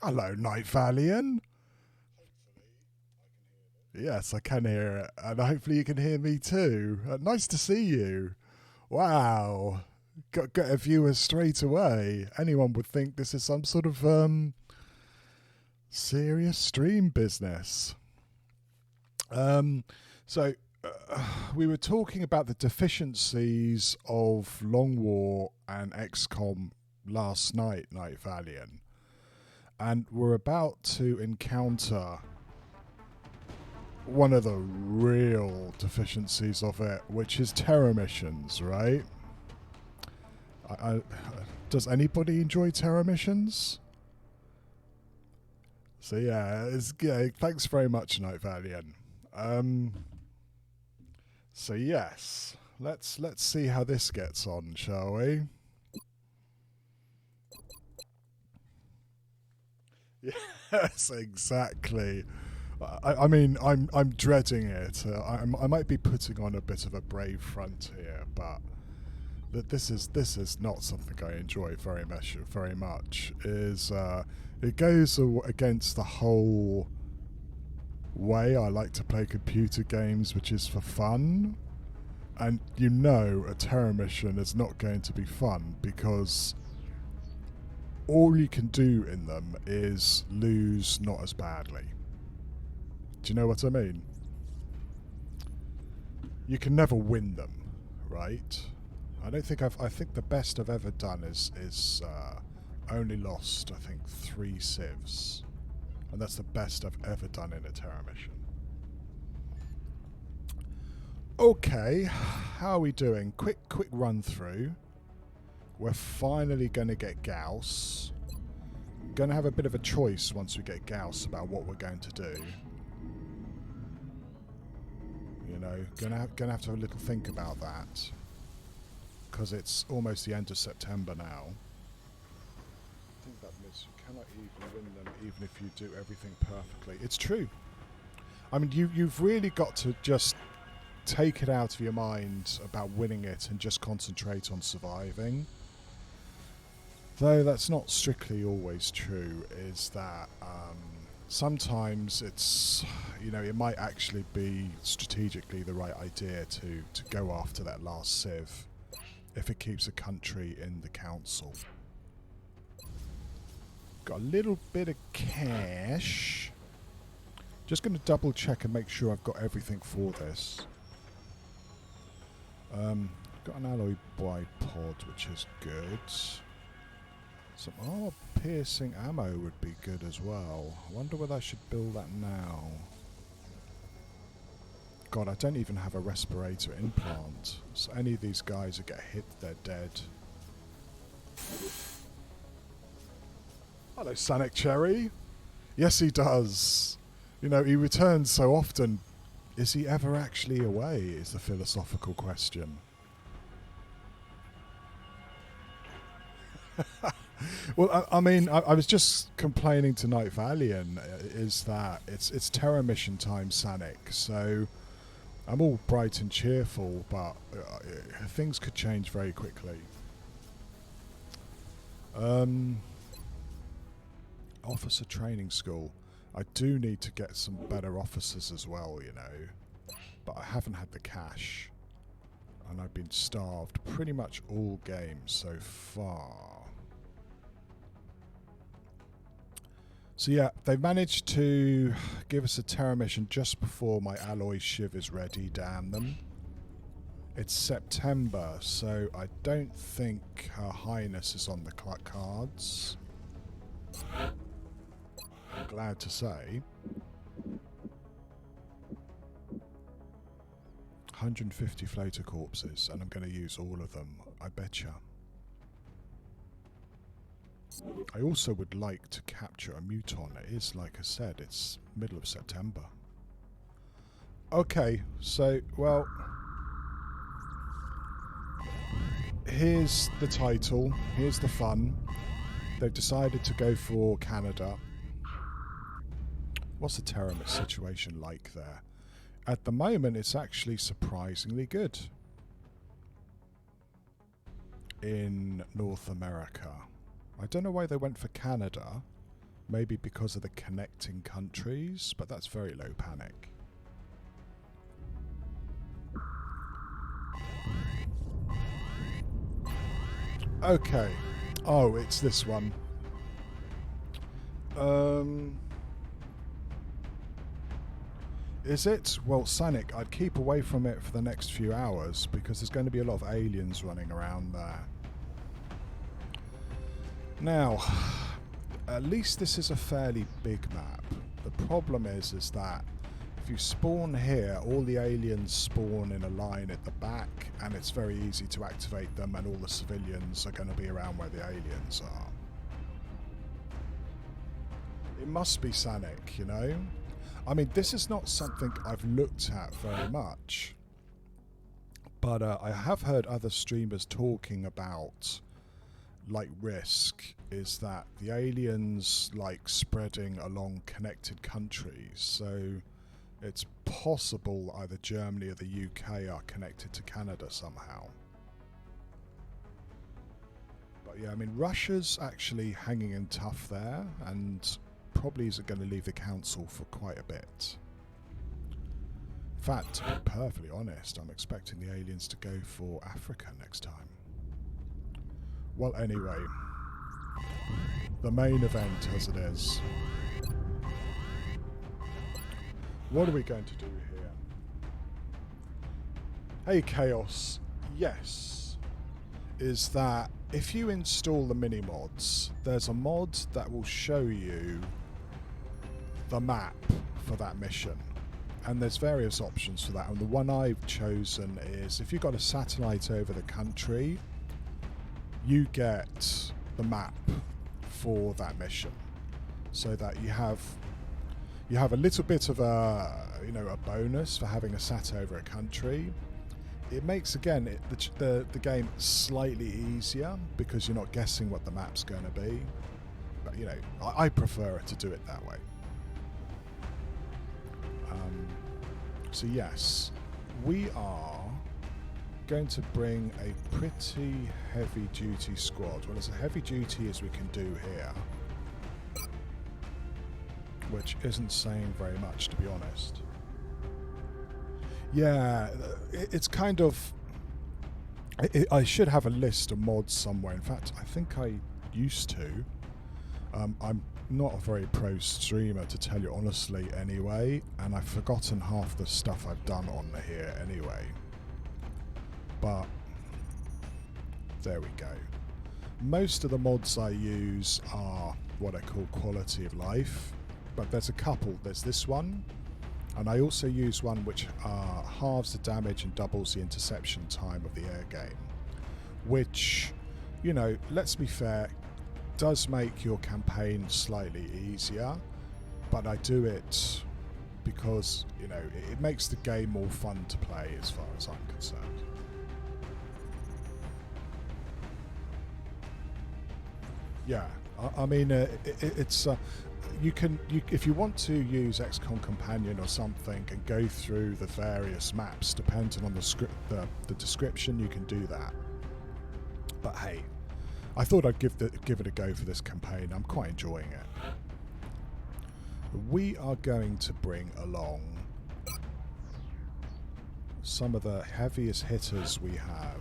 Hello, Night Valian. Yes, I can hear it, and hopefully you can hear me too. Nice to see you. Wow, got a viewer straight away. Anyone would think this is some sort of serious stream business. Um, so we were talking about the deficiencies of Long War and XCOM last night, Night Valiant, and we're about to encounter one of the real deficiencies of it, which is terror missions, right? I, does anybody enjoy terror missions? So yeah, thanks very much, Night Valiant. Um, so yes, let's see how this gets on, shall we? Yes, exactly. I mean, I'm dreading it. I might be putting on a bit of a brave front here, but that this is not something I enjoy very much. Very much is it goes against the whole way I like to play computer games, which is for fun. And a terror mission is not going to be fun because all you can do in them is lose not as badly. Do you know what I mean? You can never win them, right? I think the best I've ever done is only lost I think 3 civs, and that's the best I've ever done in a terror mission. Okay, how are we doing? Quick run through. We're finally going to get Gauss. Going to have a bit of a choice once we get Gauss about what we're going to do. Gonna have to have a little think about that because it's almost the end of September now. I think that means you cannot even win them even if you do everything perfectly. It's true. I mean, you've really got to just take it out of your mind about winning it and just concentrate on surviving. Though that's not strictly always true, is that sometimes it might actually be strategically the right idea to go after that last civ if it keeps a country in the council. Got a little bit of cash. Just going to double check and make sure I've got everything for this. Got an alloy bipod, which is good. Some armor-piercing ammo would be good as well. I wonder whether I should build that now. God, I don't even have a respirator implant. So any of these guys that get hit, they're dead. Hello, Sonic Cherry. Yes, he does. He returns so often. Is he ever actually away, is the philosophical question. Well, I was just complaining to Night Valiant is that it's terror mission time, Sanic. So I'm all bright and cheerful, but things could change very quickly. Officer training school. I do need to get some better officers as well, but I haven't had the cash, and I've been starved pretty much all games so far. So yeah, they've managed to give us a terror mission just before my alloy shiv is ready, damn them. It's September, so I don't think Her Highness is on the cards. I'm glad to say. 150 floater corpses, and I'm going to use all of them, I betcha. I also would like to capture a muton. It is, like I said, it's middle of September. Okay, so, well, here's the title, here's the fun. They've decided to go for Canada. What's the terror situation like there? At the moment, it's actually surprisingly good in North America. I don't know why they went for Canada. Maybe because of the connecting countries, but that's very low panic. Okay. Oh, it's this one. Is it? Well, Sanic, I'd keep away from it for the next few hours because there's going to be a lot of aliens running around there. Now, at least this is a fairly big map. The problem is that if you spawn here, all the aliens spawn in a line at the back, and it's very easy to activate them, and all the civilians are going to be around where the aliens are. It must be Sanic, you know? I mean, this is not something I've looked at very much, but I have heard other streamers talking about, like, risk is that the aliens like spreading along connected countries, so it's possible either Germany or the UK are connected to Canada somehow. But yeah, I mean, Russia's actually hanging in tough there, and probably isn't going to leave the council for quite a bit. In fact, to be perfectly honest, I'm expecting the aliens to go for Africa next time. Well, anyway, the main event as it is. What are we going to do here? Hey, Chaos. Yes. Is that if you install the mini mods, there's a mod that will show you the map for that mission. And there's various options for that. And the one I've chosen is if you've got a satellite over the country, you get the map for that mission, so that you have a little bit of a a bonus for having a sat over a country. It makes again the game slightly easier because you're not guessing what the map's going to be. But I prefer it to do it that way. So yes, we are going to bring a pretty heavy duty squad. Well, as heavy duty as we can do here, which isn't saying very much, to be honest. Yeah, it's kind of... I should have a list of mods somewhere. In fact, I think I used to. I'm not a very pro streamer, to tell you honestly, anyway, and I've forgotten half the stuff I've done on here anyway. But there we go. Most of the mods I use are what I call quality of life, but there's a couple. There's this one, and I also use one which halves the damage and doubles the interception time of the air game, which, let's be fair, does make your campaign slightly easier, but I do it because, it makes the game more fun to play as far as I'm concerned. Yeah, I mean, it's you can if you want to use XCOM Companion or something and go through the various maps depending on the script, the description, you can do that. But hey, I thought I'd give it a go for this campaign. I'm quite enjoying it. We are going to bring along some of the heaviest hitters we have.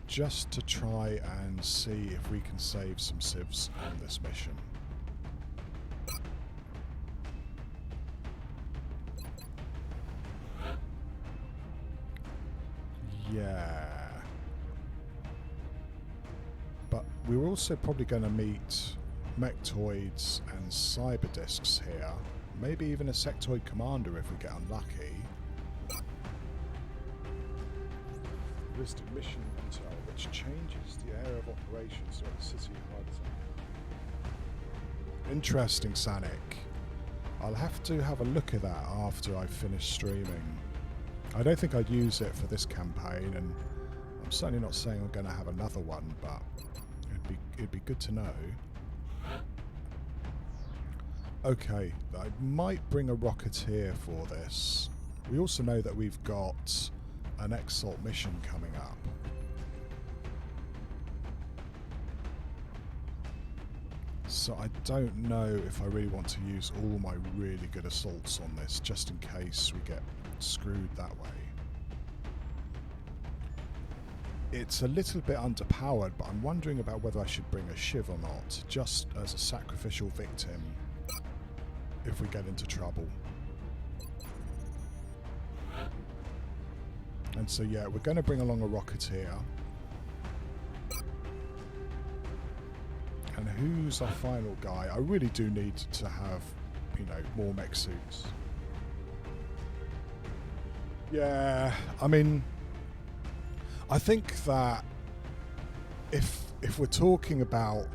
Just to try and see if we can save some civs on this mission. Yeah. But we're also probably going to meet mechtoids and cyberdiscs here. Maybe even a sectoid commander if we get unlucky. Listed mission intel, which changes the area of operations throughout the city of Hudson. Interesting, Sanic. I'll have to have a look at that after I finish streaming. I don't think I'd use it for this campaign, and I'm certainly not saying I'm going to have another one, but it'd be good to know. Okay, I might bring a rocketeer for this. We also know that we've got an Exalt mission coming up. So I don't know if I really want to use all my really good assaults on this, just in case we get screwed that way. It's a little bit underpowered, but I'm wondering about whether I should bring a Shiv or not, just as a sacrificial victim if we get into trouble. And so yeah, we're going to bring along a Rocketeer. And who's our final guy? I really do need to have, you know, more mech suits. Yeah, I mean, I think that if we're talking about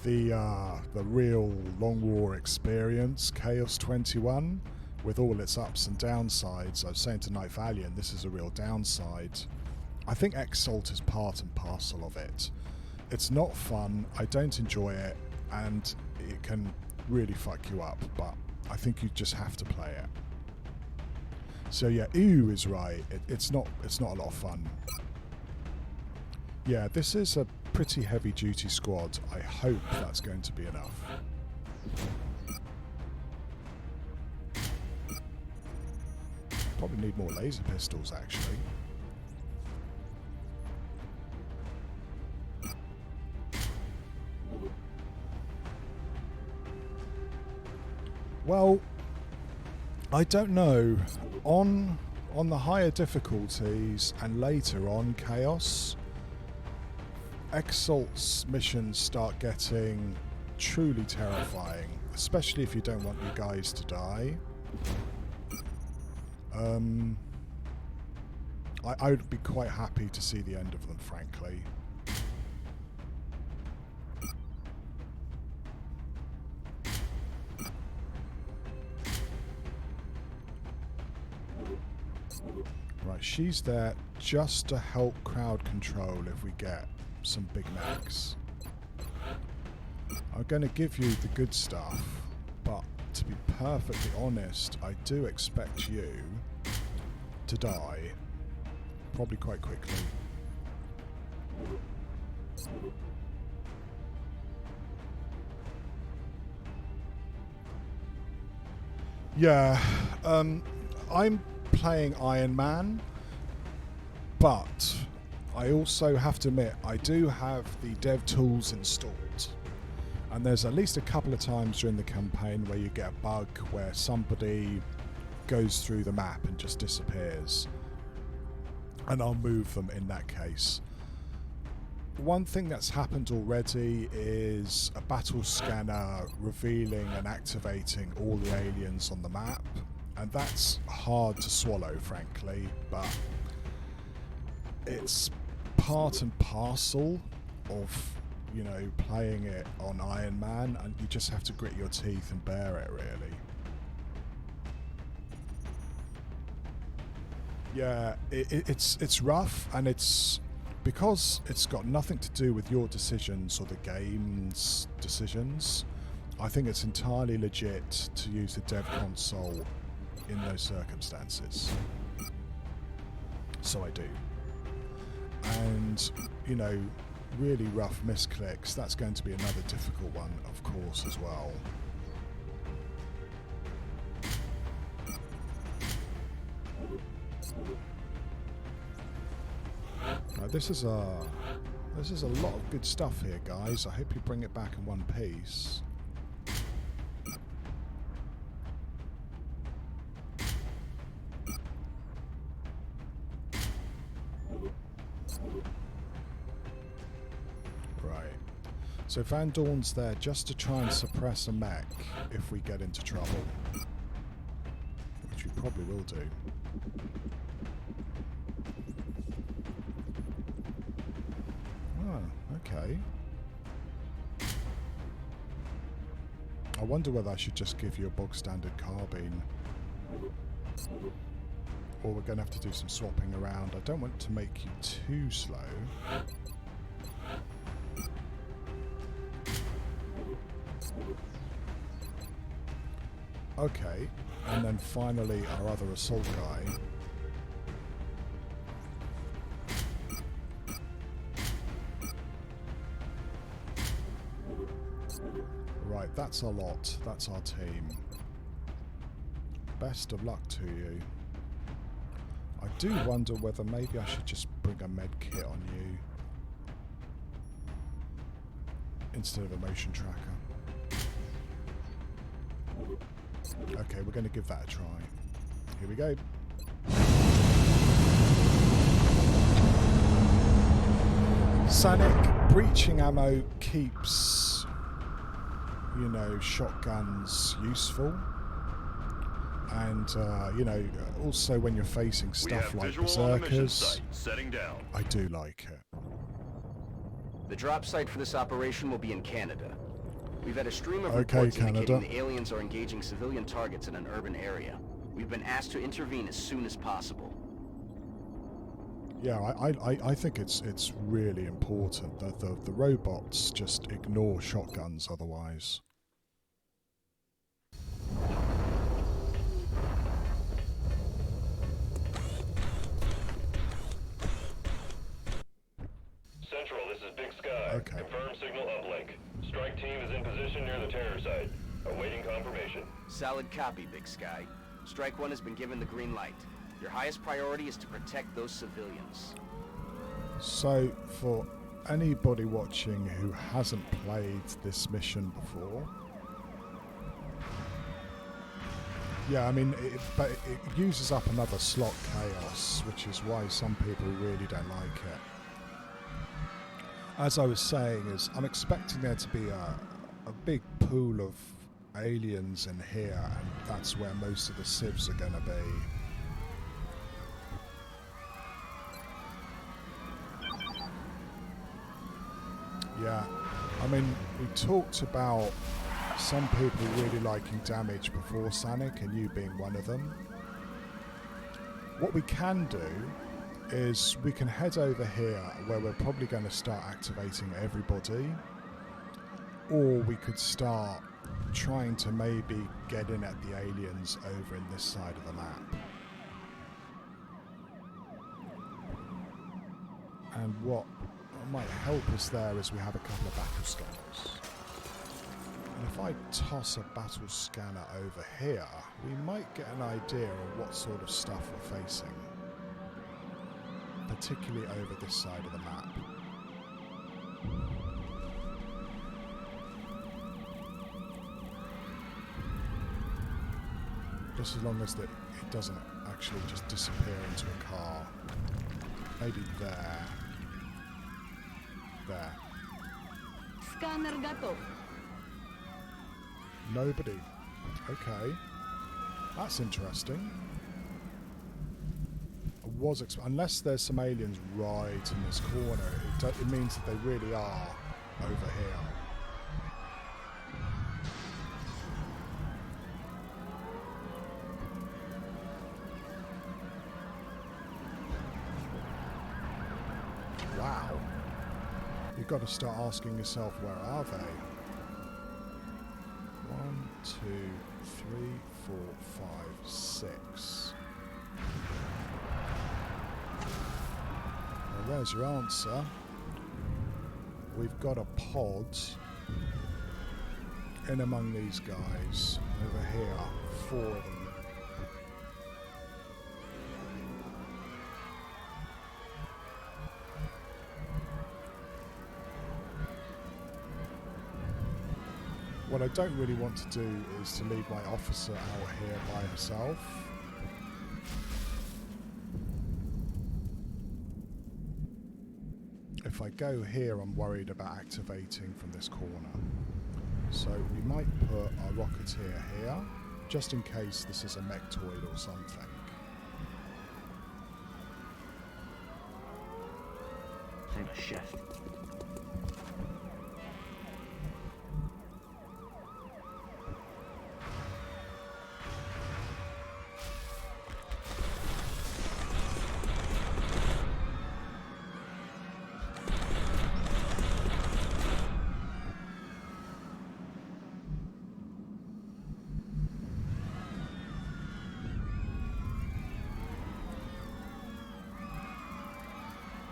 the real Long War experience, Chaos 21, with all its ups and downsides, I was saying to Night Valiant, this is a real downside. I think Exalt is part and parcel of it. It's not fun, I don't enjoy it, and it can really fuck you up, but I think you just have to play it. So yeah, ooh is right, it's not a lot of fun. Yeah, this is a pretty heavy duty squad. I hope that's going to be enough. Probably need more laser pistols actually. Well, I don't know. On the higher difficulties and later on Chaos, Exalt's missions start getting truly terrifying, especially if you don't want your guys to die. I would be quite happy to see the end of them, frankly. Right, she's there just to help crowd control if we get some big mechs. I'm going to give you the good stuff, but to be perfectly honest, I do expect you to die, probably quite quickly. Yeah, I'm playing Ironman, but I also have to admit I do have the dev tools installed, and there's at least a couple of times during the campaign where you get a bug where somebody goes through the map and just disappears, and I'll move them in that case. One thing that's happened already is a battle scanner revealing and activating all the aliens on the map, and that's hard to swallow, frankly, but it's part and parcel of, you know, playing it on Ironman, and you just have to grit your teeth and bear it, really. Yeah, it's rough, and it's because it's got nothing to do with your decisions or the game's decisions. I think it's entirely legit to use the dev console in those circumstances. So I do. And, you know, really rough misclicks, that's going to be another difficult one, of course, as well. Now, this is a lot of good stuff here, guys. I hope you bring it back in one piece. Right. So Van Dorn's there just to try and suppress a mech if we get into trouble, which we probably will do. Okay. I wonder whether I should just give you a bog standard carbine, or we're going to have to do some swapping around. I don't want to make you too slow. Okay, and then finally our other assault guy. Right, that's a lot. That's our team. Best of luck to you. I do wonder whether maybe I should just bring a med kit on you instead of a motion tracker. Okay, we're going to give that a try. Here we go. Sanic breaching ammo keeps, you know, shotguns useful. And, you know, also when you're facing stuff like berserkers, I do like it. The drop site for this operation will be in Canada. We've had a stream of reports indicating the aliens are engaging civilian targets in an urban area. We've been asked to intervene as soon as possible. Yeah, I think it's really important that the robots just ignore shotguns otherwise. Central, this is Big Sky. Okay. Confirm signal uplink. Strike team is in position near the terror site. Awaiting confirmation. Solid copy, Big Sky. Strike 1 has been given the green light. Your highest priority is to protect those civilians. So, for anybody watching who hasn't played this mission before, yeah, I mean, but it uses up another slot chaos, which is why some people really don't like it. As I was saying, is I'm expecting there to be a big pool of aliens in here, and that's where most of the civs are going to be. Yeah, I mean, we talked about some people really liking damage before Sanic, and you being one of them. What we can do is we can head over here where we're probably going to start activating everybody, or we could start trying to maybe get in at the aliens over in this side of the map. And what might help us there is we have a couple of battle scanners. And if I toss a battle scanner over here, we might get an idea of what sort of stuff we're facing. Particularly over this side of the map. Just as long as it doesn't actually just disappear into a car. Maybe there. There. Scanner готов. Nobody. Okay. That's interesting. Unless there's some aliens right in this corner, it means that they really are over here. Wow. You've got to start asking yourself, where are they? 1, 2, 3, 4, 5, 6. Well, there's your answer. We've got a pod in among these guys over here, 4 of them. What I don't really want to do is to leave my officer out here by herself. If I go here, I'm worried about activating from this corner. So we might put our Rocketeer here, just in case this is a mechtoid or something. I'm a chef.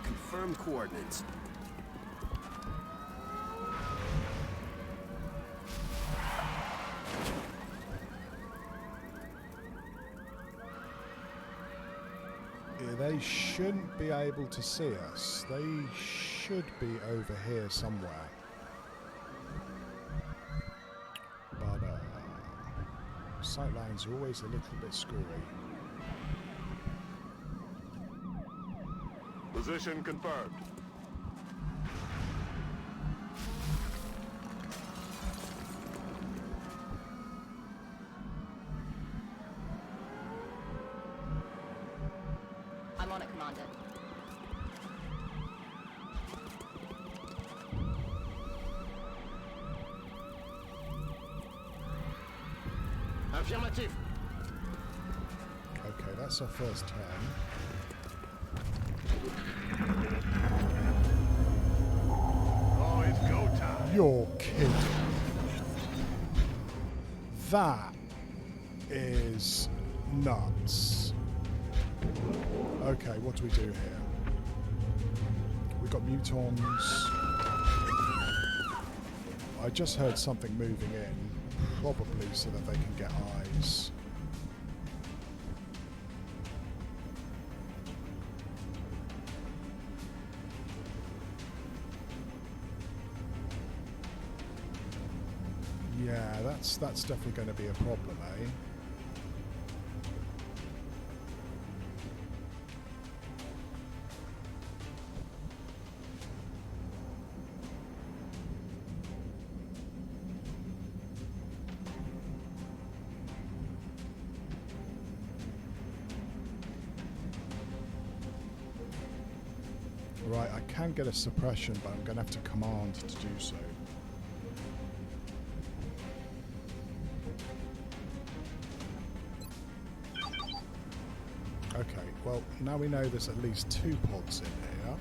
Confirm coordinates. they shouldn't be able to see us. They should be over here somewhere. But sight lines are always a little bit screwy. Position confirmed. I'm on it, Commander. Affirmative. Okay, that's our first turn. Oh, it's go time. You're kidding. That is nuts. Okay, what do we do here? We've got mutons. I just heard something moving in, probably so that they can get eyes. Yeah, that's definitely going to be a problem, eh? Right, I can get a suppression, but I'm going to have to command to do so. Okay, well, now we know there's at least 2 pods in here.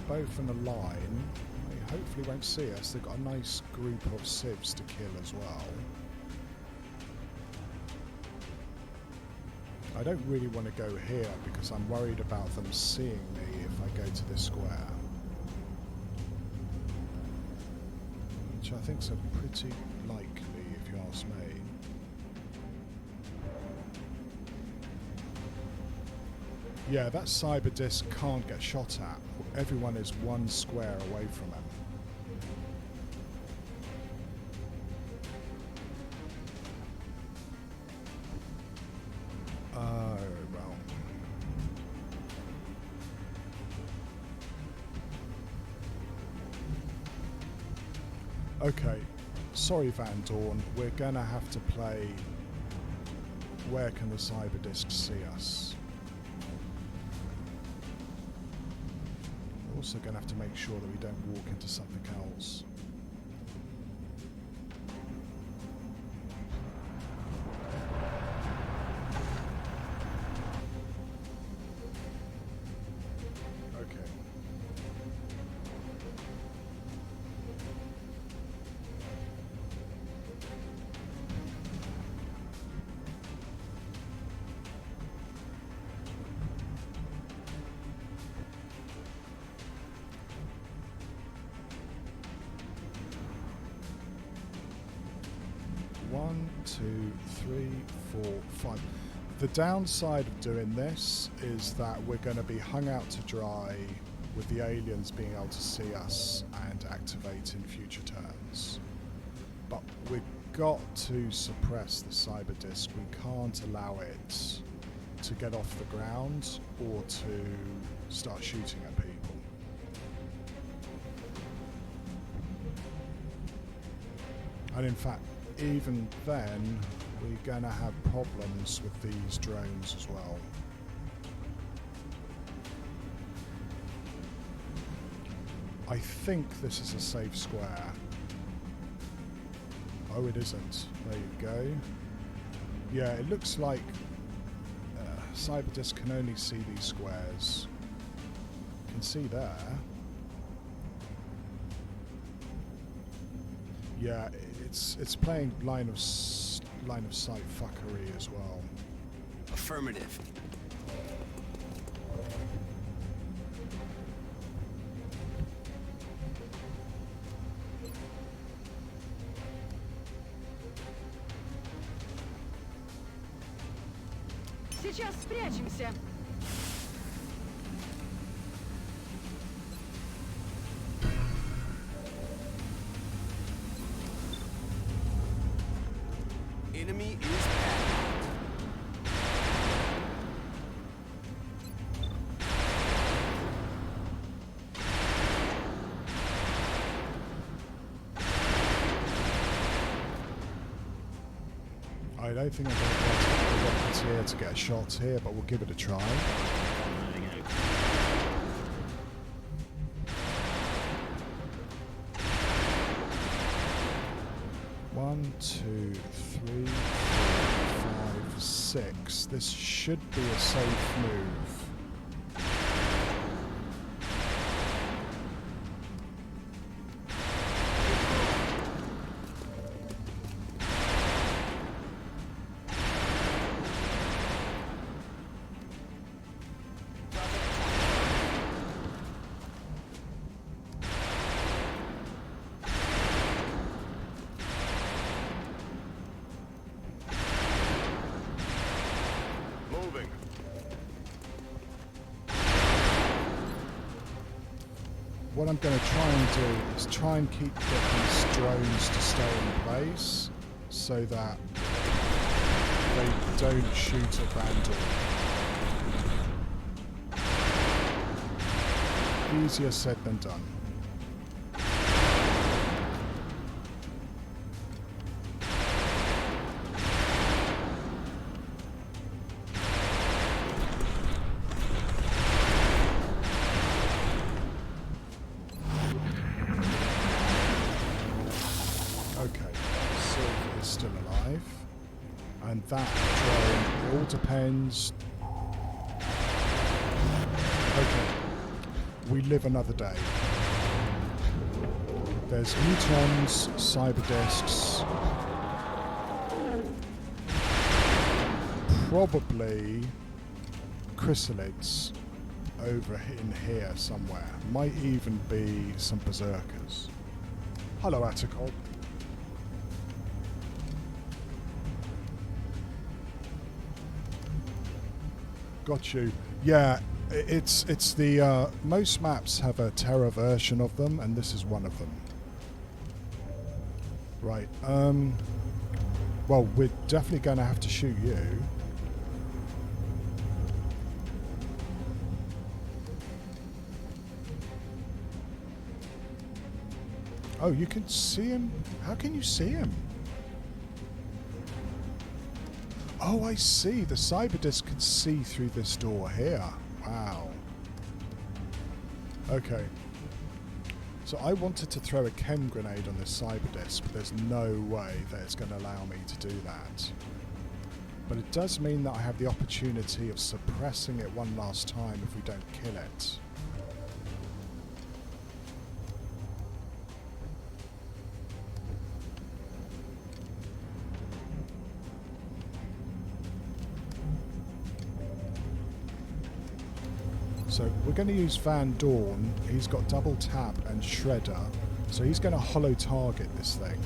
Both in a line. They hopefully won't see us. They've got a nice group of civs to kill as well. I don't really want to go here because I'm worried about them seeing me if I go to this square. Which I think is pretty likely, if you ask me. Yeah, that cyber disc can't get shot at. Everyone is 1 square away from him. Oh, well. Okay, sorry Van Dorn, we're gonna have to play where can the cyber disc see us. We're also gonna have to make sure that we don't walk into something else. Okay. One, two, three, 4, 5. The downside of doing this is that we're going to be hung out to dry with the aliens being able to see us and activate in future turns. But we've got to suppress the cyber disc. We can't allow it to get off the ground or to start shooting at people. And in fact, even then, we're going to have problems with these drones as well. I think this is a safe square. Oh, it isn't. There you go. Yeah, it looks like Cyberdisc can only see these squares. You can see there. Yeah, it's playing line of sight fuckery as well. Affirmative. Сейчас спрячемся. Enemy is back. I don't think I'm going to get the rockets here to get a shot here, but we'll give it a try. One, two, three, four, five, six. This should be a safe move. Moving. What I'm going to try and do is try and get these drones to stay in place so that they don't shoot at random. Easier said than done. Still alive, and that drone, it all depends. Okay, we live another day. There's mutons, cyber discs, probably chrysalids over in here somewhere. Might even be some berserkers. Hello, Atticol. Got you. Yeah, it's the most maps have a Terra version of them, and this is one of them. Right. Well, we're definitely going to have to shoot you. Oh, you can see him? How can you see him? Oh, I see. The cyberdisc can see through this door here. Wow. Okay. So I wanted to throw a chem grenade on this cyberdisc, but there's no way that it's going to allow me to do that. But it does mean that I have the opportunity of suppressing it one last time if we don't kill it. So we're going to use Van Dorn. He's got double tap and shredder, so he's going to hollow target this thing.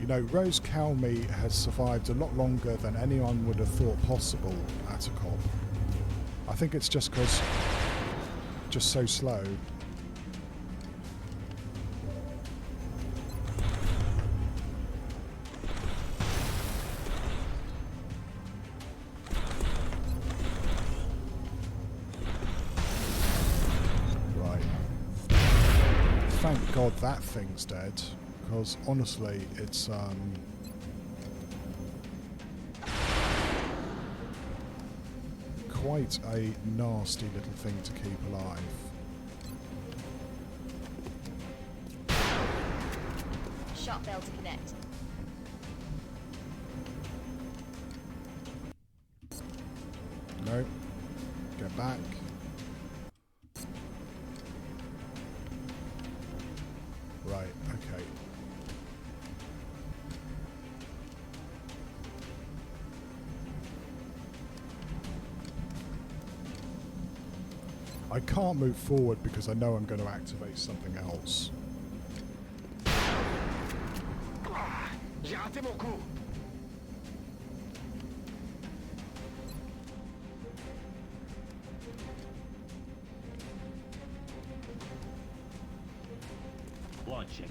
You know, Rose Calmy has survived a lot longer than anyone would have thought possible at a cop. I think it's just because just so slow. Thank God that thing's dead, because honestly, it's quite a nasty little thing to keep alive. Shot failed to connect. No. Get back. Right, okay. I can't move forward because I know I'm going to activate something else. Я Portez mon coup. Launching.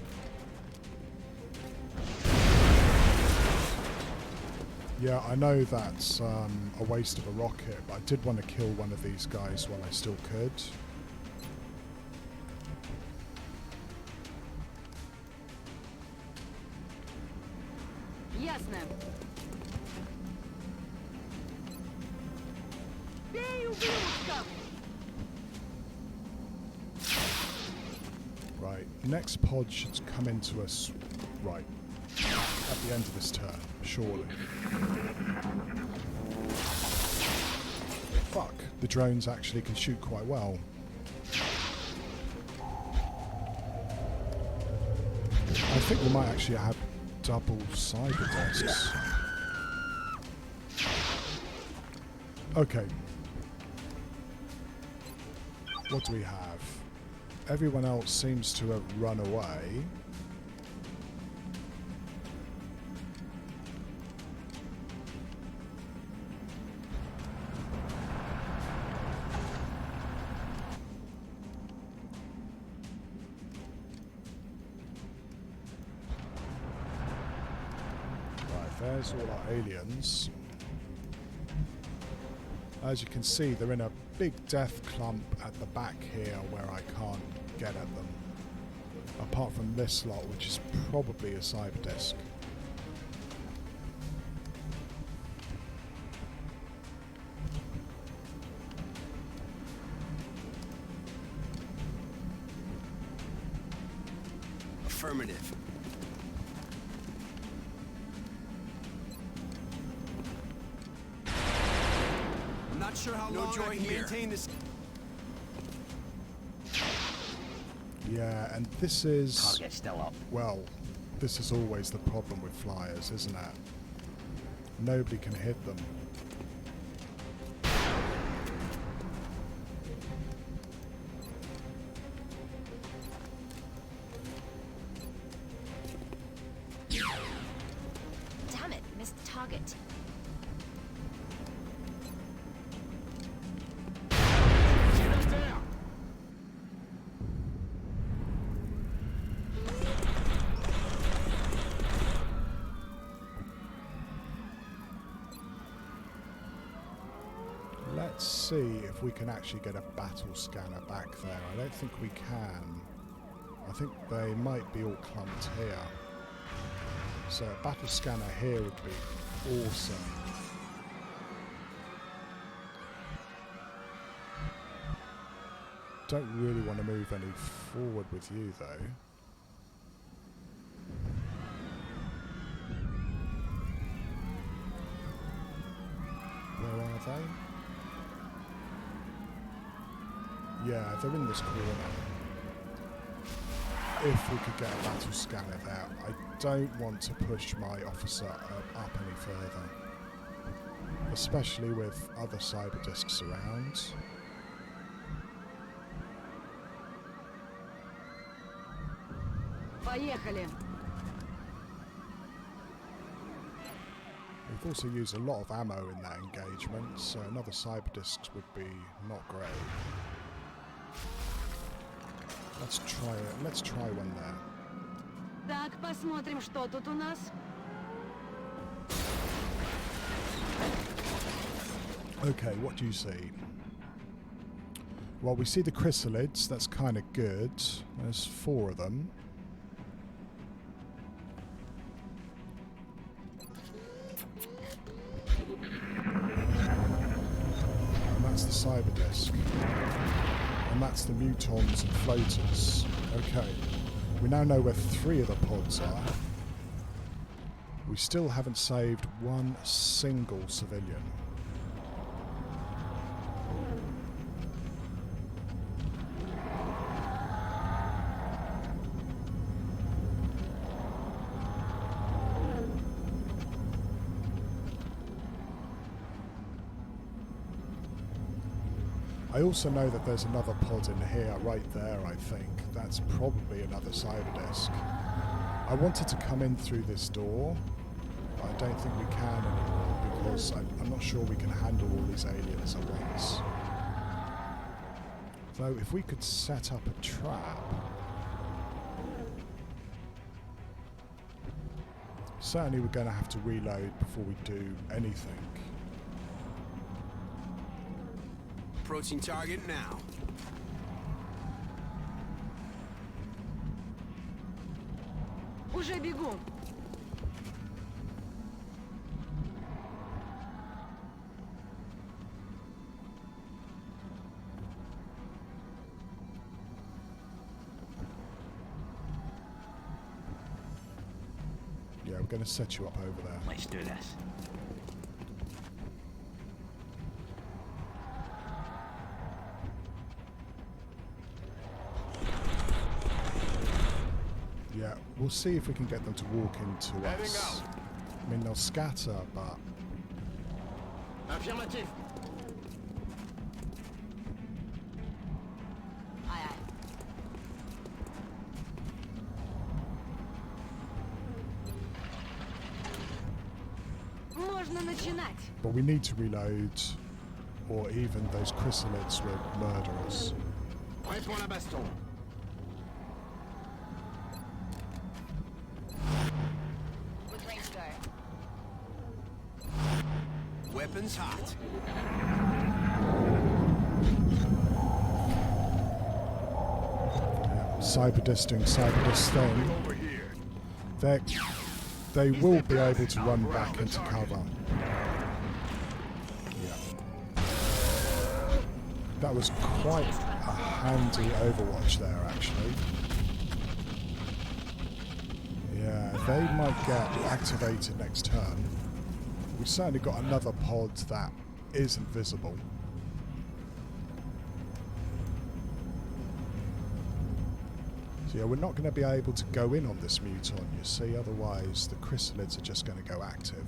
Yeah, I know that's a waste of a rocket, but I did want to kill one of these guys while I still could. Ясно. Бей, ублюдка! Right, next pod should come into us right at the end of this turn, surely. Fuck, the drones actually can shoot quite well. I think we might actually have double cyber desks. Okay. What do we have? Everyone else seems to have run away. Right, there's all our aliens. As you can see, they're in a big death clump at the back here where I can't get at them. Apart from this lot, which is probably a cyber disk. Affirmative. I'm not sure how long I can maintain this. Yeah, and this is... Target still up. Well, this is always the problem with flyers, isn't it? Nobody can hit them. Damn it, missed the target. Let's see if we can actually get a battle scanner back there. I don't think we can. I think they might be all clumped here. So a battle scanner here would be awesome. Don't really want to move any forward with you though. Where are they? Yeah, they're in this corner. If we could get a battle scanner there, I don't want to push my officer up any further. Especially with other cyber disks around. Поехали. We've also used a lot of ammo in that engagement, so another cyber disc would be not great. Let's try it. Let's try one there. Так, посмотрим, что тут у нас. Okay, what do you see? Well, we see the chrysalids. That's kind of good. There's 4 of them. And that's the cyber disk. And that's the mutons and floaters. Okay. We now know where 3 of the pods are. We still haven't saved one single civilian. I also know that there's another pod in here, right there, I think. That's probably another cyber disk. I wanted to come in through this door, but I don't think we can anymore because I'm not sure we can handle all these aliens at once. Though if we could set up a trap, certainly we're going to have to reload before we do anything. Approaching target now. Уже бегу. Yeah, we're going to set you up over there. Let's do this. Yeah, we'll see if we can get them to walk into us. I mean, they'll scatter, but... Affirmative. Aye, aye. Можно начинать. But we need to reload, or even those chrysalids will murder us. Prête-moi la baston. With range go. Weapons hot. Yeah, Cyberdisc doing Cyberdisc thing. They will be able to run back into cover. Yeah. That was quite a handy overwatch there, actually. Yeah, they might get activated next turn. We've certainly got another pod that isn't visible. So yeah, we're not going to be able to go in on this muton, you see, otherwise the chrysalids are just going to go active.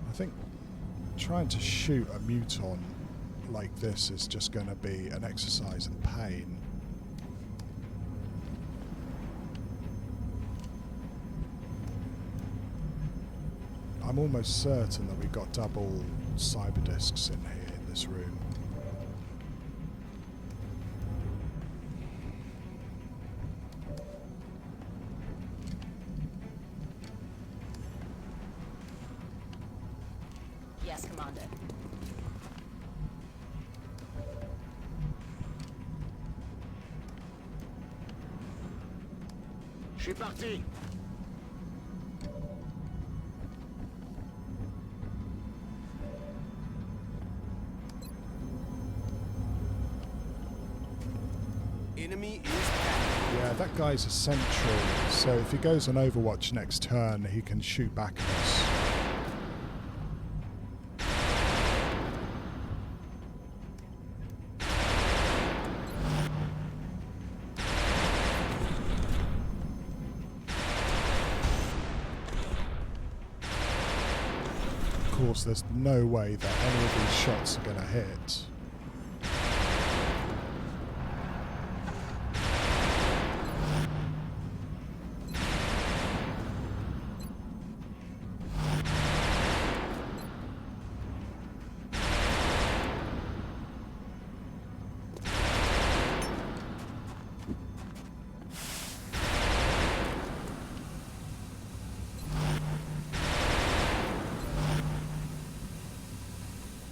I think trying to shoot a muton like this is just going to be an exercise in pain. I'm almost certain that we've got double cyberdiscs in here in this room. Yes, Commander. Je suis parti. Enemy is back. Yeah, that guy's a sentry, so if he goes on Overwatch next turn, he can shoot back at us. Of course, there's no way that any of these shots are going to hit.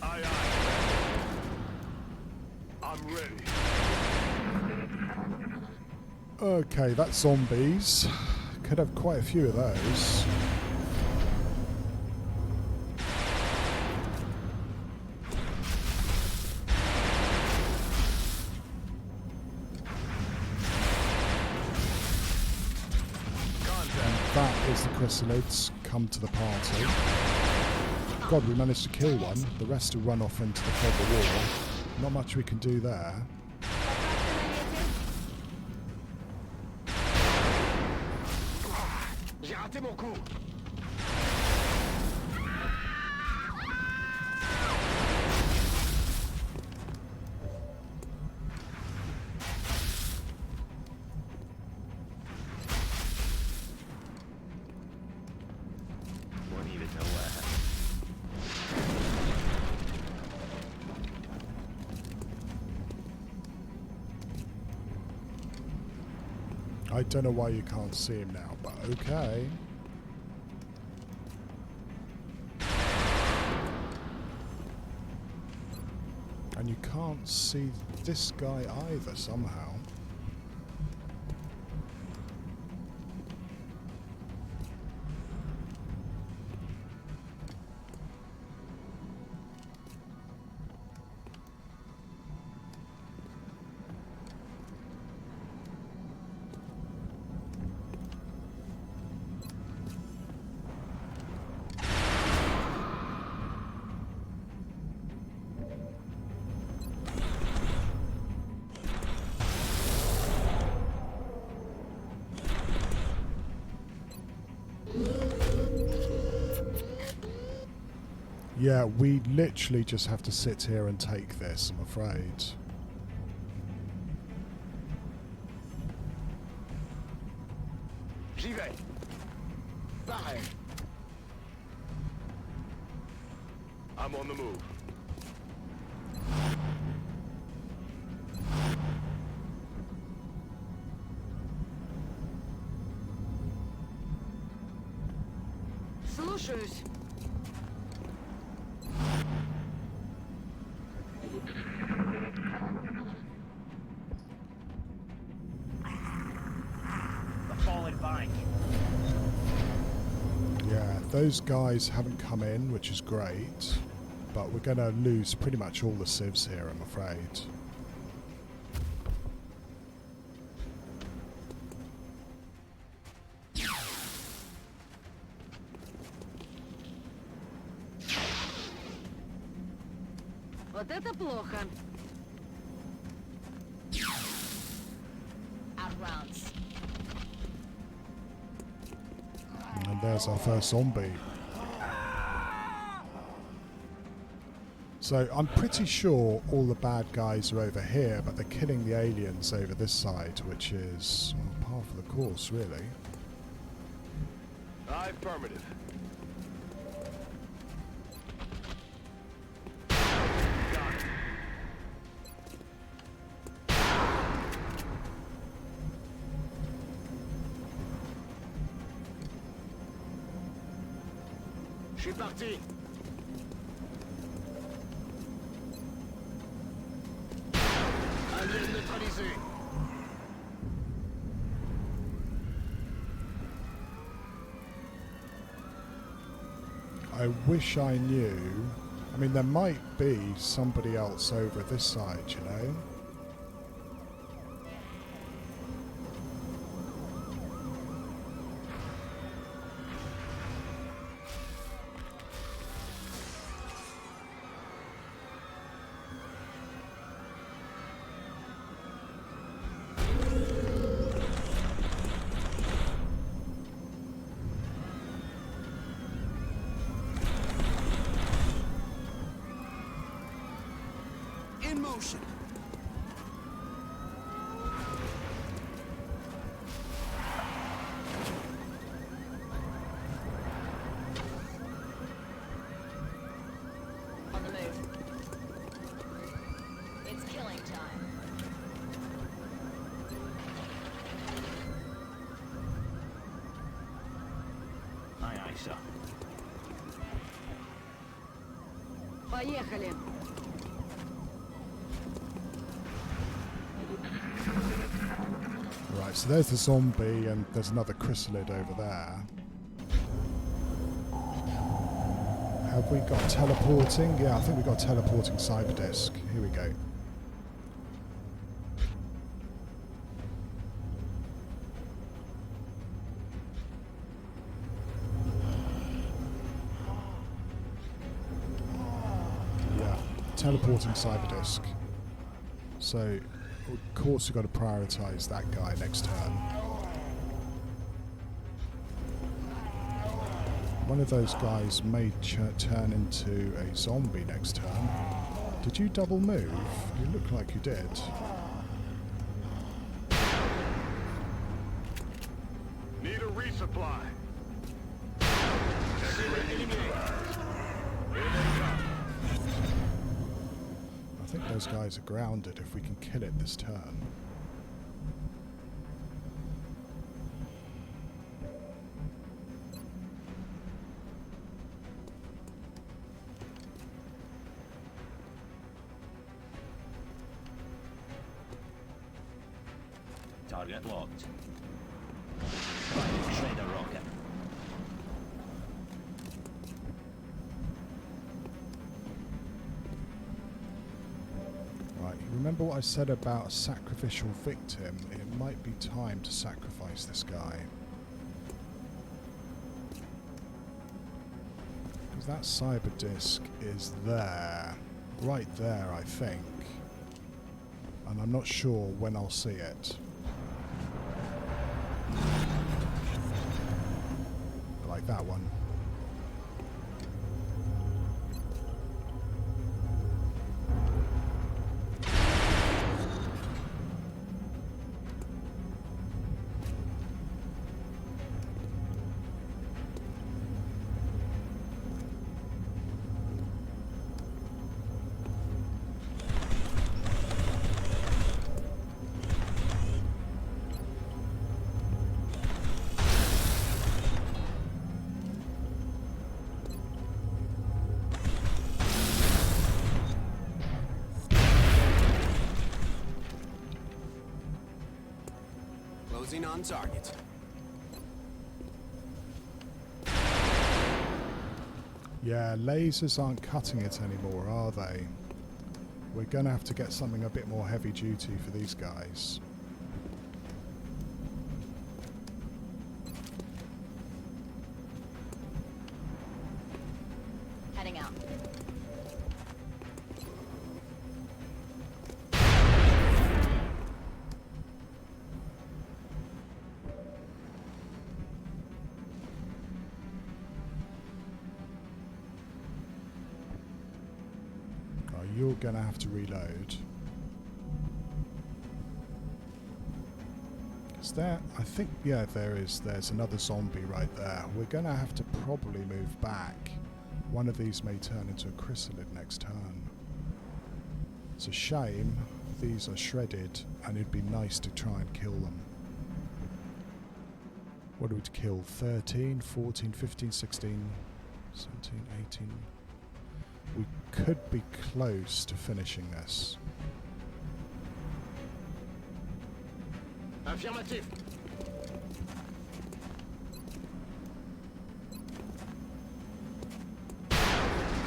Aye, aye. I'm ready. Okay, that's zombies. Could have quite a few of those. And that is the chrysalids come to the party. God, we managed to kill one. The rest will run off into the fog of war. Not much we can do there. J'ai raté mon coup. I don't know why you can't see him now, but okay. And you can't see this guy either somehow. Yeah, we literally just have to sit here and take this, I'm afraid. J'y vais. Pareil. I'm on the move. Слушаюсь. The fallen Viking. Yeah, those guys haven't come in, which is great, but we're going to lose pretty much all the civs here, I'm afraid. Вот это плохо. Out of rounds. And there's our first zombie. So I'm pretty sure all the bad guys are over here, but they're killing the aliens over this side, which is, well, part of the course, really. Affirmative. Je suis parti. Alien neutralisé. I wish I knew. I mean, there might be somebody else over this side, you know? In motion. On the move. It's killing time. Aye, aye, sir. Поехали. Right, so there's the zombie, and there's another chrysalid over there. Have we got teleporting? Yeah, I think we've got teleporting cyber disc. Here we go. Yeah, teleporting cyber disc. So, of course, we've got to prioritise that guy next turn. One of those guys may turn into a zombie next turn. Did you double move? You look like you did. Need a resupply. I think those guys are grounded if we can kill it this turn. Target locked. Right, shredder rocket. Right, remember what I said about a sacrificial victim? It might be time to sacrifice this guy. Because that cyber disk is there. Right there, I think. And I'm not sure when I'll see it. Like that one. Closing on target. Yeah, lasers aren't cutting it anymore, are they? We're going to have to get something a bit more heavy duty for these guys. Heading out. Oh, you're going to have to reload. Is there? I think, yeah, there is. There's another zombie right there. We're going to have to probably move back. One of these may turn into a chrysalid next turn. It's a shame. These are shredded, and it'd be nice to try and kill them. What do we kill? 13, 14, 15, 16, 17, 18. We could be close to finishing this. Affirmatif.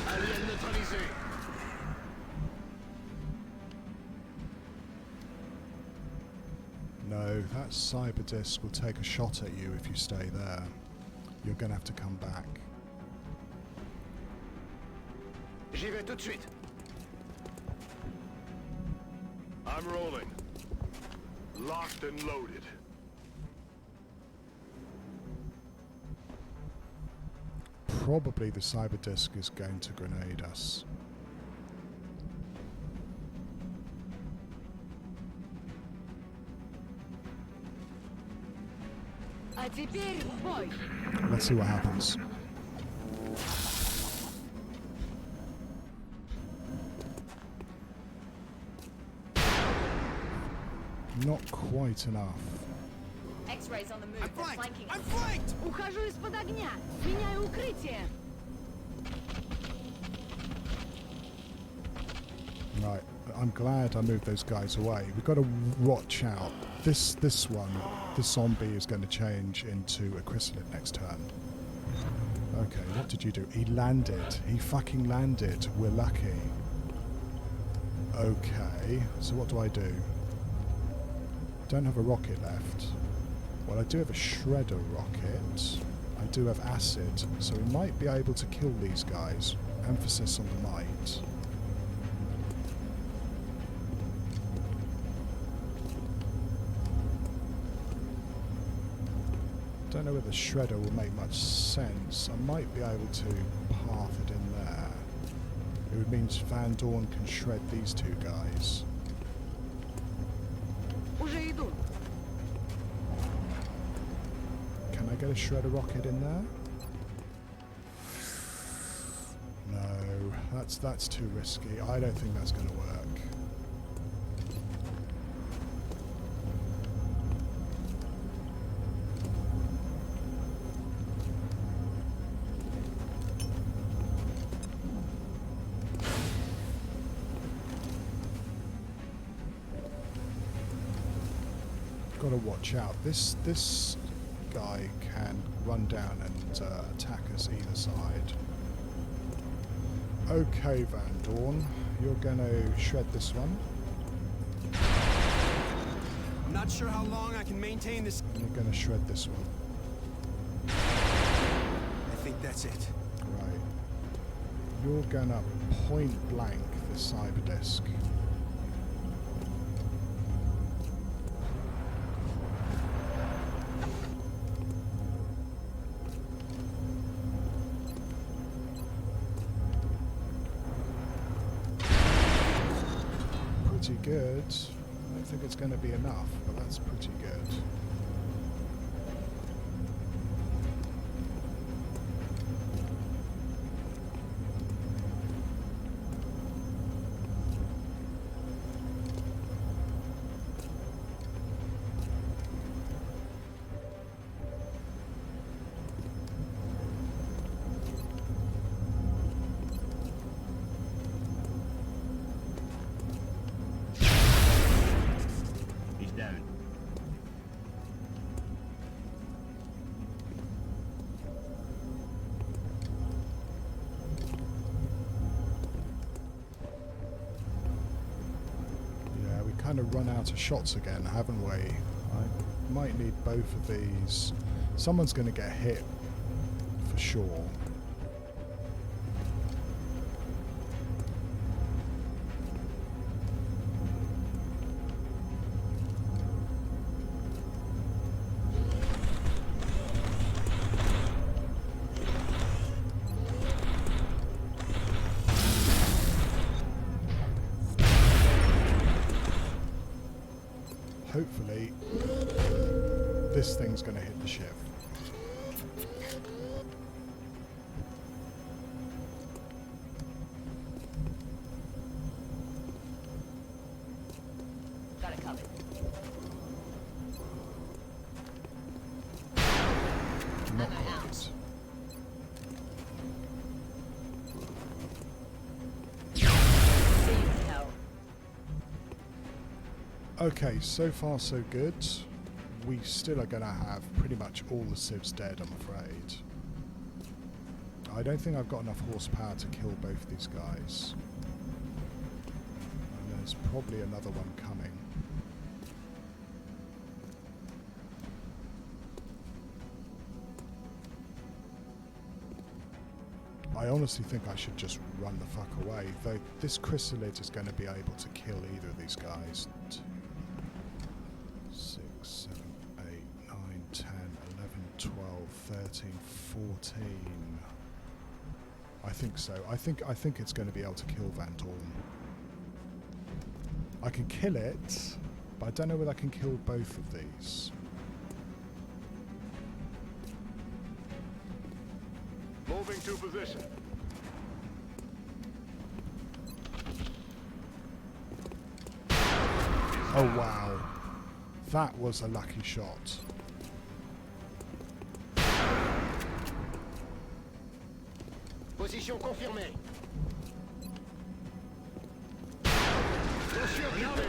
Alien neutralisé. No, that cyber disk will take a shot at you if you stay there. You're going to have to come back. J'y vais tout de suite. I'm rolling. Locked and loaded. Probably the cyber disk is going to grenade us. А теперь в бой. Let's see what happens. Not quite enough. X-rays on the move. I'm They're flanked. flanking I'm us. flanked. Ухожу из-под огня. Меняю укрытие. Right, I'm glad I moved those guys away. We've got to watch out. This zombie is going to change into a chrysalid next turn. Okay, what did you do? He landed. He fucking landed. We're lucky. Okay, so what do I do? Don't have a rocket left. Well, I do have a shredder rocket. I do have acid, so we might be able to kill these guys. Emphasis on the might. Don't know whether the shredder will make much sense. I might be able to path it in there. It would mean Van Dorn can shred these two guys. Уже иду. Can I get a shredder rocket in there? No, that's too risky. I don't think that's going to work. Got got to watch out. This guy can run down and attack us either side. Okay, Van Dorn, you're going to shred this one. I'm not sure how long I can maintain this. And you're going to shred this one. I think that's it. Right. You're going to point blank the cyber disc. Pretty good. I don't think it's going to be enough, but that's pretty good. He's down. Yeah, we kind of run out of shots again, haven't we? I might need both of these. Someone's going to get hit for sure. Hopefully, this thing's going to hit the ship. Got it covered. Not I'm out. quite. See you, hell. Okay, so far so good. We still are going to have pretty much all the civs dead, I'm afraid. I don't think I've got enough horsepower to kill both these guys. And there's probably another one coming. I honestly think I should just run the fuck away, though this chrysalid is going to be able to kill either of these guys. 6, 7, 8, 9, 10, 11, 12, 13, 14. I think so. I think it's going to be able to kill Van Dorn. I can kill it, but I don't know whether I can kill both of these. Moving to position. Oh wow. That was a lucky shot. Position confirmée. Dossier occupé.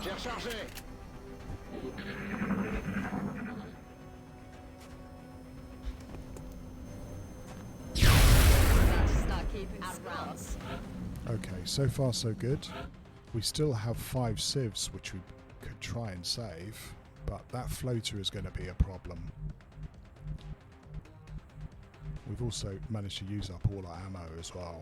J'ai rechargé. Start keeping rounds. Okay, so far so good. We still have 5 civs which we could try and save, but that floater is going to be a problem. We've also managed to use up all our ammo as well.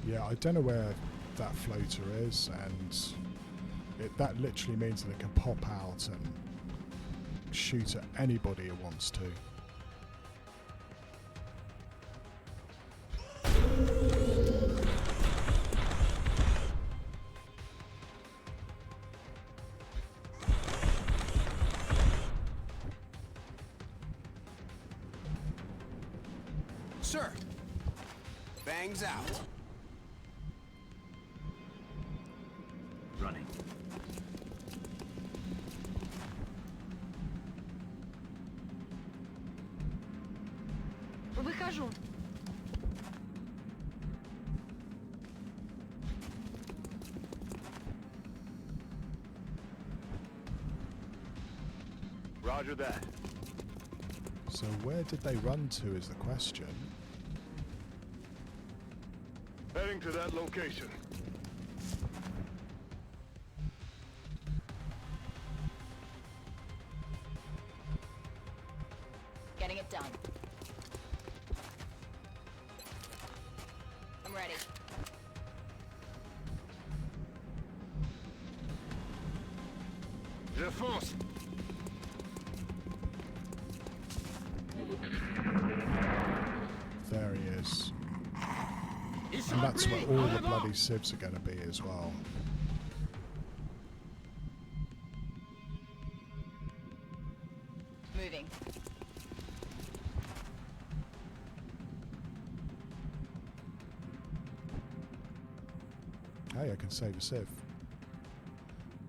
Yeah, I don't know where that floater is, and that literally means that it can pop out and shoot at anybody it wants to. Sir, bangs out. Running. подхожу. Roger that. So where did they run to is the question. Heading to that location. Getting it done. I'm ready. Je fonce. There he is. And that's where all the bloody civs are going to be as well. Moving. Hey, I can save a civ.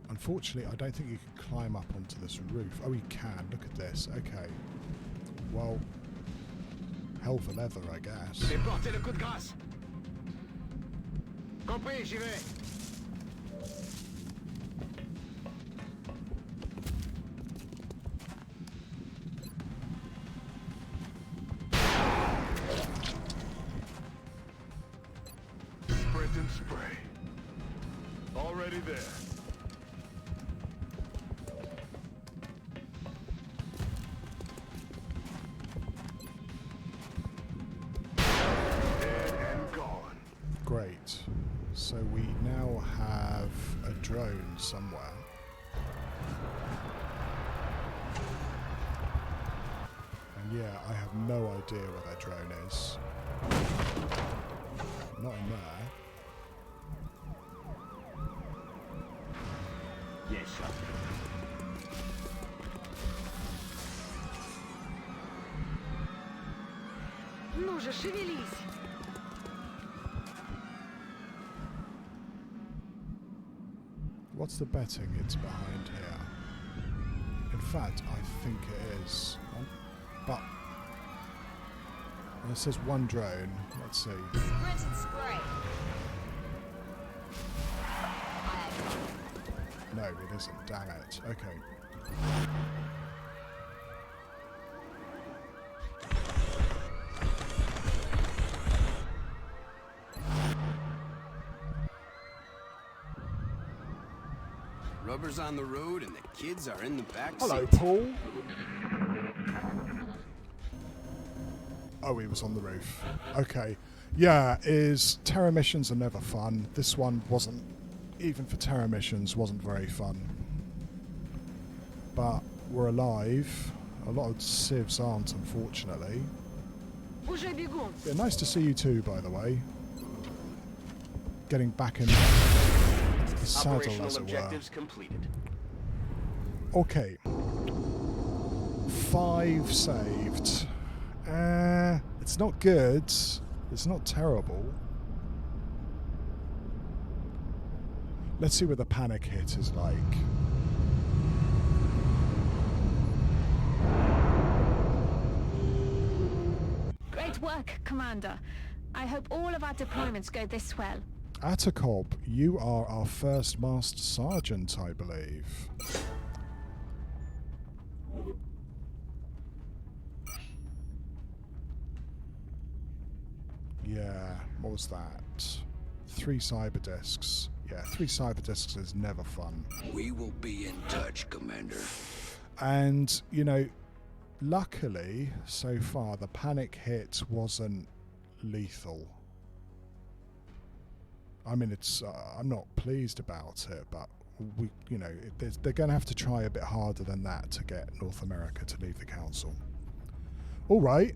Unfortunately, I don't think you can climb up onto this roof. Oh, you can. Look at this. Okay. Well, hell for leather, I guess. Portez le coup de grâce. Compris, j'y vais. Sprint and spray. Already there. Dead and gone. Great. So we now have a drone somewhere. And yeah, I have no idea where that drone is. Not in there. Yes, sir. Ну же, шевелись. What's the betting it's behind here? In fact, I think it is. But it says one drone. Let's see. Sprint and spray. No, it isn't. Damn it. Okay. Rubber's on the road and the kids are in the back Hello, seat. Paul. Oh, he was on the roof. Okay. Yeah, terror missions are never fun. This one wasn't, even for terror missions, wasn't very fun. But we're alive. A lot of civs aren't, unfortunately. Уже бегу. Yeah, nice to see you too, by the way. Getting back in the saddle, Operational as it were. objectives completed. Okay. 5 saved. It's not good. It's not terrible. Let's see what the panic hit is like. Great work, Commander. I hope all of our deployments go this well. Atakob, you are our first Master Sergeant, I believe. Yeah, what was that? 3 cyber discs. Yeah, 3 cyber discs is never fun. We will be in touch, Commander. And, you know, luckily, so far, the panic hit wasn't lethal. I mean, it's I'm not pleased about it, but they're going to have to try a bit harder than that to get North America to leave the council. All right.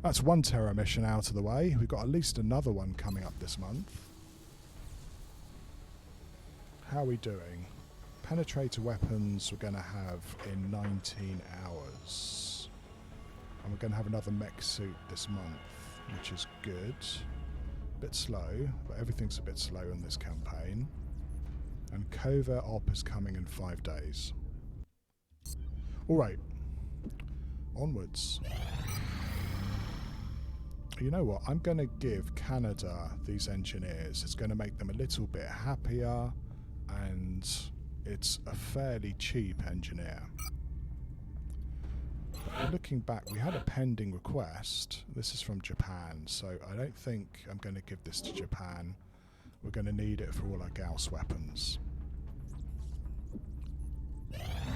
That's one terror mission out of the way. We've got at least another one coming up this month. How are we doing? Penetrator weapons we're going to have in 19 hours. And we're going to have another mech suit this month, which is good. A bit slow, but everything's a bit slow in this campaign. And covert op is coming in 5 days. All right. Onwards. You know what? I'm going to give Canada these engineers. It's going to make them a little bit happier, and it's a fairly cheap engineer. But looking back, we had a pending request. This is from Japan, so I don't think I'm going to give this to Japan. We're going to need it for all our Gauss weapons.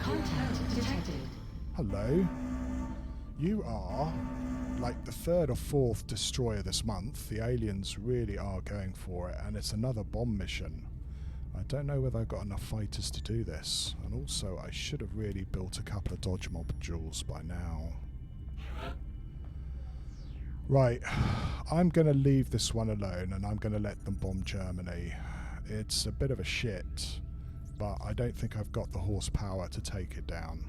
Contact detected. Hello. You are like the 3rd or 4th destroyer this month. The aliens really are going for it, and it's another bomb mission. I don't know whether I've got enough fighters to do this, and also I should have really built a couple of dodge modules by now. Right, I'm going to leave this one alone, and I'm going to let them bomb Germany. It's a bit of a shit, but I don't think I've got the horsepower to take it down.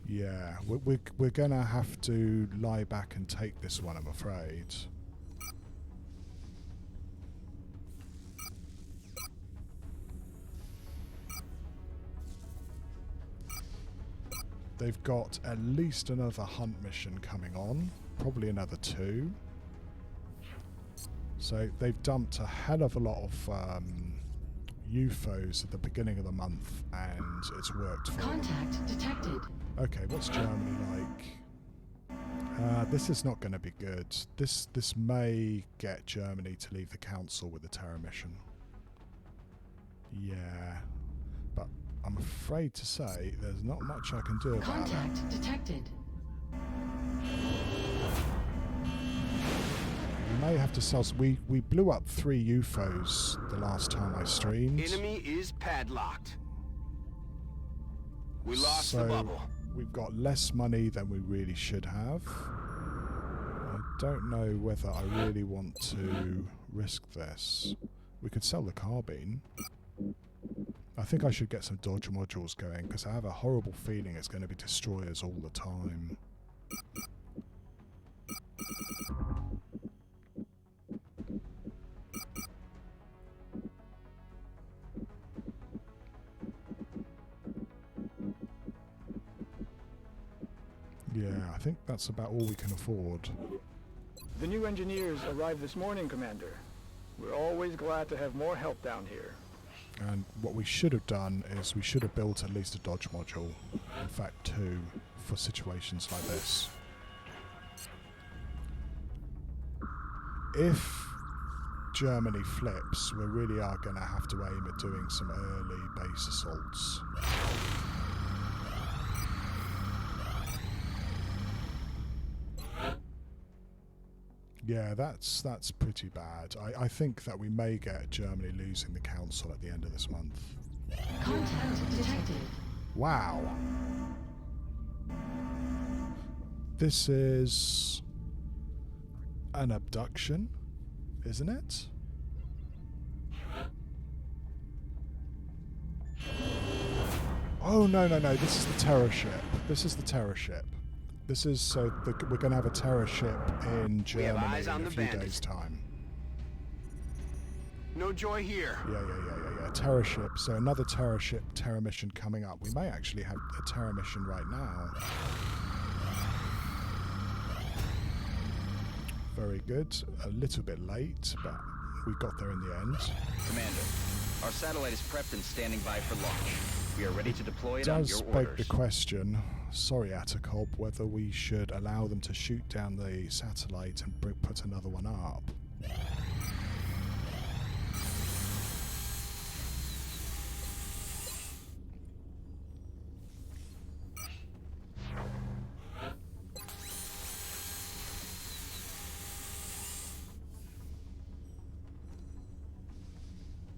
Yeah, we're going to have to lie back and take this one, I'm afraid. They've got at least another hunt mission coming on, probably another 2. So they've dumped a hell of a lot of UFOs at the beginning of the month, and it's worked for them. Contact detected. Okay, what's Germany like? This is not going to be good. This may get Germany to leave the council with the terror mission. Yeah, but I'm afraid to say there's not much I can do about it. Contact detected. We may have to sell. We blew up 3 UFOs the last time I streamed. Enemy is padlocked. We lost So the bubble. we've got less money than we really should have. I don't know whether I really want to risk this. We could sell the carbine. I think I should get some dodge modules going, because I have a horrible feeling it's going to be destroyers all the time. Yeah, I think that's about all we can afford. The new engineers arrived this morning, Commander. We're always glad to have more help down here. And what we should have done is we should have built at least a dodge module. In fact, 2 for situations like this. If Germany flips, we really are going to have to aim at doing some early base assaults. Yeah, that's pretty bad. I think that we may get Germany losing the council at the end of this month. Contact detected. Wow. This is an abduction, isn't it? Oh, no, this is the terror ship. This is the terror ship. This is so we're going to have a terror ship in Germany eyes on in a the few bandit. days' time. No joy here. Yeah. Terror ship. So another terror ship, terror mission coming up. We may actually have a terror mission right now. Very good. A little bit late, but we got there in the end. Commander, our satellite is prepped and standing by for launch. We are ready to deploy it on Does your beg orders. the question, sorry Atacob, whether we should allow them to shoot down the satellite and put another one up.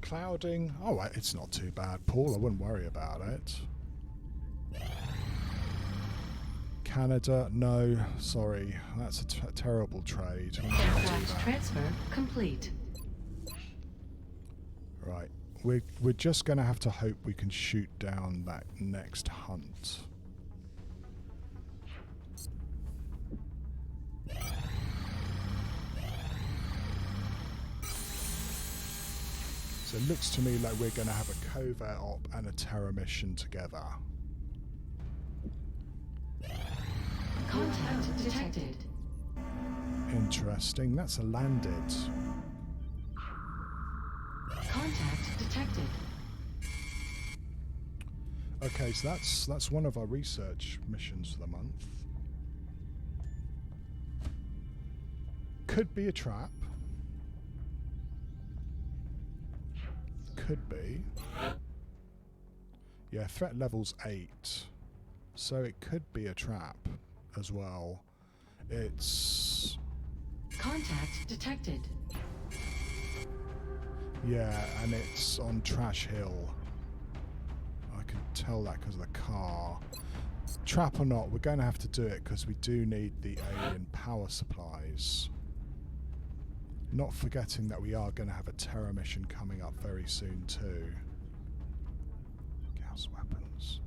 Clouding. Oh, it's not too bad, Paul. I wouldn't worry about it. Canada, no, sorry. That's a terrible trade. We can't do Aircraft that. transfer complete. Right. We're just going to have to hope we can shoot down that next hunt. So it looks to me like we're going to have a covert op and a terror mission together. Contact detected. Interesting. That's a landed. Contact detected. Okay, so that's one of our research missions for the month. Could be a trap. Could be. Yeah, threat level's 8. So it could be a trap as well. It's... Contact detected. Yeah, and it's on Trash Hill. I can tell that because of the car. Trap or not, we're going to have to do it because we do need the alien power supplies. Not forgetting that we are going to have a terror mission coming up very soon too. Gauss weapons.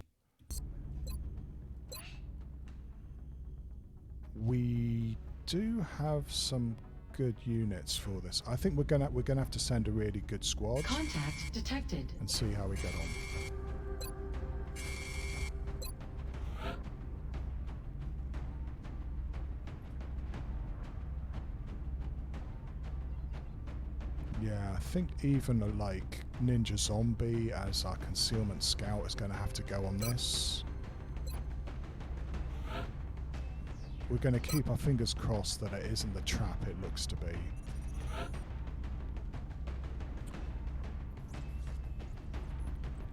We do have some good units for this. I think we're gonna have to send a really good squad. Contact detected. And see how we get on. Yeah, I think even like Ninja Zombie as our concealment scout is going to have to go on this. We're going to keep our fingers crossed that it isn't the trap it looks to be.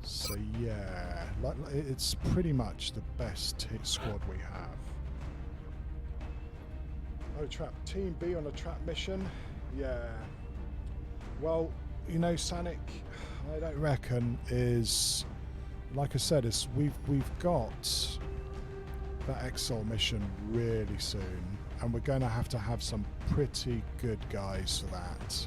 So yeah, it's pretty much the best hit squad we have. Oh, trap. Team B on a trap mission? Yeah. Well, you know, Sanic, I don't reckon is, like I said, is we've got that Exalt mission really soon, and we're going to have some pretty good guys for that.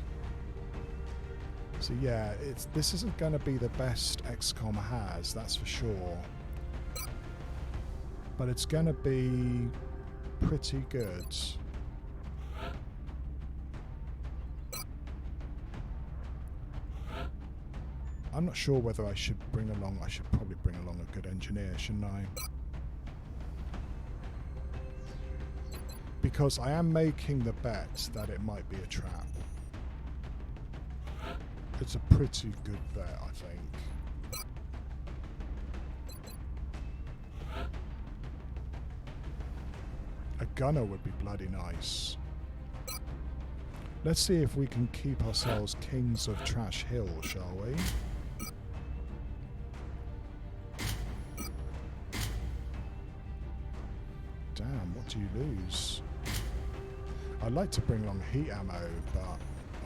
So yeah, this isn't going to be the best XCOM has, that's for sure, but it's going to be pretty good. I'm not sure whether I should bring along, I should probably bring along a good engineer, shouldn't I? Because I am making the bet that it might be a trap. It's a pretty good bet, I think. A gunner would be bloody nice. Let's see if we can keep ourselves kings of Trash Hill, shall we? Damn, what do you lose? I'd like to bring along heat ammo, but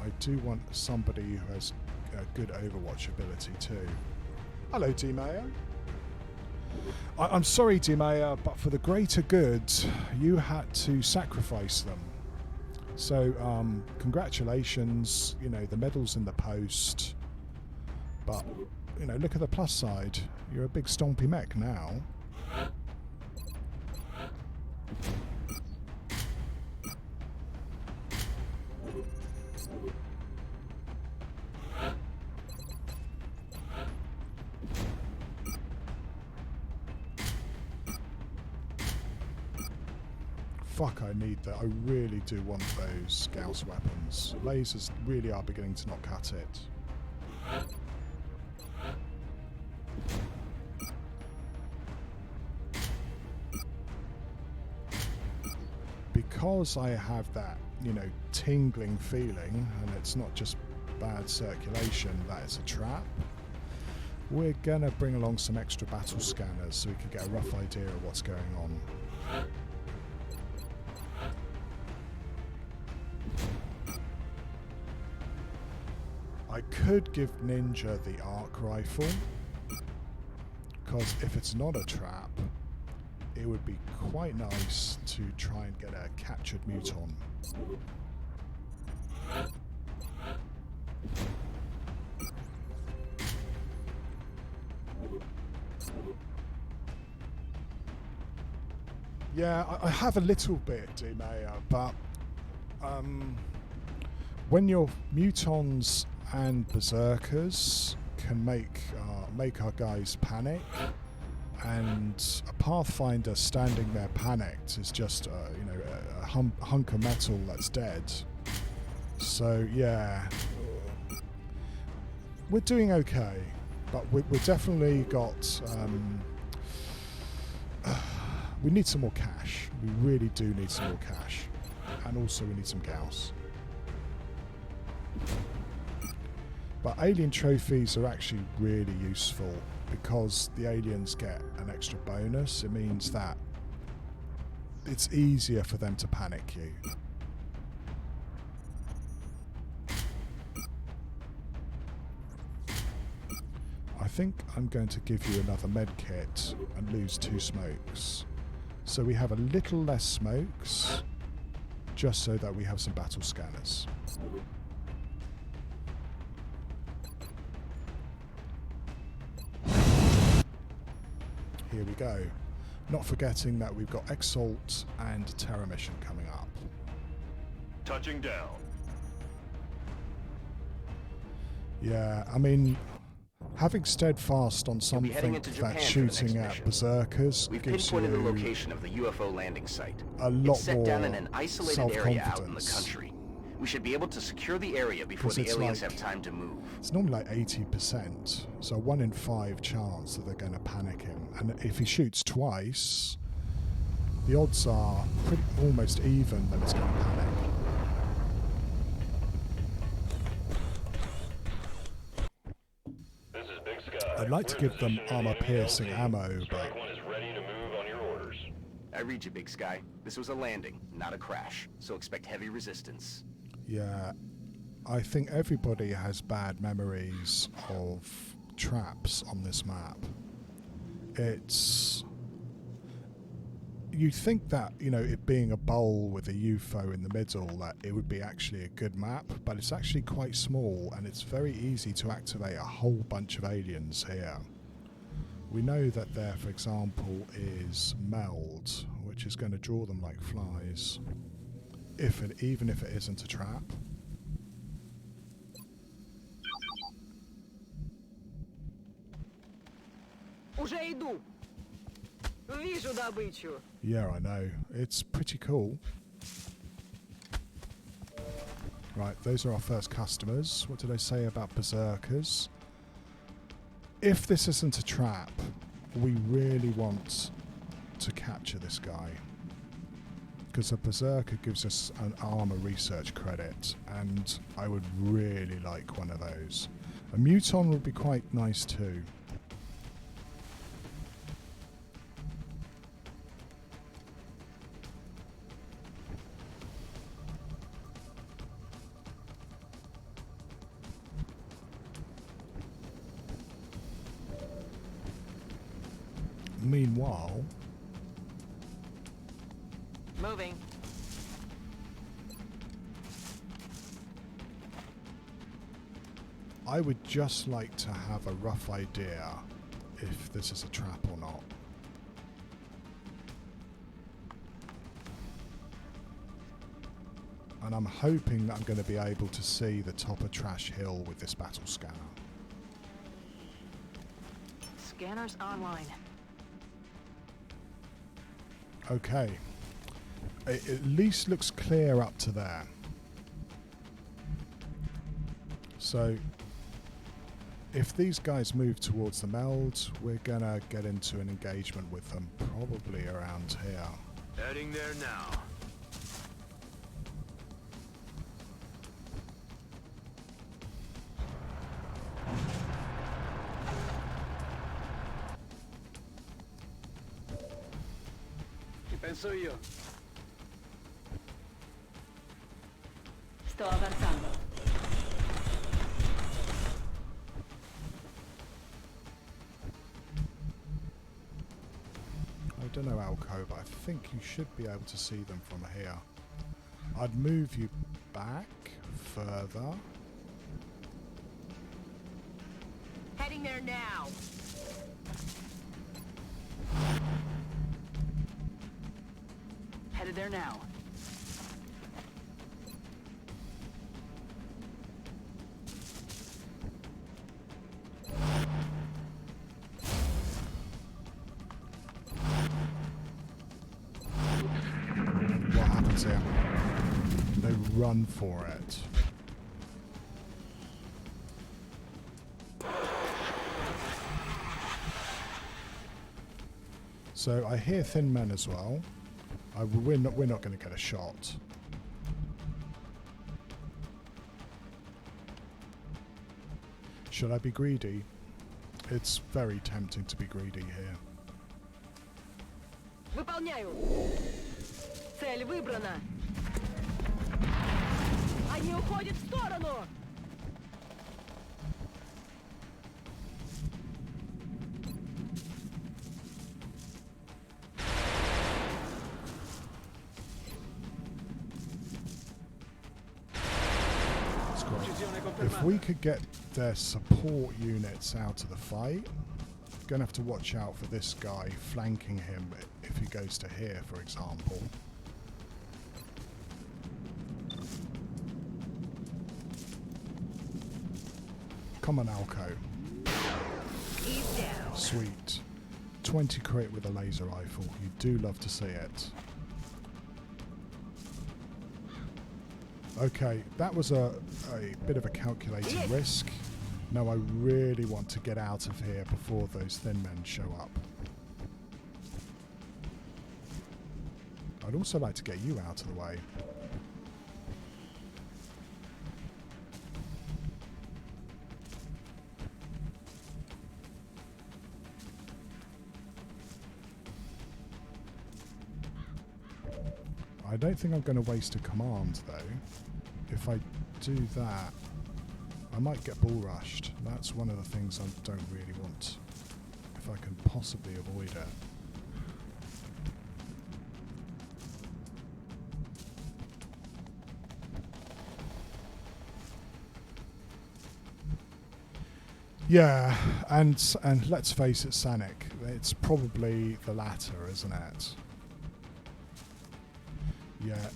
I do want somebody who has a good Overwatch ability too. Hello, D-Mayor. I'm sorry, D-Mayor, but for the greater good, you had to sacrifice them. So, congratulations, you know, the medal's in the post. But, you know, look at the plus side. You're a big stompy mech now. Fuck, I need that. I really do want those Gauss weapons. Lasers really are beginning to not cut it. Because I have that, you know, tingling feeling, and it's not just bad circulation, that it's a trap, we're gonna bring along some extra battle scanners so we can get a rough idea of what's going on. I could give Ninja the arc rifle, because if it's not a trap, it would be quite nice to try and get a captured muton. Yeah, I have a little bit, D-Mayor, but when your mutons and berserkers can make our guys panic, and a pathfinder standing there panicked is just a hunk of metal that's dead. So yeah, we're doing okay, but we've definitely got we need some more cash. We really do need some more cash, and also we need some Gauss. But alien trophies are actually really useful because the aliens get an extra bonus. It means that it's easier for them to panic you. I think I'm going to give you another med kit and lose 2 smokes. So we have a little less smokes, just so that we have some battle scanners. Here we go. Not forgetting that we've got Exalt and Terra mission coming up. Touching down. Yeah, I mean, having steadfast on something that's shooting at berserkers We've gives pinpointed the you location of the UFO landing site. a lot It's set more down in an isolated area out in the self-confidence. country. We should be able to secure the area before the aliens have time to move. It's normally like 80%, so 1 in 5 chance that they're going to panic him. And if he shoots twice, the odds are almost even that it's going to panic. This is Big Sky. I'd like to give them armor-piercing ammo, but Strike One is ready to move on your orders. I read you, Big Sky. This was a landing, not a crash, so expect heavy resistance. yeah, I think everybody has bad memories of traps on this map. You'd think that, it being a bowl with a UFO in the middle, that it would be actually a good map, but it's actually quite small, and it's very easy to activate a whole bunch of aliens here. We know that there, for example, is Meld, which is going to draw them like flies, even if it isn't a trap. Уже иду. Вижу добычу. Yeah, I know. It's pretty cool. Right, those are our first customers. What did I say about berserkers? If this isn't a trap, we really want to capture this guy, because a berserker gives us an armor research credit, and I would really like one of those. A muton would be quite nice too. Meanwhile, Moving. I would just like to have a rough idea if this is a trap or not. And I'm hoping that I'm going to be able to see the top of Trash Hill with this battle scanner. Scanners online. Okay. It at least looks clear up to there. So, if these guys move towards the meld, we're gonna get into an engagement with them, probably around here. Heading there now. Penso io. Sto avanzando. I don't know, Alco, but I think you should be able to see them from here. I'd move you back further. Heading there now. Headed there now. happens here. They run for it. So I hear thin men as well. We're not going to get a shot. Should I be greedy? It's very tempting to be greedy here. Выполняю. Цель выбрана. Они уходят в сторону. If we could get their support units out of the fight, gonna have to watch out for this guy flanking him if he goes to here, for example. Come on, Alco. Sweet. 20 crit with a laser rifle. You do love to see it. Okay, that was a bit of a calculated risk. Now I really want to get out of here before those thin men show up. I'd also like to get you out of the way. I don't think I'm going to waste a command though. If I do that, I might get bull rushed. That's one of the things I don't really want, if I can possibly avoid it. Yeah, and let's face it, Sanic, it's probably the latter, isn't it? Yeah,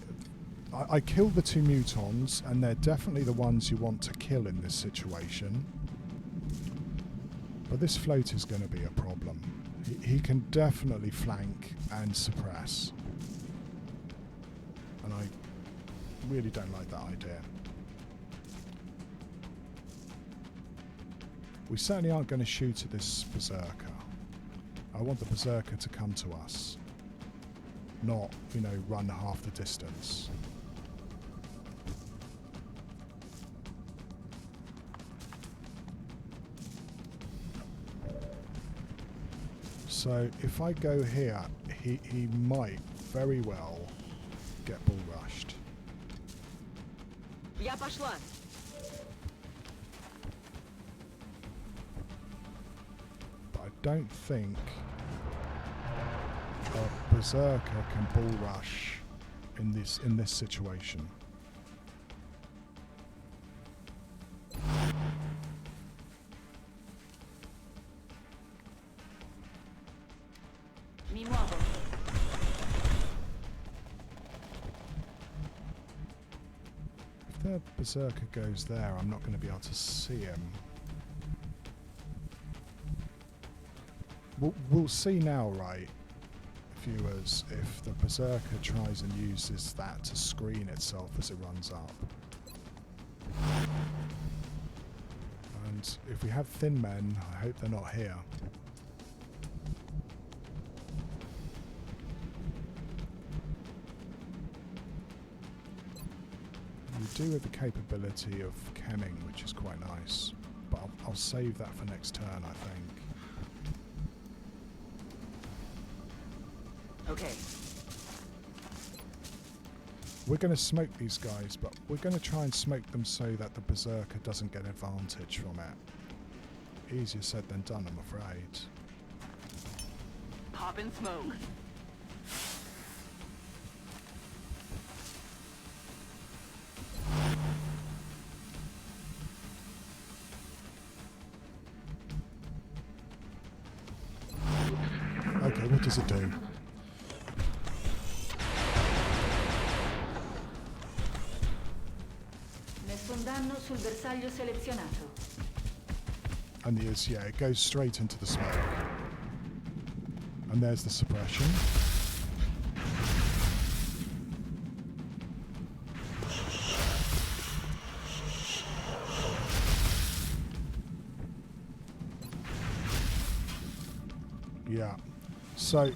I killed the two mutons, and they're definitely the ones you want to kill in this situation. But this float is going to be a problem. He can definitely flank and suppress. And I really don't like that idea. We certainly aren't going to shoot at this berserker. I want the berserker to come to us. Not, you know, run half the distance. So if I go here, he might very well get bull rushed. Я пошла. But I don't think a berserker can bull rush in this situation. Mi muovo. If the berserker goes there, I'm not going to be able to see him. We'll see now, right, viewers, if the berserker tries and uses that to screen itself as it runs up. And if we have thin men, I hope they're not here. You do have the capability of chemming, which is quite nice, but I'll save that for next turn, I think. Okay. We're going to smoke these guys, but we're going to try and smoke them so that the berserker doesn't get advantage from it. Easier said than done, I'm afraid. Pop and smoke. Okay, what does it do? Nessun danno sul bersaglio selezionato. And yeah, it goes straight into the smoke. And there's the suppression. Yeah. So,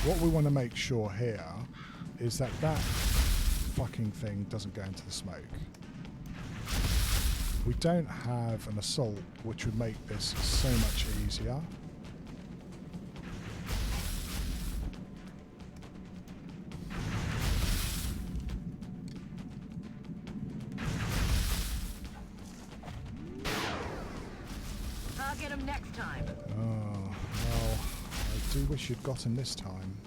what we want to make sure here is that that fucking thing doesn't go into the smoke. We don't have an assault, which would make this so much easier. I'll get him next time. Oh, well, I do wish you'd got him this time.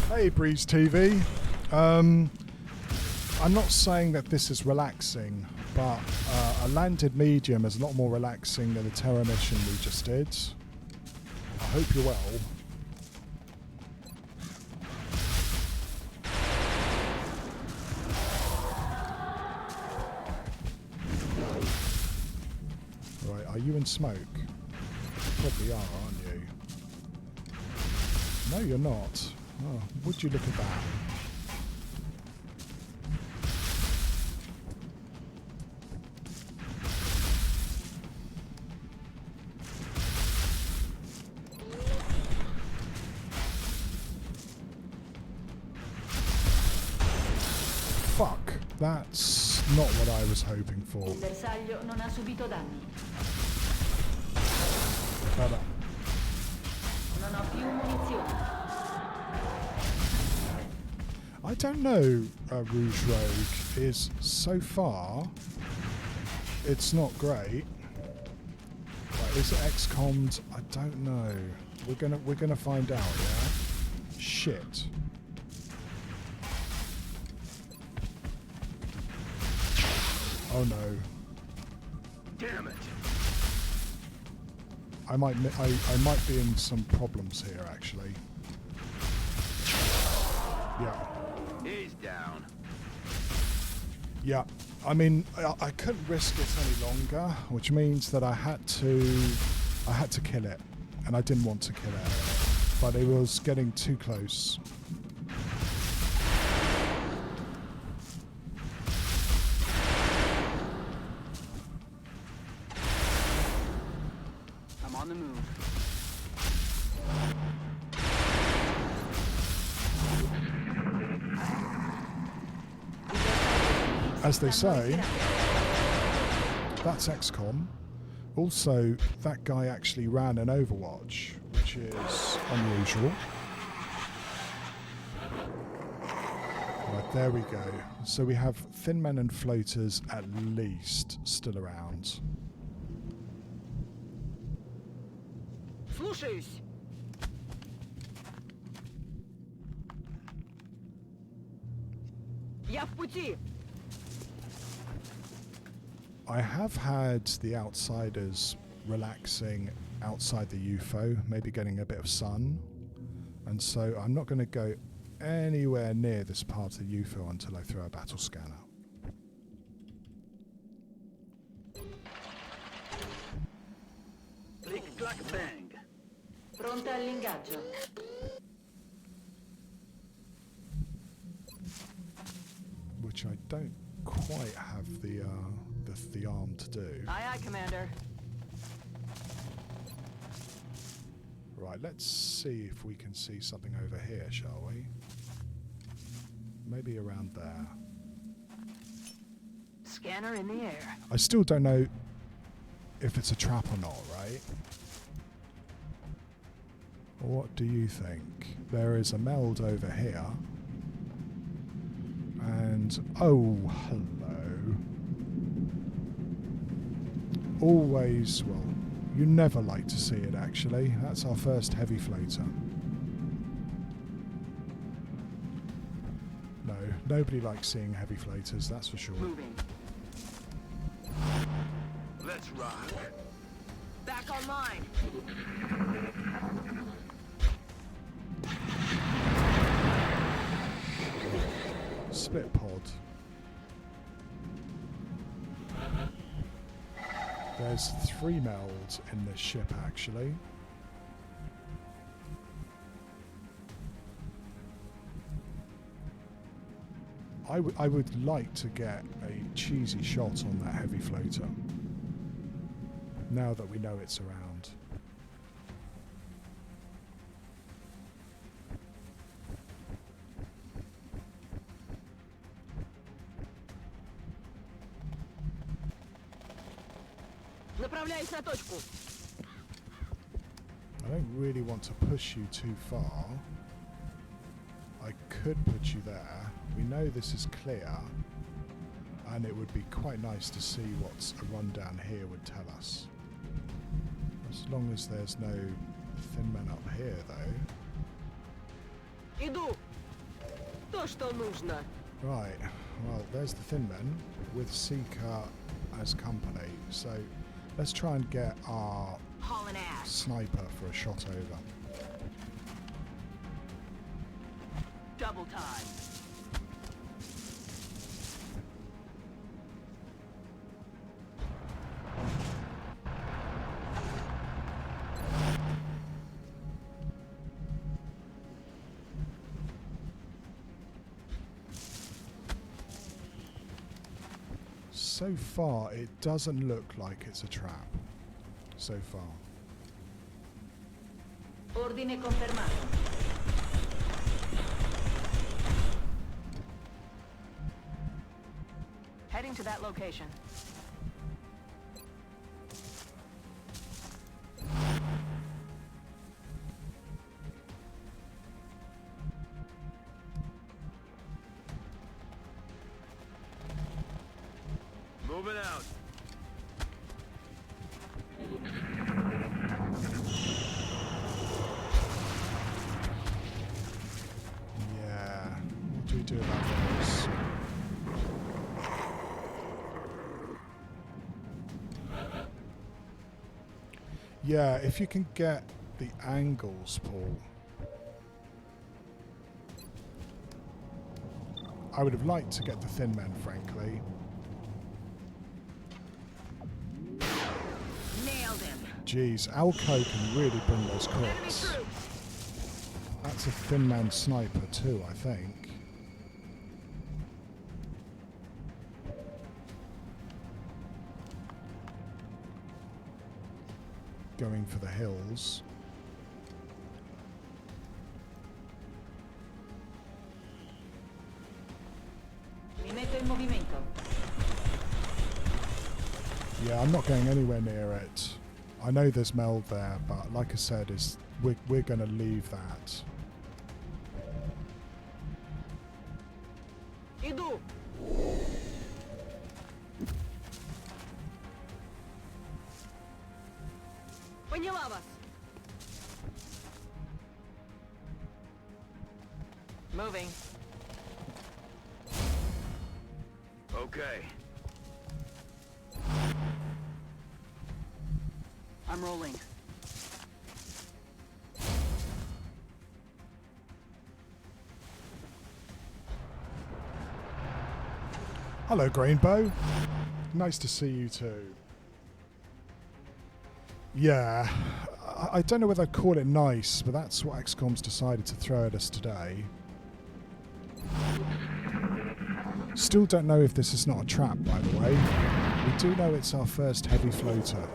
Hey Breeze TV. I'm not saying that this is relaxing, but a landed medium is a lot more relaxing than the Terror mission we just did. I hope you're well. Right, are you in smoke? You probably are, aren't you? No, you're not. Oh, would you look at that? Fuck, that's not what I was hoping for. Il bersaglio non ha subito danni. Vabbè. Non ho più munizioni. I don't know, Rouge Rogue is so far. It's not great. Like, is it XCOM'd? I don't know. We're gonna find out. Yeah. Shit. Oh no. Damn it. I might be in some problems here actually. Yeah. He's down. Yeah, I mean, I couldn't risk it any longer, which means that I had to kill it, and I didn't want to kill it, but it was getting too close. I'm on the move. As they say, that's XCOM. Also, that guy actually ran an Overwatch, which is unusual. Right, there we go. So we have Thin Men and Floaters at least still around. Слушаюсь. Я в пути. I have had the outsiders relaxing outside the UFO, maybe getting a bit of sun, and so I'm not going to go anywhere near this part of the UFO until I throw a battle scanner. Click, clack, bang. Pronta all'ingaggio. Which I don't quite have the arm to do. Aye, aye, Commander. Right, let's see if we can see something over here, shall we? Maybe around there. Scanner in the air. I still don't know if it's a trap or not, right? What do you think? There is a meld over here. And, oh, hello. Always, well, you never like to see it actually. That's our first heavy floater. No, nobody likes seeing heavy floaters, that's for sure. Moving. Let's rock. Back online. split pod. There's 3 meld in this ship actually. I would like to get a cheesy shot on that heavy floater. Now that we know it's around. Направляюсь на точку. I don't really want to push you too far. I could put you there. We know this is clear, and it would be quite nice to see what a rundown here would tell us. As long as there's no thin men up here, though. Иду. То, что нужно. Right, well, there's the thin men with Seeker as company, so let's try and get our Hauling ass. sniper for a shot over. Double time. So far, it doesn't look like it's a trap. So far. Ordine confermato. Heading to that location. Moving out. Yeah. What do we do about those? Yeah, if you can get the angles, Paul. I would have liked to get the thin men, frankly. Nailed him. Jeez, Alco can really bring those Enemy crits. troops. That's a thin man sniper too, I think. Going for the hills. Mi metto in movimento. Yeah, I'm not going anywhere near it. I know there's meld there, but like I said, we're going to leave that. Иду. Поняла вас. Moving. Okay. I'm rolling. Hello, Grainbow. Nice to see you too. Yeah, I don't know whether I'd call it nice, but that's what XCOM's decided to throw at us today. Still don't know if this is not a trap, by the way. We do know it's our first heavy floater.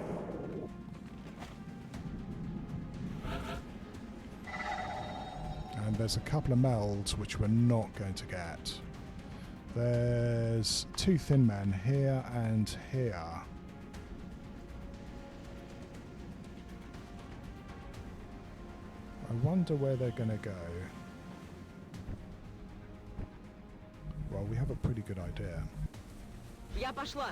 And there's a couple of melds which we're not going to get. There's 2 thin men here and here. I wonder where they're going to go. Well, we have a pretty good idea. Я пошла.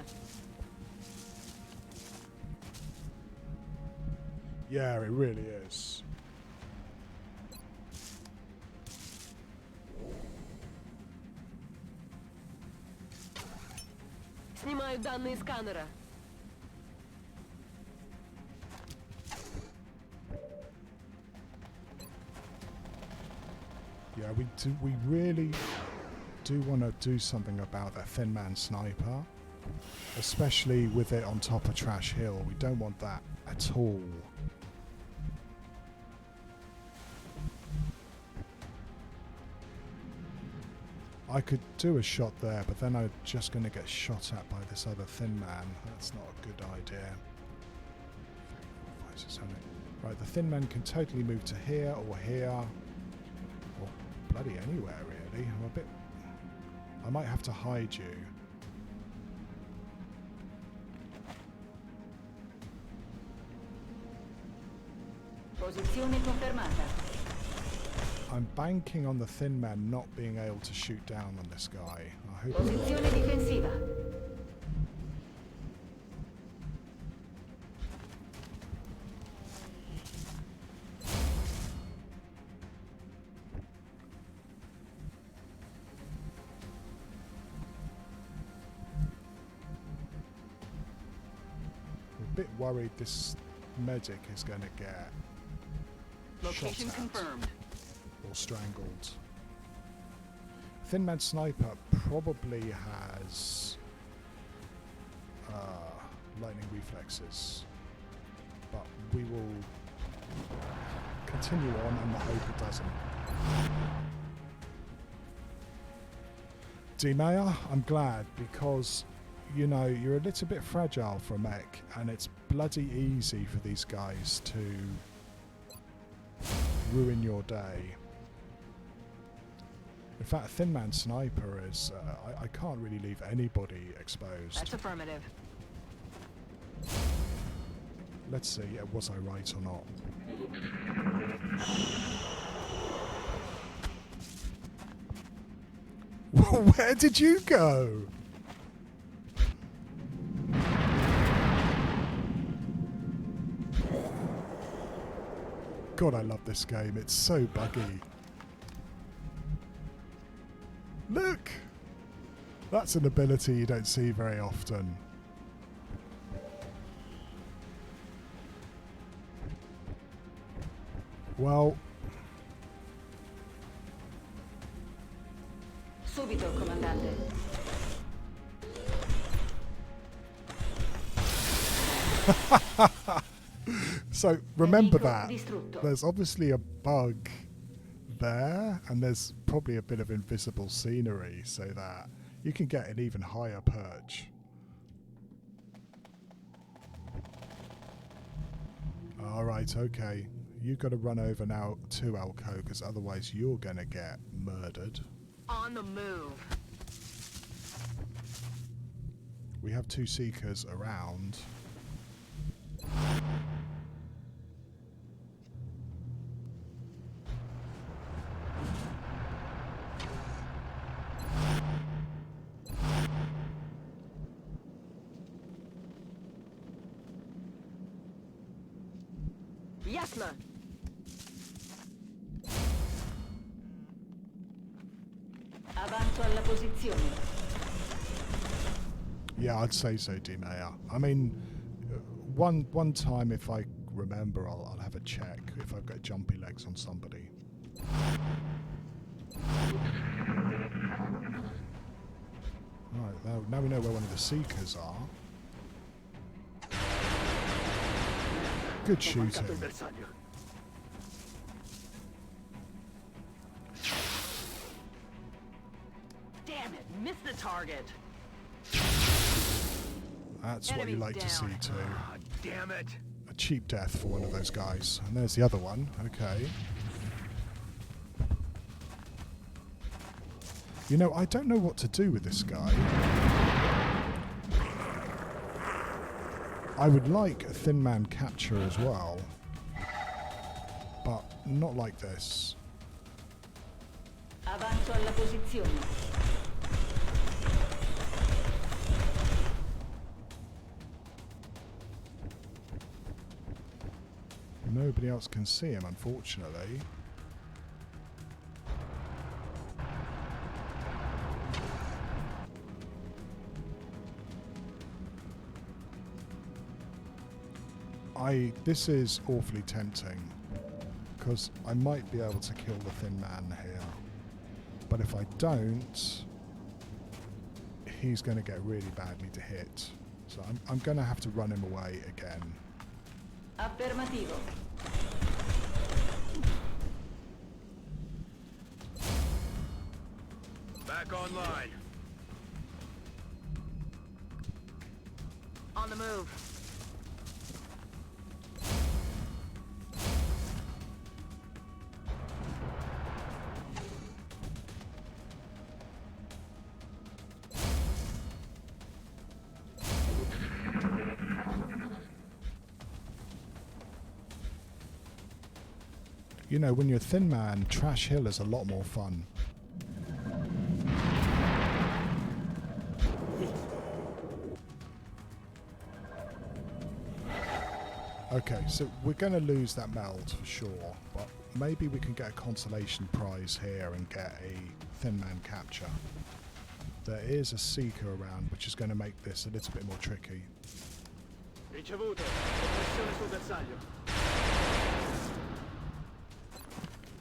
Yeah, it really is. Снимаю данные сканера. Yeah, we really do want to do something about that Thin Man Sniper, especially with it on top of Trash Hill. We don't want that at all. I could do a shot there, but then I'm just going to get shot at by this other Thin Man. That's not a good idea. Right, the Thin Man can totally move to here or here, or bloody anywhere really. I might have to hide you. Posizione confermata. I'm banking on the Thin Man not being able to shoot down on this guy. I hope Posizione difensiva. I'm a bit worried this medic is going to get Location shot at confirmed. or strangled. Thin Man Sniper probably has lightning reflexes, but we will continue on and hope it doesn't. D-Mayor, I'm glad, because you know you're a little bit fragile for a mech, and it's bloody easy for these guys to ruin your day. In fact, Thin Man Sniper is... I can't really leave anybody exposed. That's affirmative. Let's see, was I right or not? Where did you go? God, I love this game. It's so buggy. Look! That's an ability you don't see very often. Well... Subito, comandante. So, remember that. Distrutto. There's obviously a bug there, and there's probably a bit of invisible scenery so that you can get an even higher perch. Alright, okay. You've got to run over now to Elko, because otherwise you're going to get murdered. On the move. We have two Seekers around. Ясно. Avanzo alla posizione. Yeah, I'd say so, D-Mayor. I mean, one time, if I remember, I'll have a check if I've got jumpy legs on somebody. Right, now we know where one of the Seekers are. Good shooting. Damn it, missed the target. That's what you Enemies like to see down. too. Damn it! A cheap death for one of those guys. And there's the other one. Okay. You know, I don't know what to do with this guy. I would like a Thin Man capture as well, but not like this. Avanzo alla posizione. Nobody else can see him, unfortunately. This is awfully tempting, because I might be able to kill the Thin Man here. But if I don't, he's going to get really badly to hit. So I'm going to have to run him away again. Affermativo. Back online. On the move. You know, when you're a thin man, Trash Hill is a lot more fun. Okay, so we're going to lose that meld for sure, but maybe we can get a consolation prize here and get a thin man capture. There is a seeker around, which is going to make this a little bit more tricky. Ricevuto. Pressione sul bersaglio.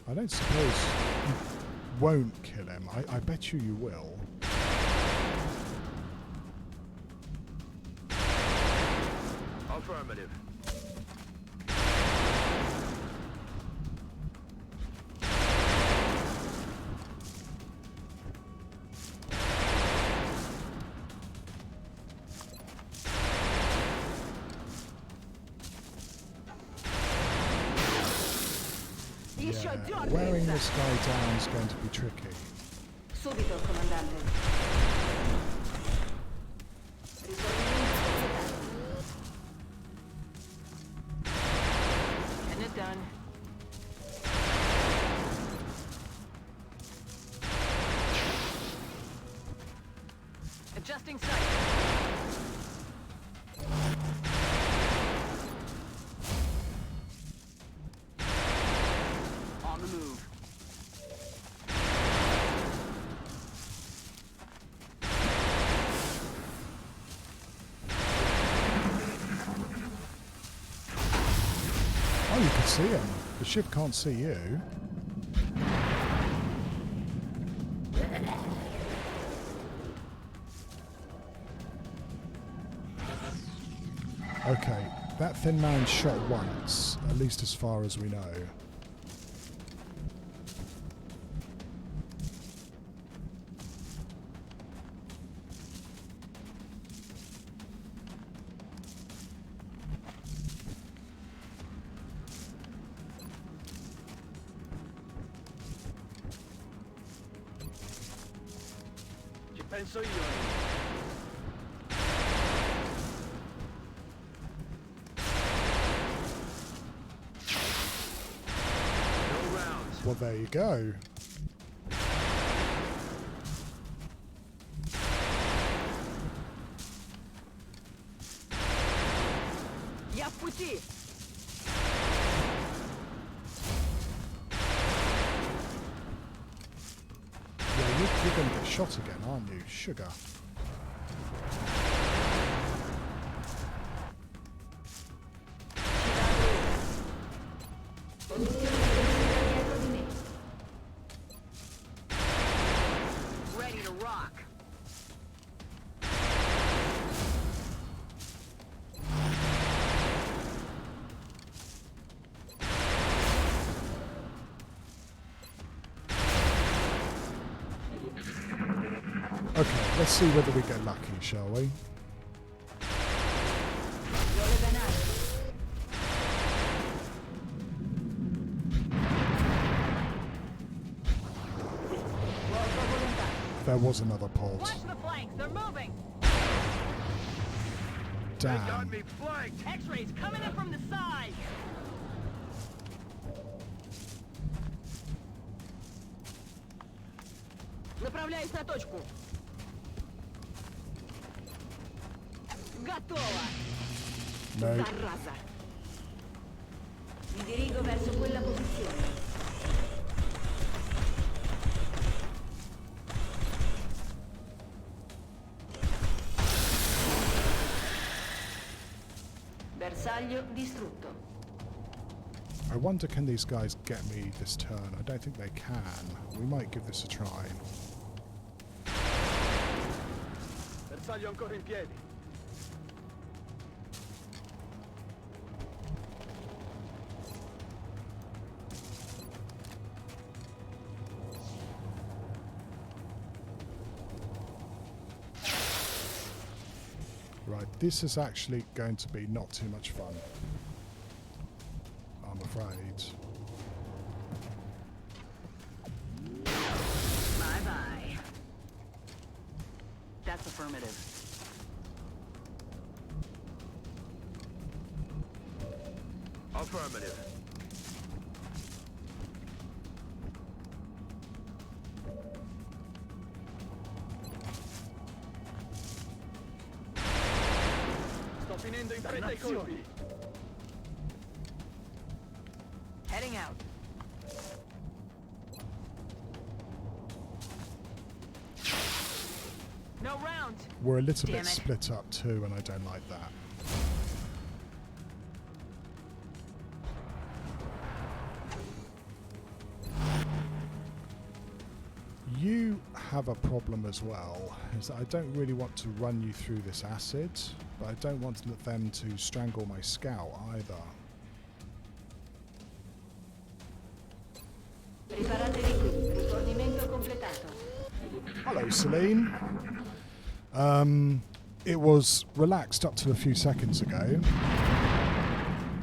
I don't suppose you won't kill him. I bet you will. Affirmative. Yeah, wearing this guy down is going to be tricky. Subito, comandante. Getting it done. Adjusting sight. On the move. Oh, you can see him. The ship can't see you. Okay, that thin man shot once, at least as far as we know. Ci penso io. No rounds. Well, there you go. Я в пути. Yeah, you're going to get shot again, aren't you? Sugar. Ready to rock. Okay, let's see whether we get lucky, shall we? There was another pod. Watch the flanks. They're moving. They got Damn. me flanked. X-rays coming in from the side. Направляюсь на точку. Готово. No. Зараза. Mi dirigo verso quella posizione. Bersaglio distrutto. I wonder, can these guys get me this turn? I don't think they can. We might give this a try. bersaglio ancora in piedi. Right, this is actually going to be not too much fun, I'm afraid. Bye-bye. That's affirmative. Affirmative. Sto finendo in fretta i colpi. Heading out. No rounds. We're a little Damn bit it. split up too, and I don't like that. You have a problem as well, is that I don't really want to run you through this acid, but I don't want them to strangle my scout either. Preparatevi qui. Rifornimento completato. Hello, Celine. It was relaxed up to a few seconds ago,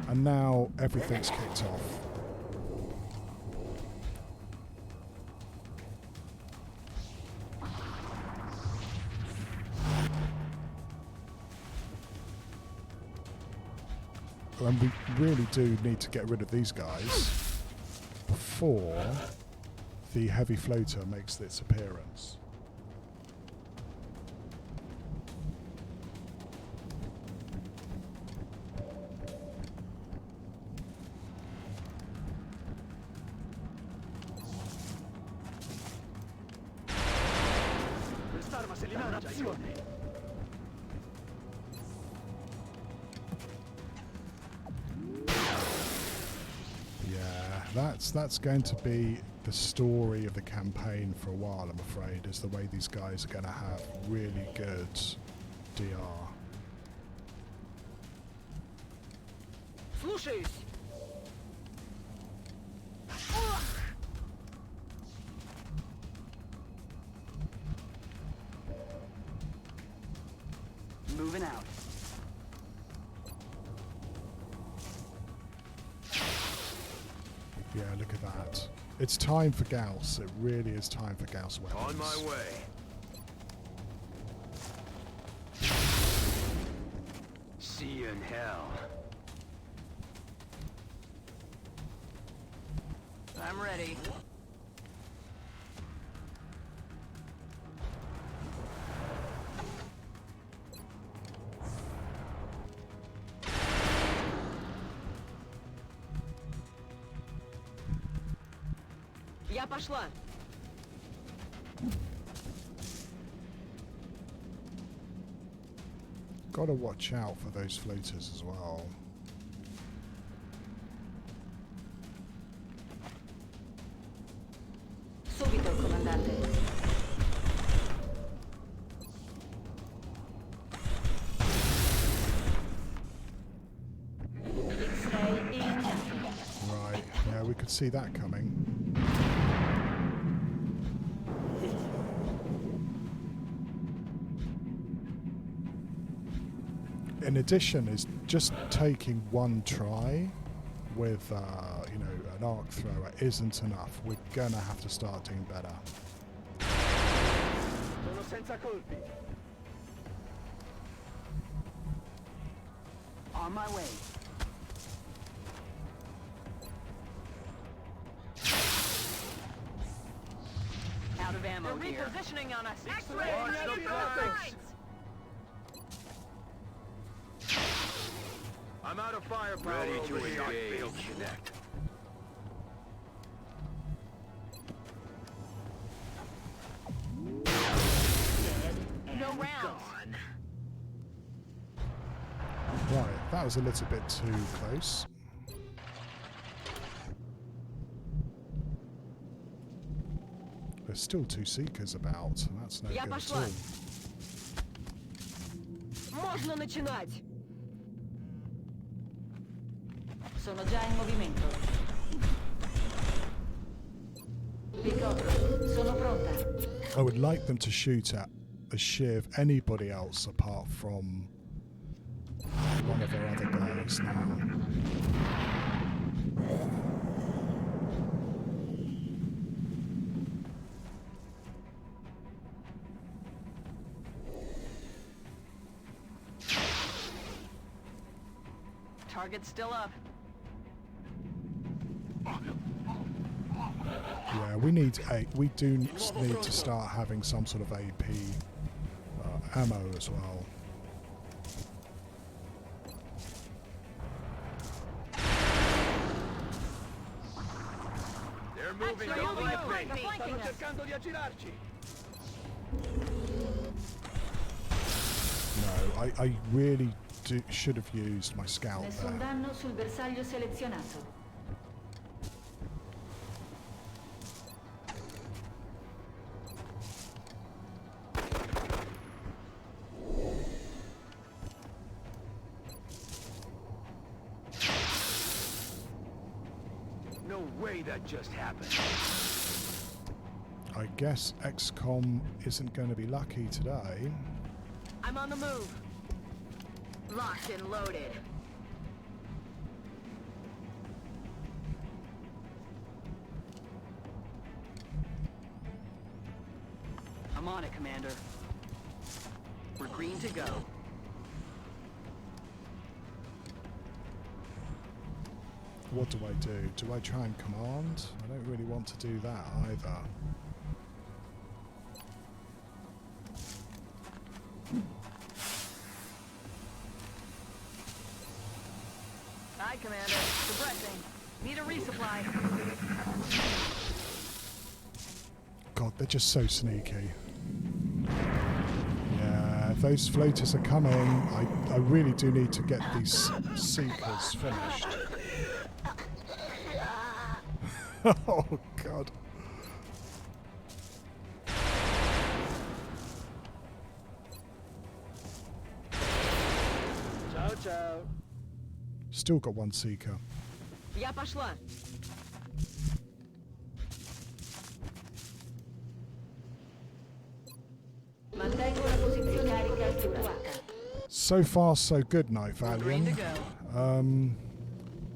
and now everything's kicked off. And we really do need to get rid of these guys before the heavy floater makes its appearance. Quest'arma se li mangia i colpi. Yeah, that's going to be the story of the campaign for a while, I'm afraid, is the way these guys are going to have really good DR. Слушаюсь. Moving out. Yeah, look at that. It's time for Gauss. It really is time for Gauss weapons. On my way. See you in hell. I'm ready. Я пошла. Gotta watch out for those floaters as well. Subito, comandante. X-ray in. Right, yeah, we could see that coming. In addition, is just taking one try with, you know, an arc thrower isn't enough. We're gonna have to start doing better. Sono senza colpi. On my way. Out of ammo here. They're repositioning on us. X-ray! Watch the graphics. I'm out of firepower. Ready to over here. engage. Connect. No rounds. Right, that was a little bit too close. There's still two Seekers about, and that's no Я good at пошла. all. Можно начинать! Sono già in movimento. P8, sono pronta. I would like them to shoot at a shiv anybody else apart from one of our other guys now. Target's still up. Yeah, we do need to start having some sort of AP ammo as well. They're moving. Stanno cercando di aggirarci. No, I really should have used my scout Nessun there. danno sul bersaglio selezionato. No way that just happened. I guess XCOM isn't going to be lucky today. I'm on the move. Locked and loaded. I'm on it, Commander. We're green to go. What do I do? Do I try and command? I don't really want to do that either. Aye, Commander. Suppressing. Need a resupply. God, they're just so sneaky. Yeah, if those floaters are coming, I really do need to get these seekers finished. Oh, God. Ciao, ciao. Still got one seeker. Я пошла. Mantengo la posizione carica effettuata. So far, so good, Night Green to Valiant. go.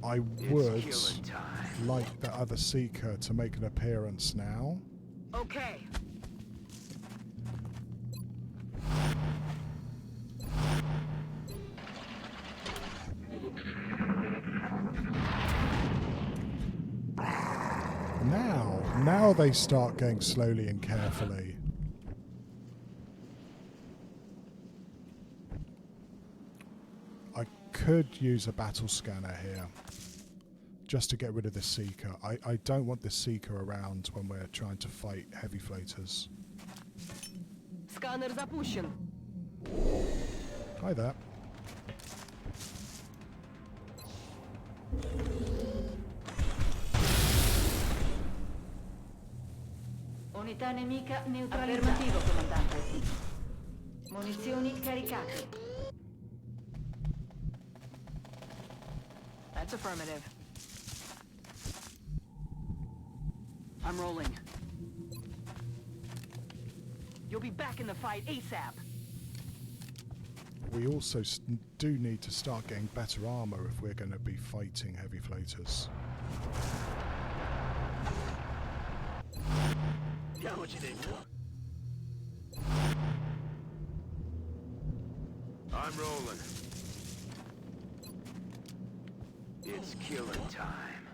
I It's would killing time. like the other seeker to make an appearance now. Okay. Now they start going slowly and carefully. I could use a battle scanner here, just to get rid of the seeker. I don't want the seeker around when we're trying to fight heavy floaters. Сканер запущен. Hi there. Unità nemica neutralizzata. Affermativo, comandante. Munizioni caricate. That's affirmative. I'm rolling. You'll be back in the fight ASAP. We also do need to start getting better armor if we're going to be fighting heavy floaters. Diamoci dentro. I'm rolling. It's killing time.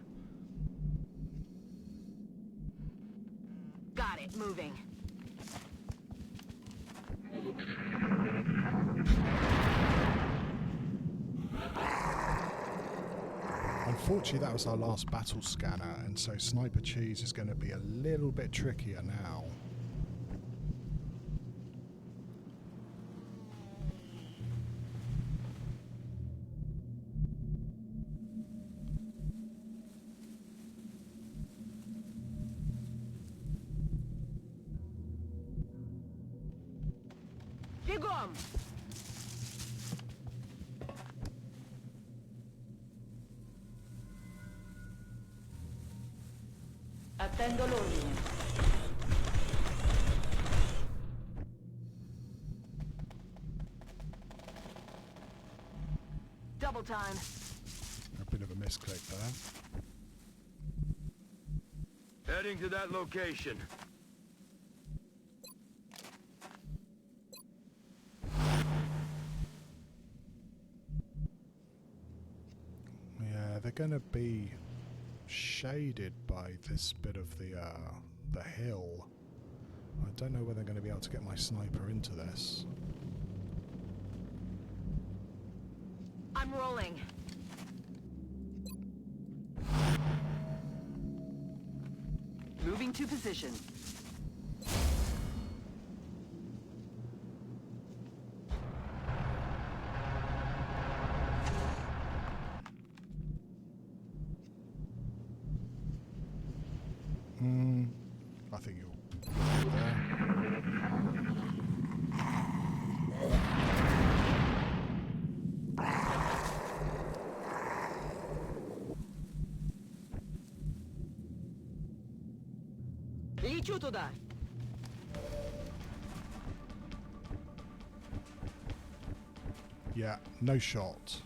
Got it, moving. Unfortunately, that was our last battle scanner, and so Sniper Cheese is going to be a little bit trickier now. Бегом! Attendo l'ordine. Double time. A bit of a misclick there. Heading to that location. Yeah, they're going to be shaded by this bit of the hill. I don't know whether I'm going to be able to get my sniper into this. I'm rolling. Moving to position. I think you'll be there. Лечу туда. Yeah, no shot.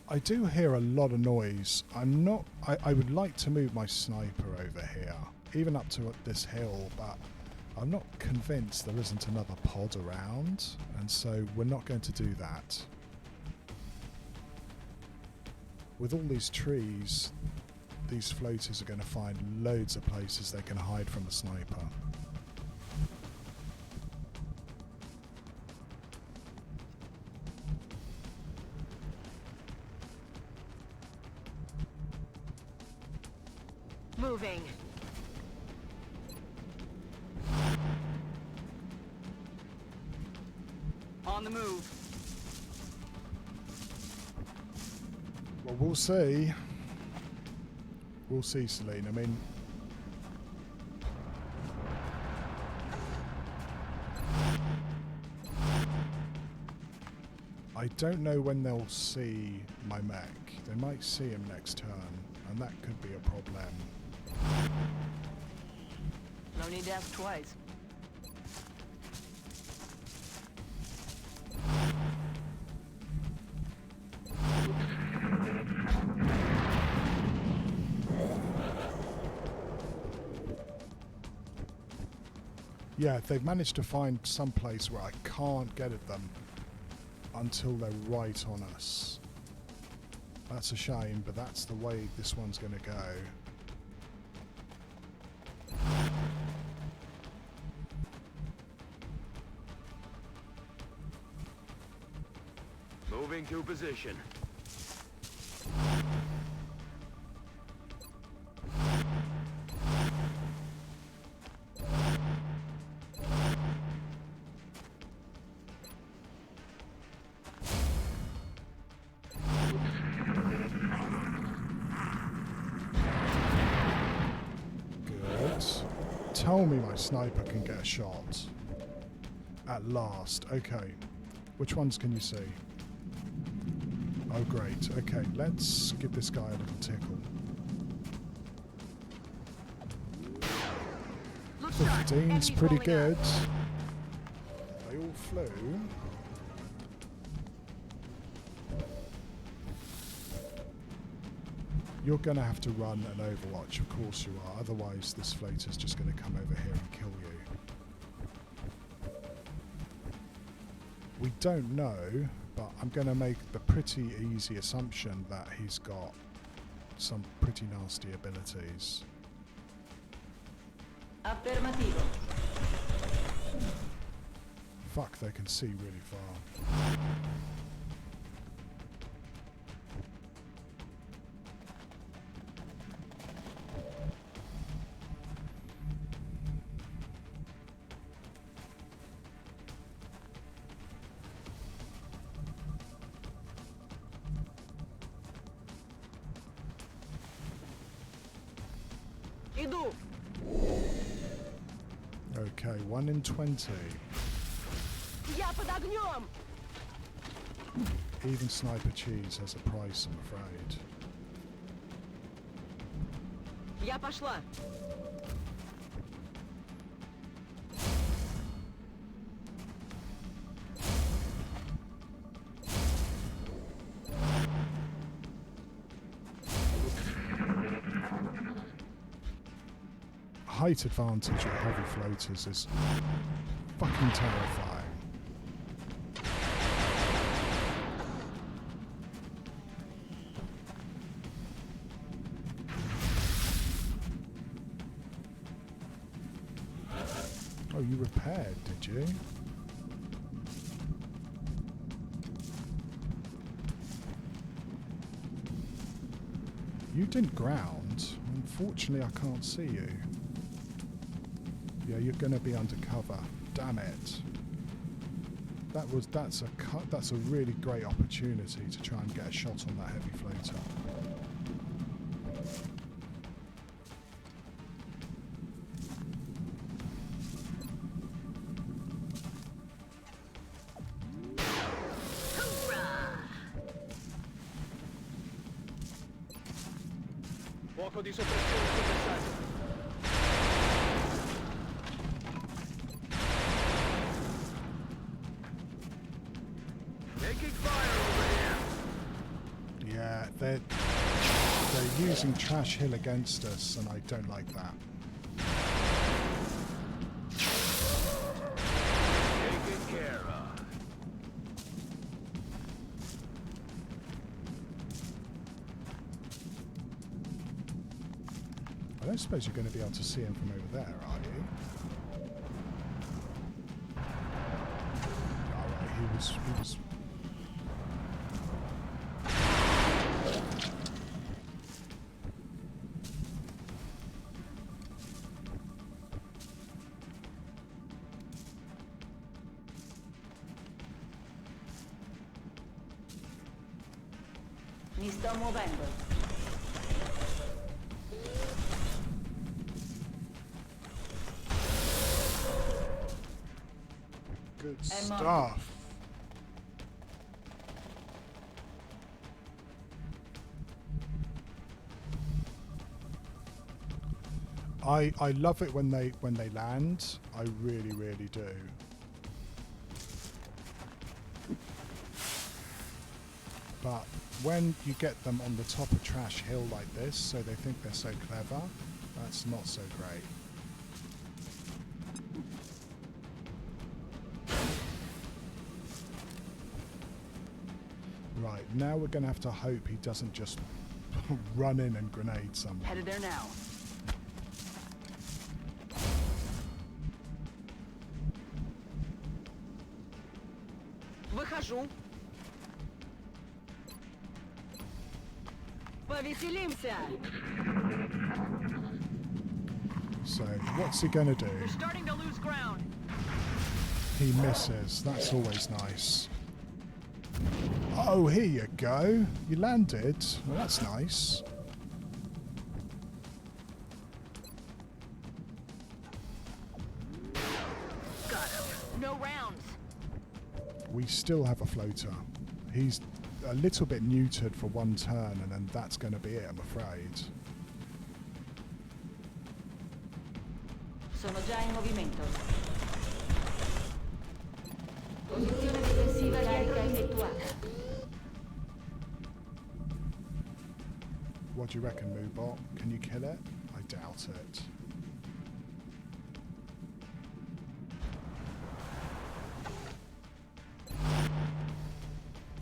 I do hear a lot of noise. I would like to move my sniper over here, even up to this hill, but I'm not convinced there isn't another pod around, and so we're not going to do that. With all these trees, these floaters are going to find loads of places they can hide from the sniper. Moving. On the move. Well, we'll see. We'll see, Celine. I mean, I don't know when they'll see my mech. They might see him next turn, and that could be a problem. No need to ask twice. Yeah, they've managed to find some place where I can't get at them until they're right on us. That's a shame, but that's the way this one's going to go. Moving to position. Tell me my sniper can get a shot. At last. Okay. Which ones can you see? Oh, great. Okay, let's give this guy a little tickle. 15's pretty good. They all flew. You're going to have to run an Overwatch, of course you are, otherwise this floater's just going to come over here and kill you. We don't know, but I'm going to make the pretty easy assumption that he's got some pretty nasty abilities. Affermativo. Fuck, they can see really far. Иду. Okay, 1 in 20. Я под огнем. Even Sniper Cheese has a price, I'm afraid. Я пошла. Height advantage of heavy floaters is fucking terrifying. Oh, you repaired, did you? You didn't ground. Unfortunately, I can't see you. Yeah, you're going to be undercover. Damn it. That's a really great opportunity to try and get a shot on that heavy floater. Fuoco di soppressione sul bersaglio. Taking fire over here. Yeah, they're using Trash Hill against us, and I don't like that. Taken care of. I don't suppose you're going to be able to see him from over there, are you? Alright, he was... Mi sto muovendo. Good stuff. I love it when they land. I really, really do. But when you get them on the top of Trash Hill like this, so they think they're so clever, that's not so great. Right, now we're going to have to hope he doesn't just run in and grenade someone. Headed there now. Выхожу. Повеселимся. So, what's he going to do? We're starting to lose ground. He misses. That's always nice. Oh, here you go. You landed. Well, that's nice. Got him. No rounds. We still have a floater. He's a little bit neutered for one turn, and then that's going to be it, I'm afraid. Sono già in movimento. Posizione difensiva carica effettuata. What do you reckon, Moobot? Can you kill it? I doubt it.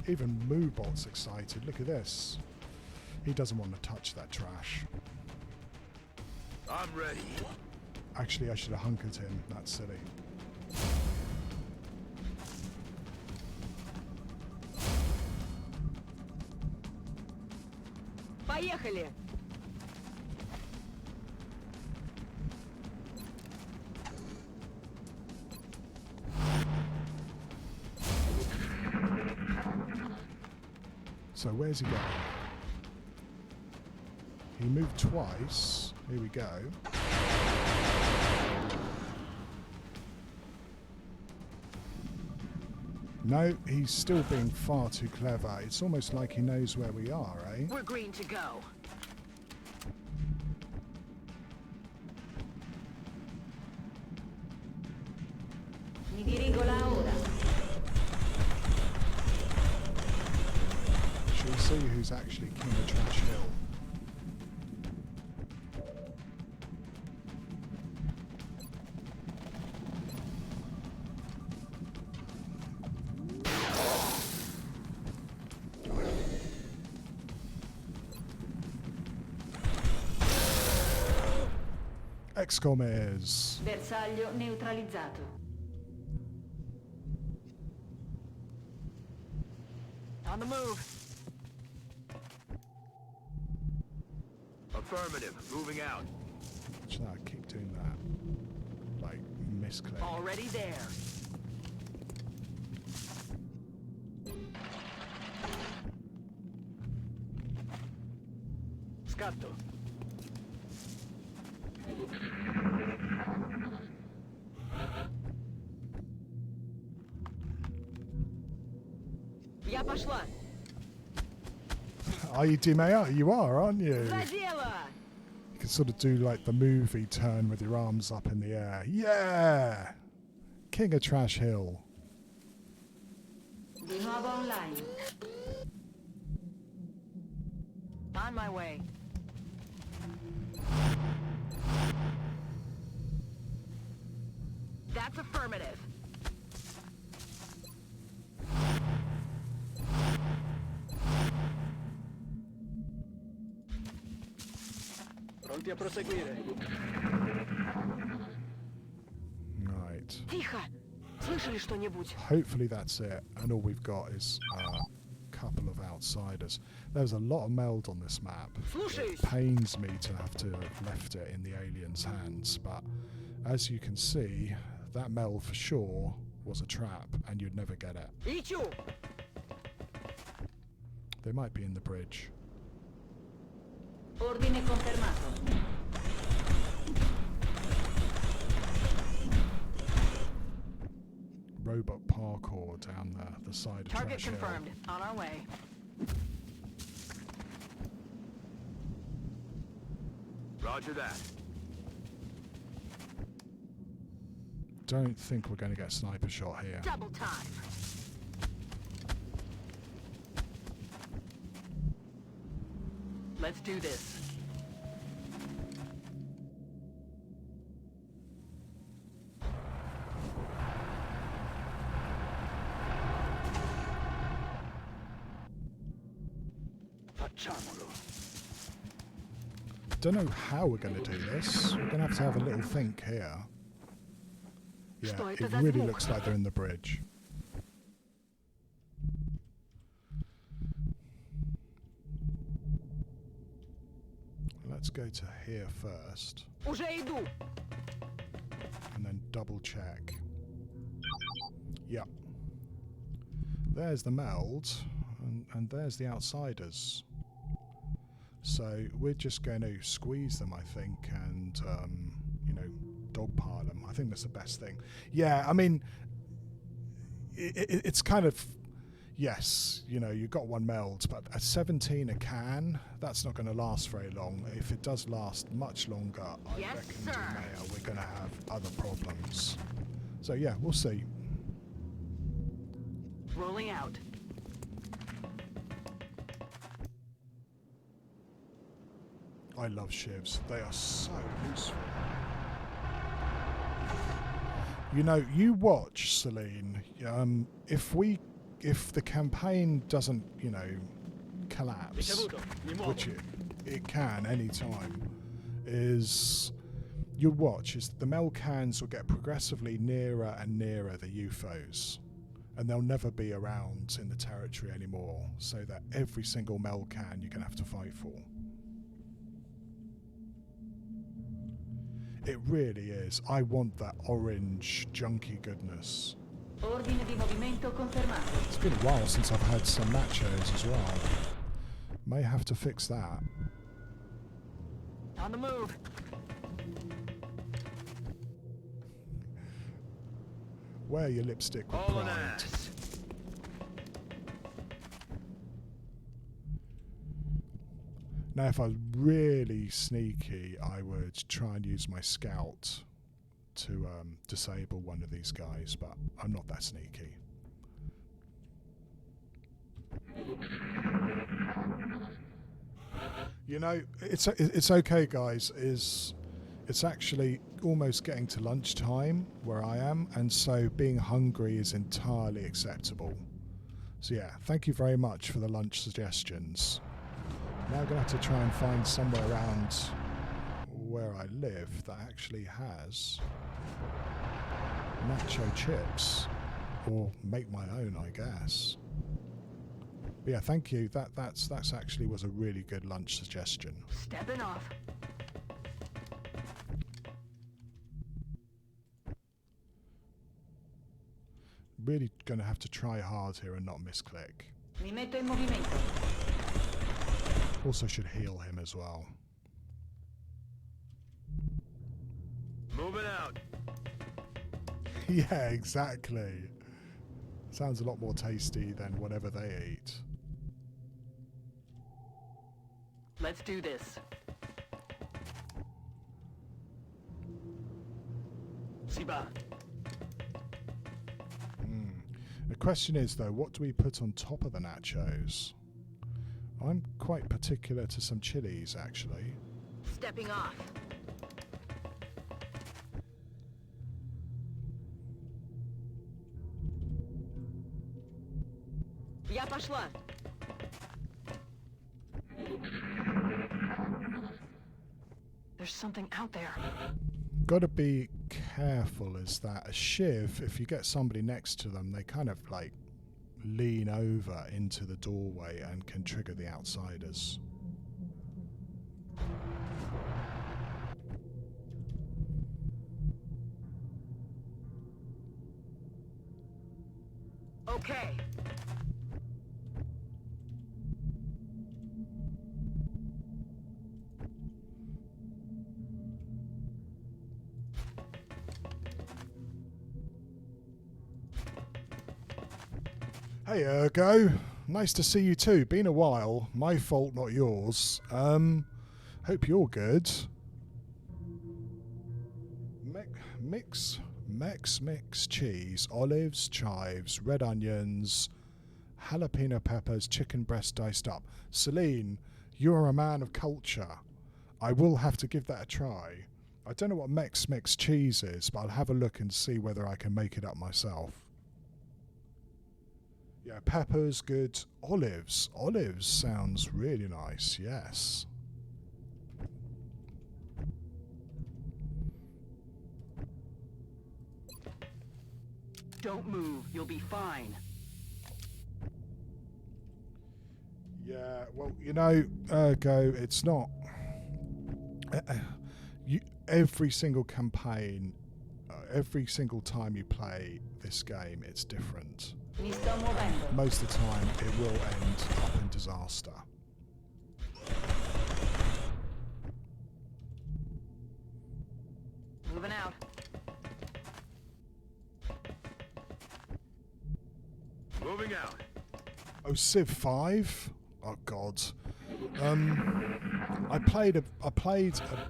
Even Moobot's excited. Look at this. He doesn't want to touch that trash. I'm ready. Actually, I should have hunkered him. That's silly. Поехали. So where's he going? He moved twice. Here we go. No, he's still being far too clever. It's almost like he knows where we are, eh? We're green to go. is actually King of Trash Hill. Excomers. Bersaglio neutralizzato. On the move. Affirmative. Moving out. Should I keep doing that? Like, misclick. Already there. Scatto. Я пошла. Are you Dimea? You are, aren't you? За дело! You can sort of do like the movie turn with your arms up in the air. Yeah! King of Trash Hill. Di nuovo online. On my way. That's affirmative. Pronti a proseguire. Right. Тихо! Слышали что-нибудь? Hopefully that's it. And all we've got is a couple of outsiders. There's a lot of meld on this map. It pains me to have to have left it in the aliens' hands, but as you can see, that meld for sure was a trap and you'd never get it. Ищу! They might be in the bridge. Ordine confermato. Robot parkour down the side of Target Trash Hill. confirmed. On our way. Roger that. Don't think we're going to get a sniper shot here. Double time. Let's do this. Facciamolo. Don't know how we're going to do this. We're going to have a little think here. Yeah, Что это it за really звук? looks like they're in the bridge. Let's go to here first Уже иду. and then double check. Yep. There's the meld and there's the outsiders. So we're just going to squeeze them, I think, and dogpile them. I think that's the best thing. Yeah, I mean, it's kind of, yes, you've got one meld, but at 17 a can, that's not going to last very long. If it does last much longer, I Yes, reckon sir. Dimea, we're going to have other problems. So yeah, we'll see. Rolling out. I love shivs. They are so useful. You watch, Celine. If the campaign doesn't, collapse, which it can any time, you'll watch is the mel cans will get progressively nearer and nearer the UFOs, and they'll never be around in the territory anymore. So that every single mel can you're gonna have to fight for. It really is. I want that orange junky goodness. Ordine di movimento confermato. It's been a while since I've had some nachos as well. May have to fix that. On the move. Wear your lipstick with All an pride. ass. Now, if I was really sneaky, I would try and use my scout to disable one of these guys, but I'm not that sneaky. You know, it's okay, guys. It's actually almost getting to lunchtime where I am, and so being hungry is entirely acceptable. So yeah, thank you very much for the lunch suggestions. Now I'm going to have to try and find somewhere around where I live that actually has nacho chips, or make my own, I guess. But yeah, thank you. That's actually was a really good lunch suggestion. Stepping off. Really going to have to try hard here and not misclick. Mi metto in movimento. Also should heal him as well. Moving out. Yeah, exactly. Sounds a lot more tasty than whatever they eat. Let's do this. Siba. The question is, though, what do we put on top of the nachos? I'm quite particular to some chilies, actually. Stepping off. Я пошла. There's something out there. Got to be careful, is that a shiv, if you get somebody next to them, they kind of like lean over into the doorway and can trigger the outsiders. Okay. Hey Ergo, nice to see you too. Been a while. My fault, not yours. Hope you're good. Mix cheese, olives, chives, red onions, jalapeno peppers, chicken breast diced up. Celine, you're a man of culture. I will have to give that a try. I don't know what mix cheese is, but I'll have a look and see whether I can make it up myself. Yeah, peppers, good. Olives. Olives sounds really nice, yes. Don't move. You'll be fine. Yeah, well, you know, Ergo, it's not... every single campaign, every single time you play this game, it's different. Mi sto muovendo. Most of the time, it will end up in disaster. Moving out. Moving out. Oh, Civ 5? Oh God. I played a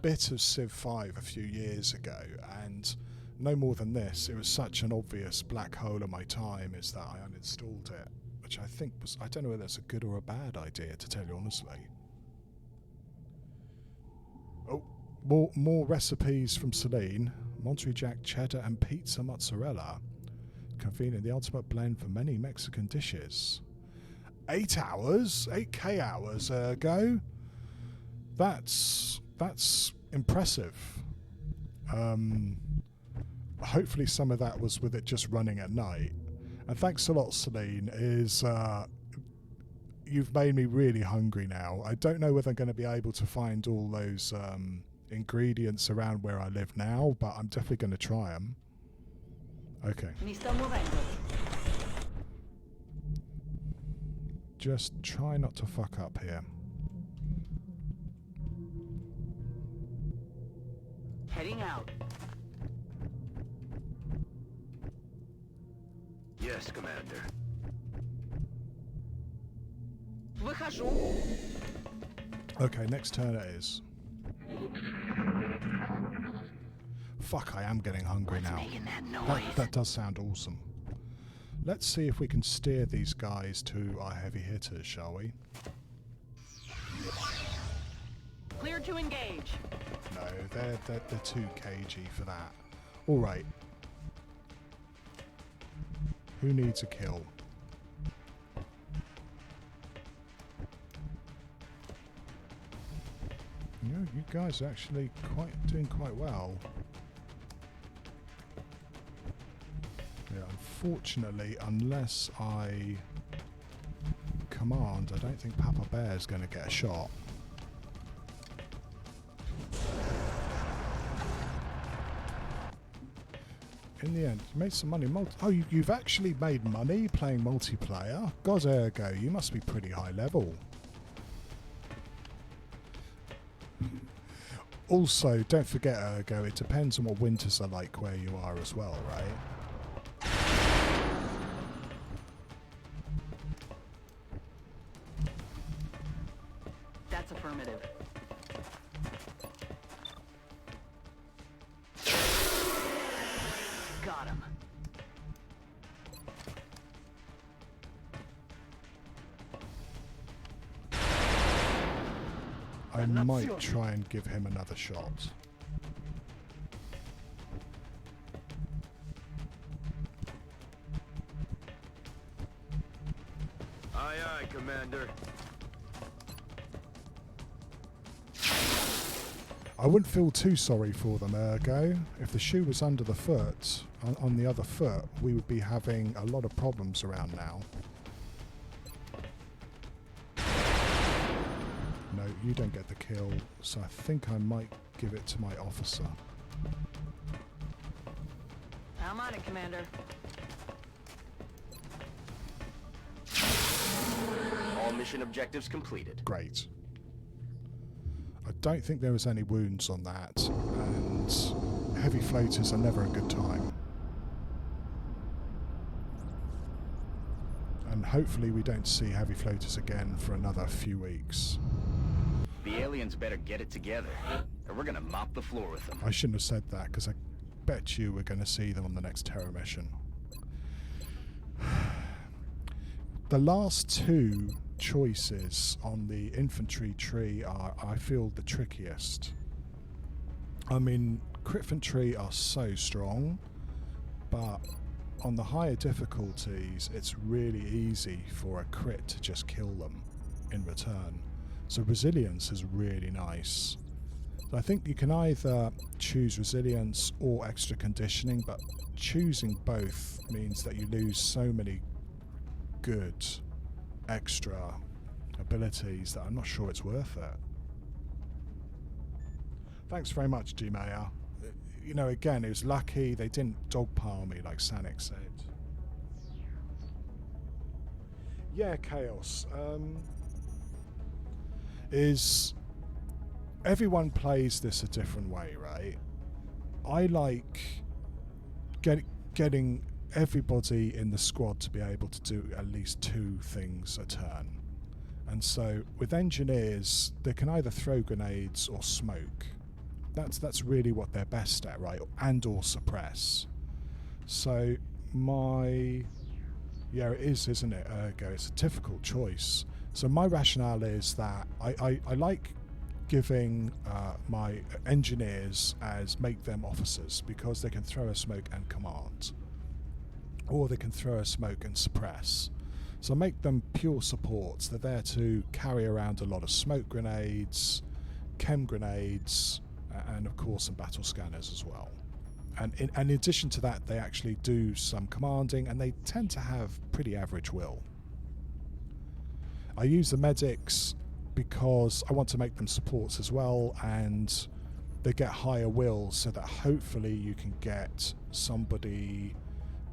bit of Civ 5 a few years ago, and no more than this. It was such an obvious black hole of my time is that I uninstalled it, which I think was, I don't know whether that's a good or a bad idea, to tell you honestly. Oh, more recipes from Celine. Monterey Jack cheddar and pizza mozzarella. Convenient, the ultimate blend for many Mexican dishes. 8 hours? 8K hours, Ergo? That's impressive. Hopefully some of that was with it just running at night. And thanks a lot, Celine. You've made me really hungry now. I don't know whether I'm going to be able to find all those ingredients around where I live now, but I'm definitely going to try them. Okay. Mi sto muovendo. Just try not to fuck up here. Heading out. Yes, Commander. Выхожу. Okay, next turn it is. Fuck, I am getting hungry now. Making that noise. That does sound awesome. Let's see if we can steer these guys to our heavy hitters, shall we? Clear to engage. No, they're too cagey for that. All right. Who needs a kill? You know, you guys are actually doing quite well. Yeah, unfortunately, unless I command, I don't think Papa Bear's going to get a shot. In the end, you made some money. Oh, you've actually made money playing multiplayer? God, Ergo, you must be pretty high level. Also, don't forget, Ergo, it depends on what winters are like where you are as well, right? That's affirmative. Got him. I might try and give him another shot. Aye, aye, Commander. I wouldn't feel too sorry for them, Ergo. If the shoe was under the foot, on the other foot, we would be having a lot of problems around now. No, you don't get the kill, so I think I might give it to my officer. I'm on it, Commander. All mission objectives completed. Great. I don't think there was any wounds on that, and heavy floaters are never a good time. And hopefully we don't see heavy floaters again for another few weeks. The aliens better get it together, or we're gonna mop the floor with them. I shouldn't have said that, because I bet you we're going to see them on the next Terror mission. The last two choices on the infantry tree are, I feel, the trickiest. I mean, crit infantry are so strong, but on the higher difficulties, it's really easy for a crit to just kill them in return. So resilience is really nice. So I think you can either choose resilience or extra conditioning, but choosing both means that you lose so many good extra abilities that I'm not sure it's worth it. Thanks very much, G-Mayor. You know, again, it was lucky they didn't dogpile me like Sanic said. Yeah, Chaos. Is everyone plays this a different way, right? I like getting everybody in the squad to be able to do at least 2 things a turn. And so with engineers, they can either throw grenades or smoke. That's really what they're best at, right? And or suppress. So yeah, it is, isn't it, Ergo? It's a difficult choice. So my rationale is that I like giving my engineers make them officers, because they can throw a smoke and command, or they can throw a smoke and suppress. So make them pure supports. They're there to carry around a lot of smoke grenades, chem grenades, and of course some battle scanners as well. And in addition to that, they actually do some commanding, and they tend to have pretty average will. I use the medics because I want to make them supports as well, and they get higher will, so that hopefully you can get somebody,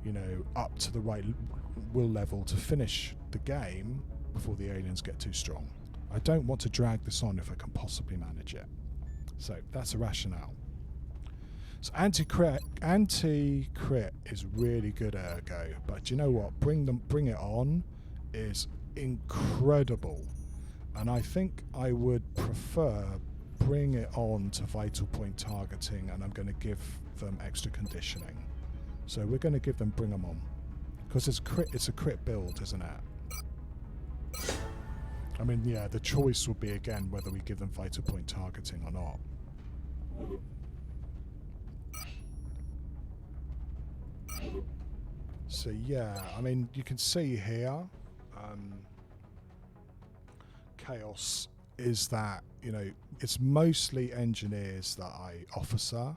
you know, up to the right will level to finish the game before the aliens get too strong. I don't want to drag this on if I can possibly manage it. So that's a rationale. So anti-crit is really good, Ergo, but you know what? Bring it on is incredible, and I think I would prefer bring it on to vital point targeting, and I'm going to give them extra conditioning. So we're going to give them bring them on, because it's a crit build, isn't it? I mean, yeah, the choice will be again whether we give them vital point targeting or not. So yeah, I mean, you can see here, Chaos is that, you know, it's mostly engineers that I officer.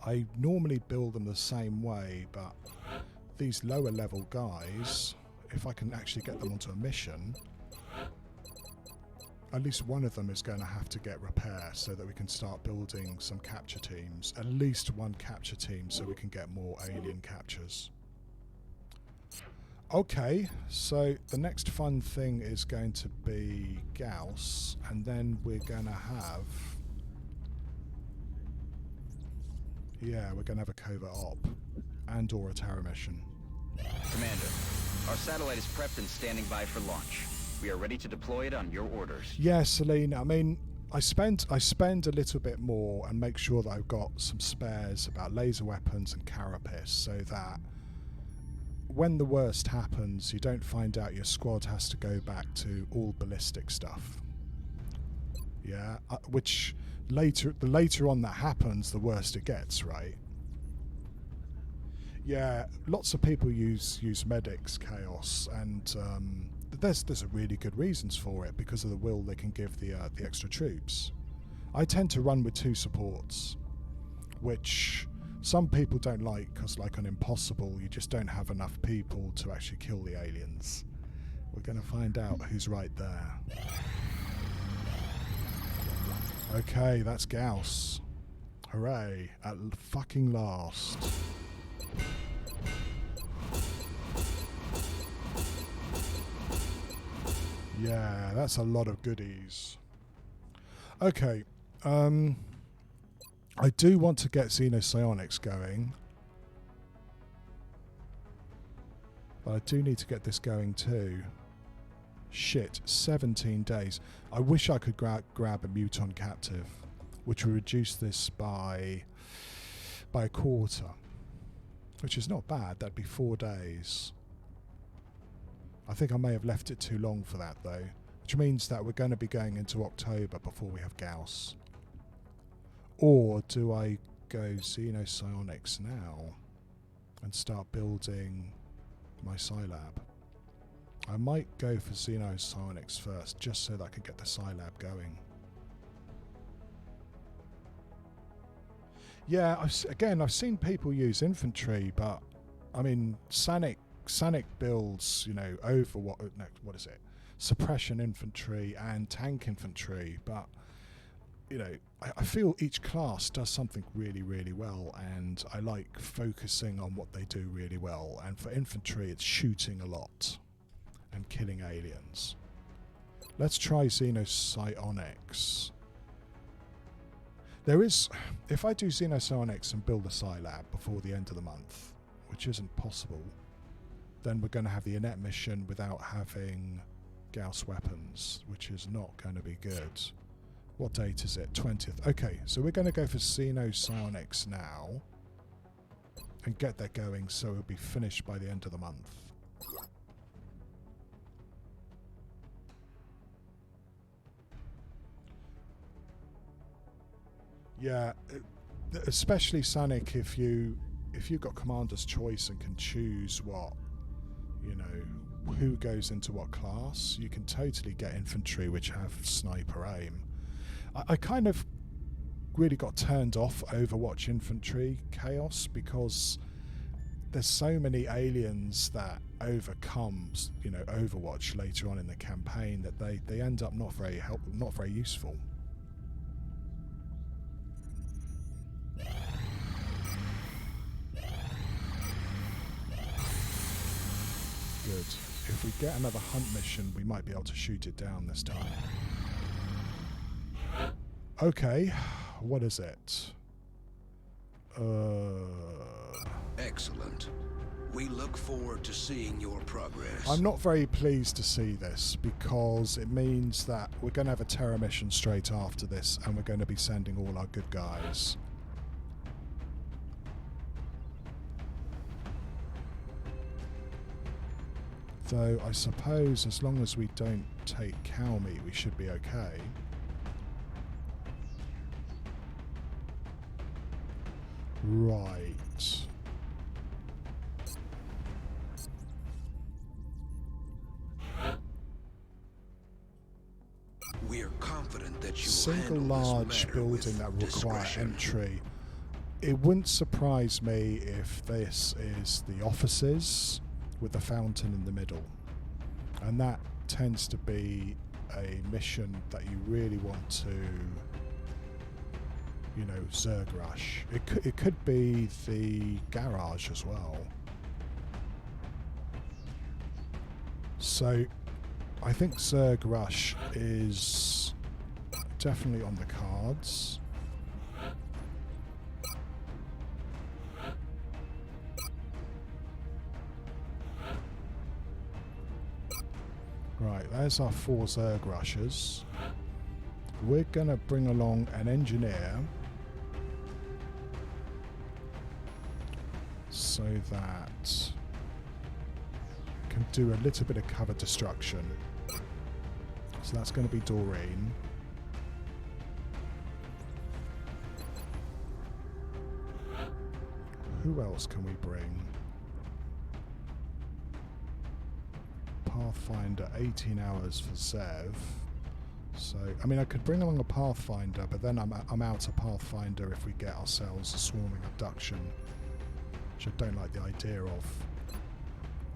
I normally build them the same way, but these lower level guys, if I can actually get them onto a mission, at least one of them is going to have to get repair so that we can start building some capture teams. At least one capture team so we can get more alien captures. Okay, so the next fun thing is going to be Gauss, and then we're going to have... yeah, we're going to have a covert op and or a terror mission. Commander, our satellite is prepped and standing by for launch. We are ready to deploy it on your orders. Yeah, Celine, I mean, I spend a little bit more and make sure that I've got some spares about laser weapons and carapace so that when the worst happens, you don't find out your squad has to go back to all ballistic stuff. Yeah, which the later on that happens, the worse it gets, right? Yeah, lots of people use medics, Chaos, and there's a really good reasons for it because of the will they can give the extra troops. I tend to run with 2 supports, which some people don't like because, like on Impossible, you just don't have enough people to actually kill the aliens. We're going to find out who's right there. Okay, that's Gauss. Hooray, at fucking last. Yeah, that's a lot of goodies. Okay, I do want to get Xenopsionics going. But I do need to get this going too. Shit, 17 days. I wish I could grab a Muton captive, which would reduce this by a quarter. Which is not bad, that'd be 4 days. I think I may have left it too long for that though, which means that we're going to be going into October before we have Gauss. Or do I go Xenopsionics now and start building my Scilab? I might go for Xenopsionics first, just so that I can get the Scilab going. Yeah, I've seen people use infantry, but I mean, Sanic builds, you know, what is it? Suppression infantry and tank infantry, but you know, I feel each class does something really, really well, and I like focusing on what they do really well. And for infantry, it's shooting a lot and killing aliens. Let's try Xenopsionics. There is, if I do Xenopsionics and build a Scilab before the end of the month, which isn't possible, then we're going to have the Inet mission without having Gauss weapons, which is not going to be good. What date is it? 20th. Okay, so we're going to go for Xenopsionics now and get that going so it'll be finished by the end of the month. Yeah, especially Sanic if you've got Commander's Choice and can choose what, you know, who goes into what class, you can totally get infantry which have sniper aim. I kind of really got turned off Overwatch infantry Chaos because there's so many aliens that overcomes, you know, Overwatch later on in the campaign that they end up not very useful. Good. If we get another hunt mission, we might be able to shoot it down this time. Okay, what is it? Excellent. We look forward to seeing your progress. I'm not very pleased to see this because it means that we're going to have a terror mission straight after this and we're going to be sending all our good guys. Though I suppose as long as we don't take cow meat, we should be okay. Right. We are confident that you Single handle large this matter building with that will require discretion. entry. It wouldn't surprise me if this is the offices with the fountain in the middle. And that tends to be a mission that you really want to, you know, Zerg rush. It could be the garage as well. So I think Zerg rush is definitely on the cards. Right, there's our 4 Zerg rushers. We're going to bring along an engineer so that can do a little bit of cover destruction. So that's going to be Doreen. Who else can we bring? Pathfinder, 18 hours for Zev. So, I mean, I could bring along a Pathfinder, but then I'm out of Pathfinder if we get ourselves a swarming abduction, which I don't like the idea of.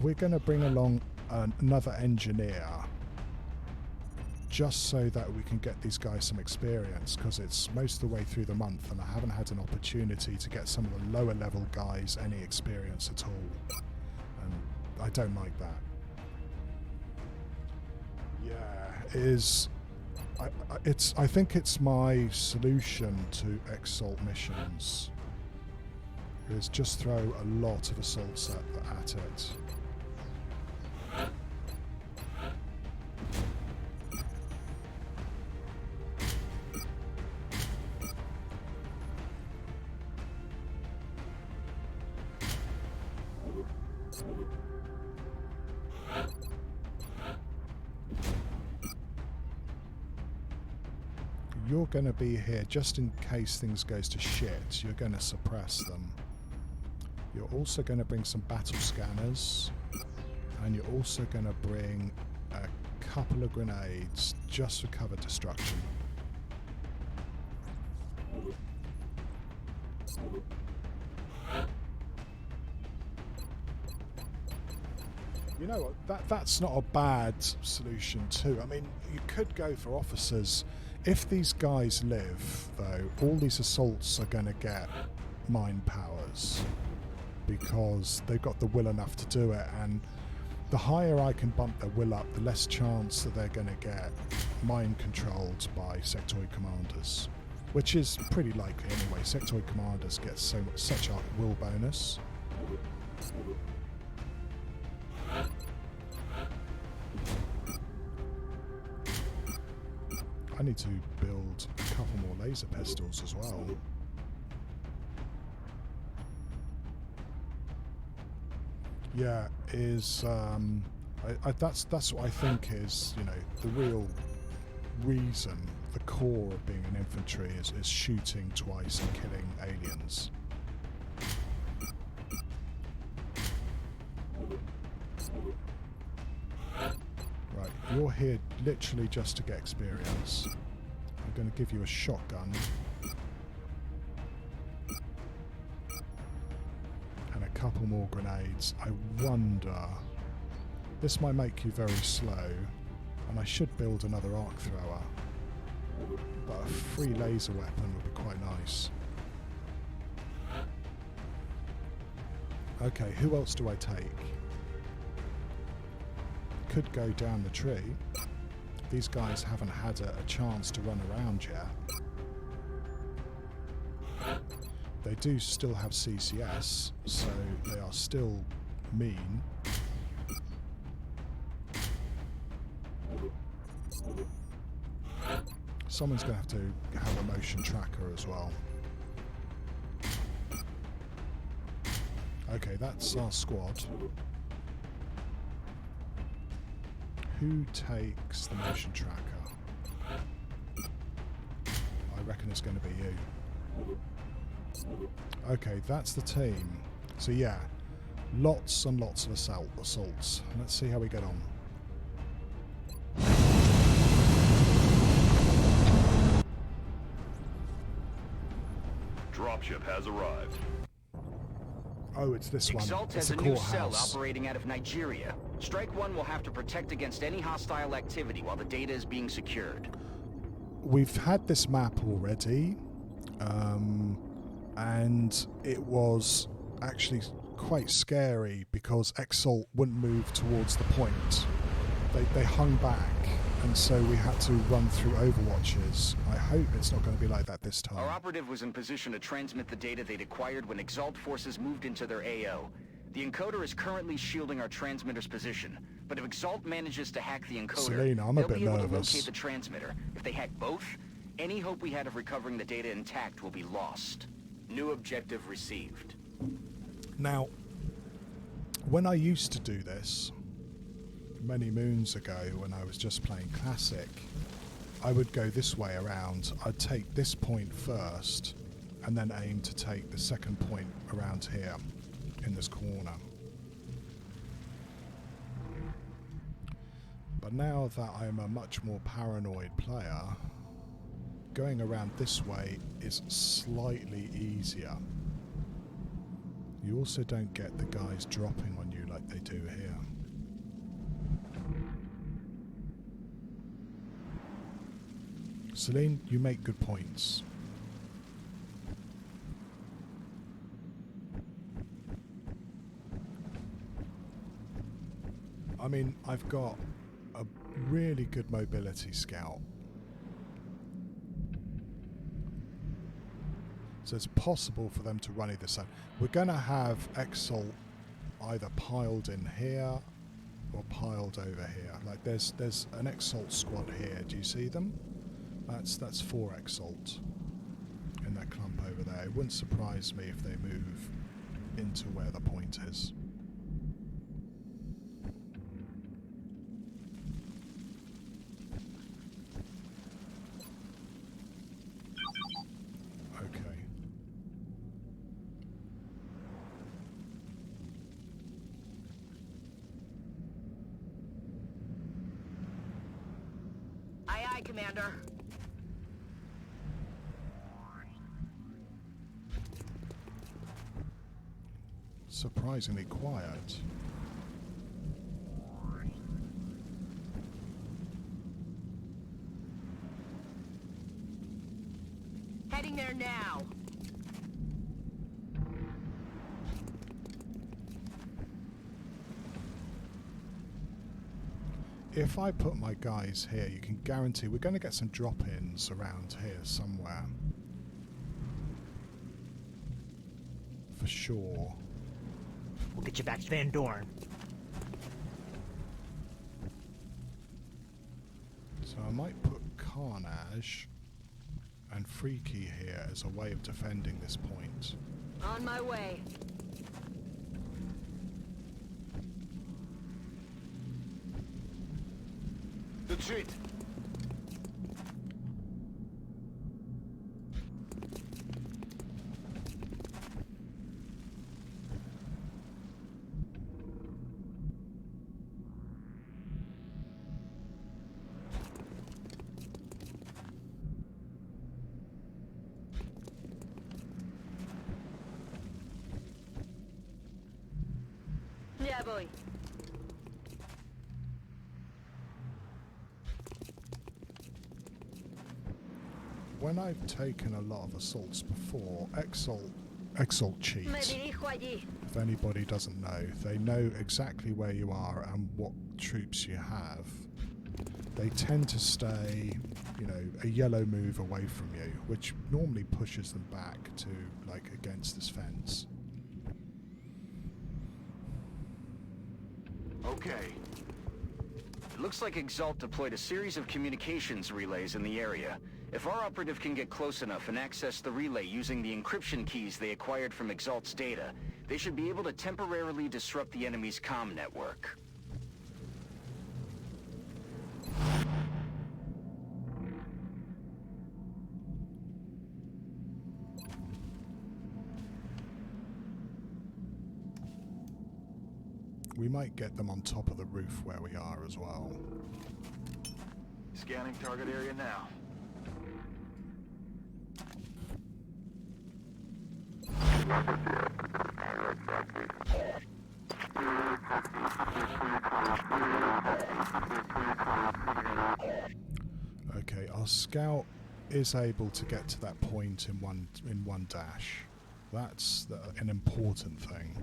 We're going to bring along another engineer, just so that we can get these guys some experience, because it's most of the way through the month and I haven't had an opportunity to get some of the lower level guys any experience at all. And I don't like that. Yeah, I think it's my solution to Exalt missions is just throw a lot of assaults at it. You're going to be here just in case things goes to shit. You're going to suppress them. You're also going to bring some battle scanners, and you're also going to bring a couple of grenades just for cover destruction. You know what, that's not a bad solution too. I mean, you could go for officers. If these guys live, though, all these assaults are going to get mind powers because they've got the will enough to do it, and the higher I can bump their will up, the less chance that they're going to get mind controlled by sectoid commanders, which is pretty likely anyway. Sectoid commanders get such a will bonus. I need to build a couple more laser pistols as well. Yeah, that's what I think is, you know, the real reason, the core of being an infantry is shooting twice and killing aliens. Right, you're here literally just to get experience. I'm going to give you a shotgun. And a couple more grenades. I wonder... This might make you very slow, and I should build another arc thrower. But a free laser weapon would be quite nice. Okay, who else do I take? Could go down the tree. These guys haven't had a chance to run around yet. They do still have CCS, so they are still mean. Someone's going to have a motion tracker as well. Okay, that's our squad. who takes the motion tracker? I reckon it's going to be you. Okay, that's the team. So yeah, lots and lots of assaults. Let's see how we get on. Dropship has arrived. Oh, it's this one. Exalt It's has a a new cell courthouse. operating out of Nigeria. Strike One will have to protect against any hostile activity while the data is being secured. We've had this map already, and it was actually quite scary because Exalt wouldn't move towards the point. They hung back, and so we had to run through overwatches. I hope it's not going to be like that this time. Our operative was in position to transmit the data they'd acquired when Exalt forces moved into their AO. The encoder is currently shielding our transmitter's position, but if Exalt manages to hack the encoder, Selena, I'm a they'll bit be able to nervous. locate the transmitter. If they hack both, any hope we had of recovering the data intact will be lost. New objective received. Now, when I used to do this, many moons ago when I was just playing Classic, I would go this way around. I'd take this point first and then aim to take the second point around here in this corner. But now that I'm a much more paranoid player, going around this way is slightly easier. You also don't get the guys dropping on you like they do here. Celine, you make good points. I mean, I've got a really good mobility scout. So it's possible for them to run either side. We're going to have Exalt either piled in here or piled over here. Like there's an Exalt squad here. Do you see them? That's 4 Exalt in that clump over there. It wouldn't surprise me if they move into where the point is. Okay. Aye, aye, Commander. Surprisingly quiet. Heading there now. If I put my guys here, you can guarantee we're going to get some drop-ins around here somewhere. For sure. We'll get you back to Van Dorn. So I might put Carnage and Freaky here as a way of defending this point. On my way. That's it. Yeah, boy. When I've taken a lot of assaults before, Exalt cheat. Me dirijo allí. If anybody doesn't know, they know exactly where you are and what troops you have. They tend to stay, you know, a yellow move away from you, which normally pushes them back to, like, against this fence. Okay. It looks like Exalt deployed a series of communications relays in the area. If our operative can get close enough and access the relay using the encryption keys they acquired from Exalt's data, they should be able to temporarily disrupt the enemy's comm network. We might get them on top of the roof where we are as well. Scanning target area now. Okay, our scout is able to get to that point in one dash. That's an important thing.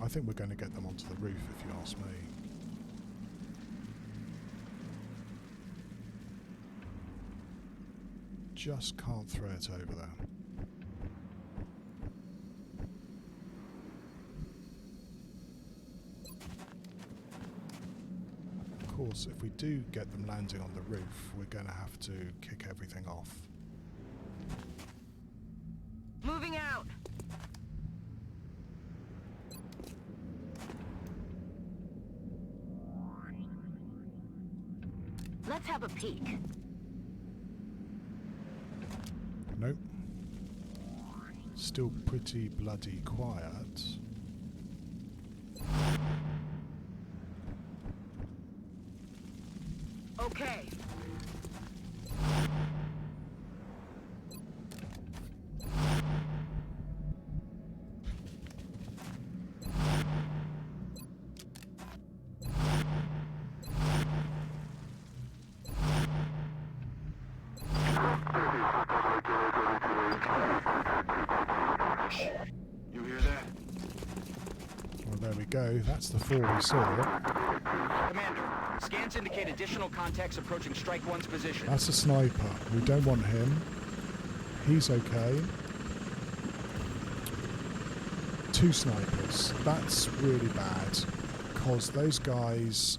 I think we're going to get them onto the roof, if you ask me. Just can't throw it over there. Of course, if we do get them landing on the roof, we're going to have to kick everything off. Moving out. Let's have a peek. Nope. Still pretty bloody quiet. Okay. You hear that? Well, there we go. That's the 4 we saw. Commander, scans indicate additional contacts approaching Strike 1's position. That's a sniper. We don't want him. He's okay. 2 snipers. That's really bad because those guys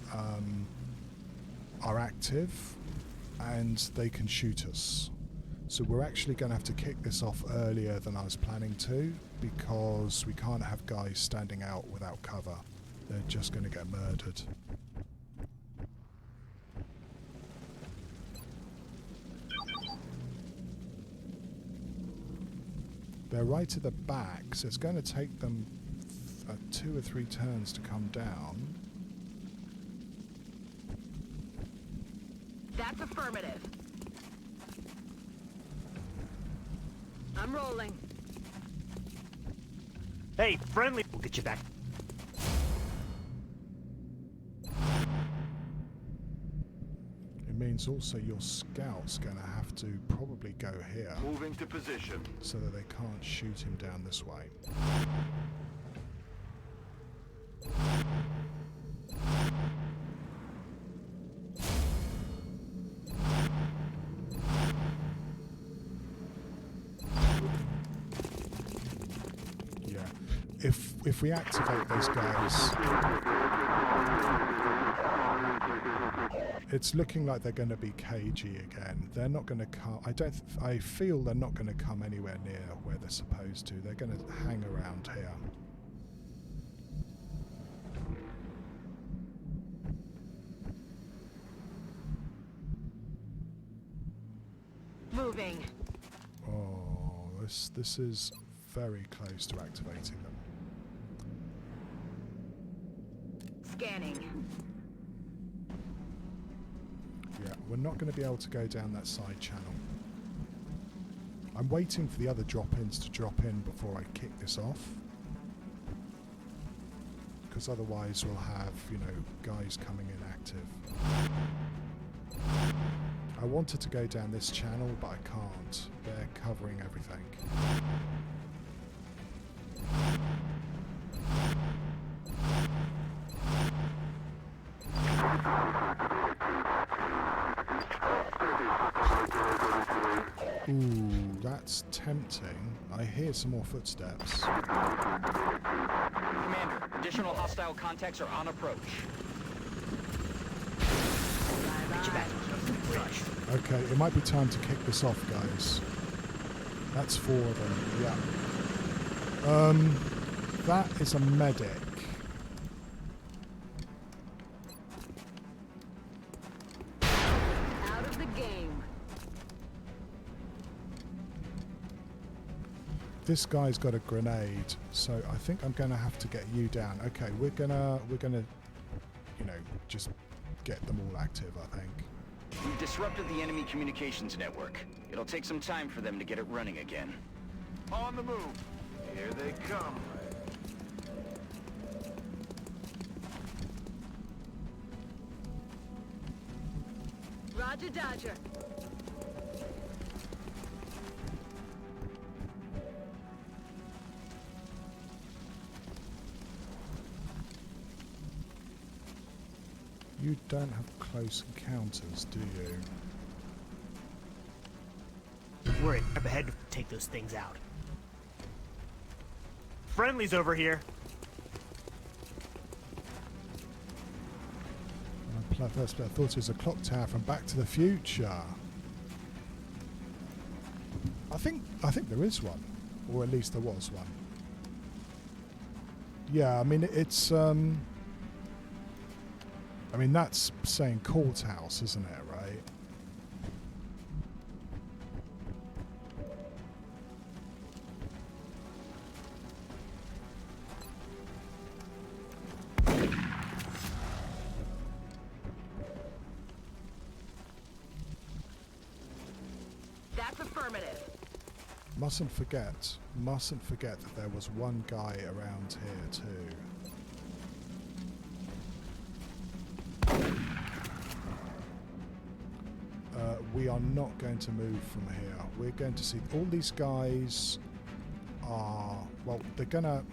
are active and they can shoot us. So we're actually going to have to kick this off earlier than I was planning to, because we can't have guys standing out without cover. They're just going to get murdered. They're right at the back, so it's going to take them 2 or 3 turns to come down. That's affirmative. I'm rolling. Hey, friendly. We'll get you back. It means also your scout's going to have to probably go here Moving to position. so that they can't shoot him down this way. Yeah, if we activate those guys, it's looking like they're going to be cagey again. They're not going to come. I feel they're not going to come anywhere near where they're supposed to. They're going to hang around here. Moving. Oh, this is very close to activating them. Scanning. Yeah, we're not going to be able to go down that side channel. I'm waiting for the other drop-ins to drop in before I kick this off. Because otherwise we'll have, you know, guys coming in active. I wanted to go down this channel, but I can't. They're covering everything. Ooh, that's tempting. I hear some more footsteps. Commander, additional hostile contacts are on approach. Get you back. Bridge. Okay, it might be time to kick this off, guys. That's 4 of them, yeah. That is a medic. game. This guy's got a grenade, so I think I'm gonna have to get you down. Okay, we're gonna, you know, just get them all active, I think. We've disrupted the enemy communications network. It'll take some time for them to get it running again. On the move. Here they come. Roger Dodger. You don't have close encounters, do you? We're in up ahead to take those things out. Friendly's over here. First, I thought it was a clock tower from Back to the Future. I think there is one, or at least there was one. Yeah, I mean it's I mean that's saying courthouse, isn't it? Right? That's affirmative. Mustn't forget that there was one guy around here too. We are not going to move from here. We're going to see all these guys are, well, they're gonna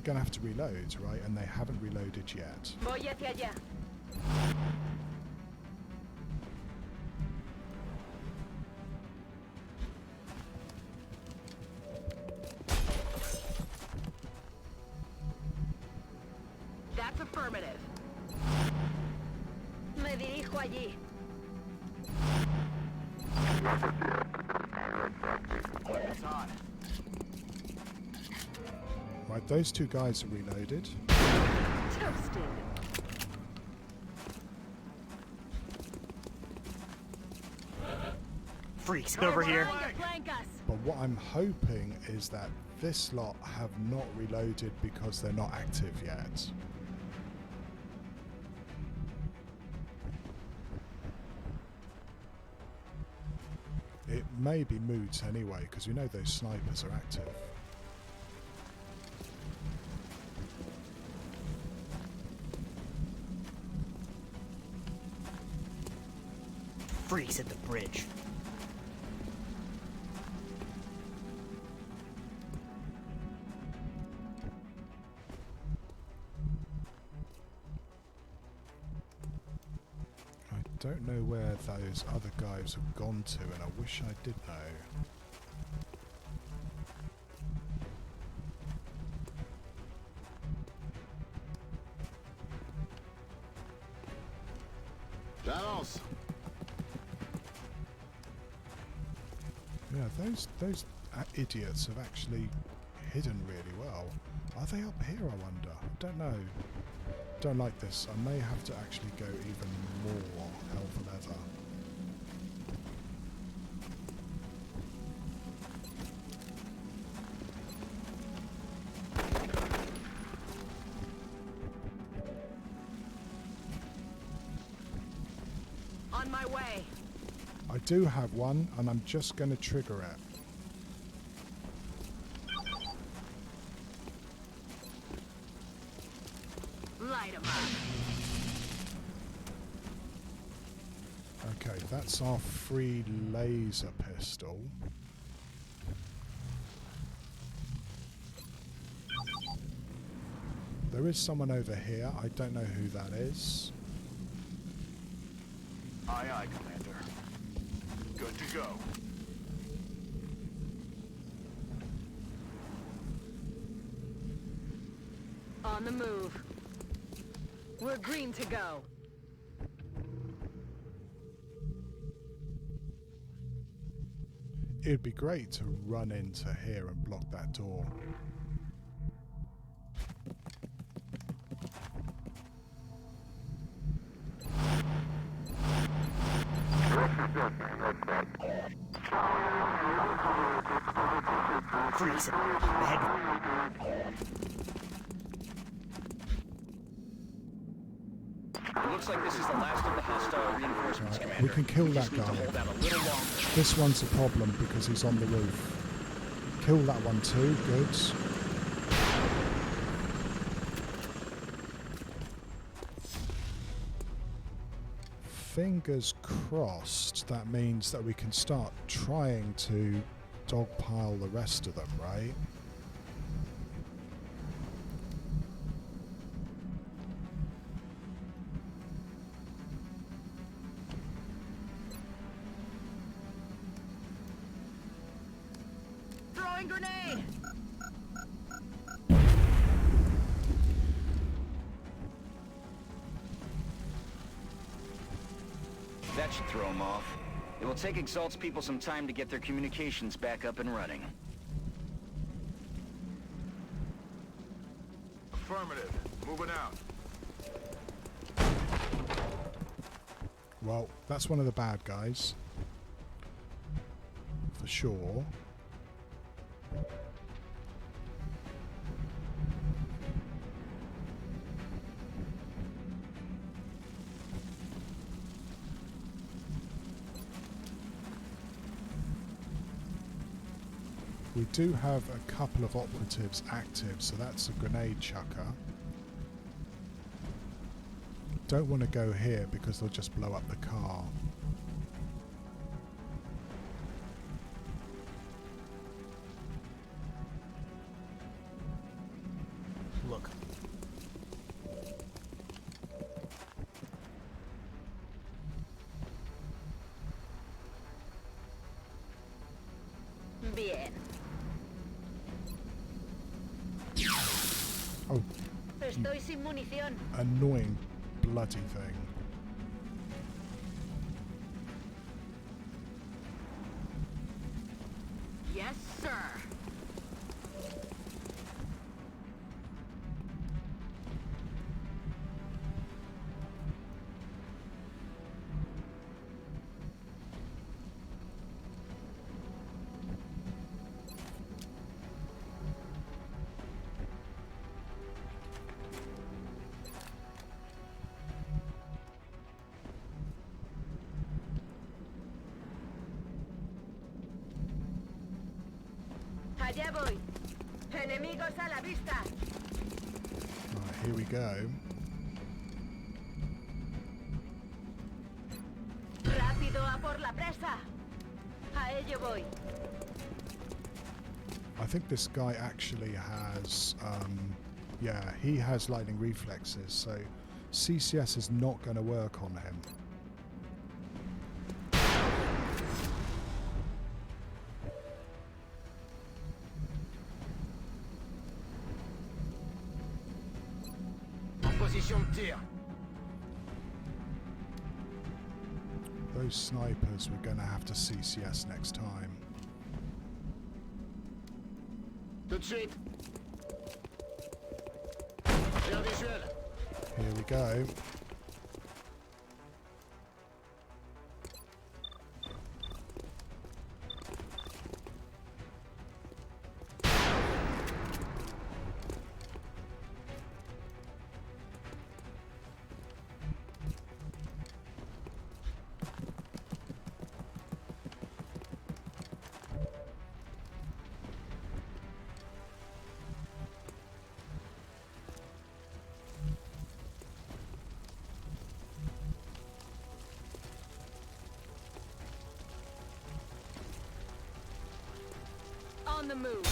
have to reload, right? And they haven't reloaded yet. Voy hacia allá. That's affirmative. Me dirijo allí. It's on. Right, those two guys are reloaded. Toasted. Freaks over here. Trying to flank us. But what I'm hoping is that this lot have not reloaded because they're not active yet. It may be moot anyway, because we know those snipers are active. Freaks at the bridge. I don't know where those other guys have gone to, and I wish I did know. Vamos. Yeah, those idiots have actually hidden really well. Are they up here, I wonder? I don't know. Don't like this. I may have to actually go even more hell for leather. On my way. I do have one, and I'm just going to trigger it. Light 'em up. Okay, that's our free laser pistol. There is someone over here. I don't know who that is. Aye, aye, Commander. Good to go. On the move. We're green to go. It'd be great to run into here and block that door. Freaks. Ahead. It looks like this is the last of the hostile reinforcements, Commander. We can kill We that just need to guy. hold out a little longer. This one's a problem because he's on the roof. Kill that one too, good. Fingers crossed that means that we can start trying to dogpile the rest of them, right? Throwing grenade! That should throw them off. It will take Exalt's people some time to get their communications back up and running. Affirmative. Moving out. Well, that's one of the bad guys. For sure. We do have a couple of operatives active, so that's a grenade chucker. Don't want to go here because they'll just blow up the car. Look. Bien. Oh, Estoy sin munición. annoying bloody thing. Yes, sir. Allá voy. Enemigos a la vista. Right, here we go. Rápido a por la presa. A ello voy. I think this guy actually has, yeah, he has lightning reflexes, so CCS is not going to work on him. Those snipers we're going to have to CCS next time. Tout de suite. Here we go. On the move.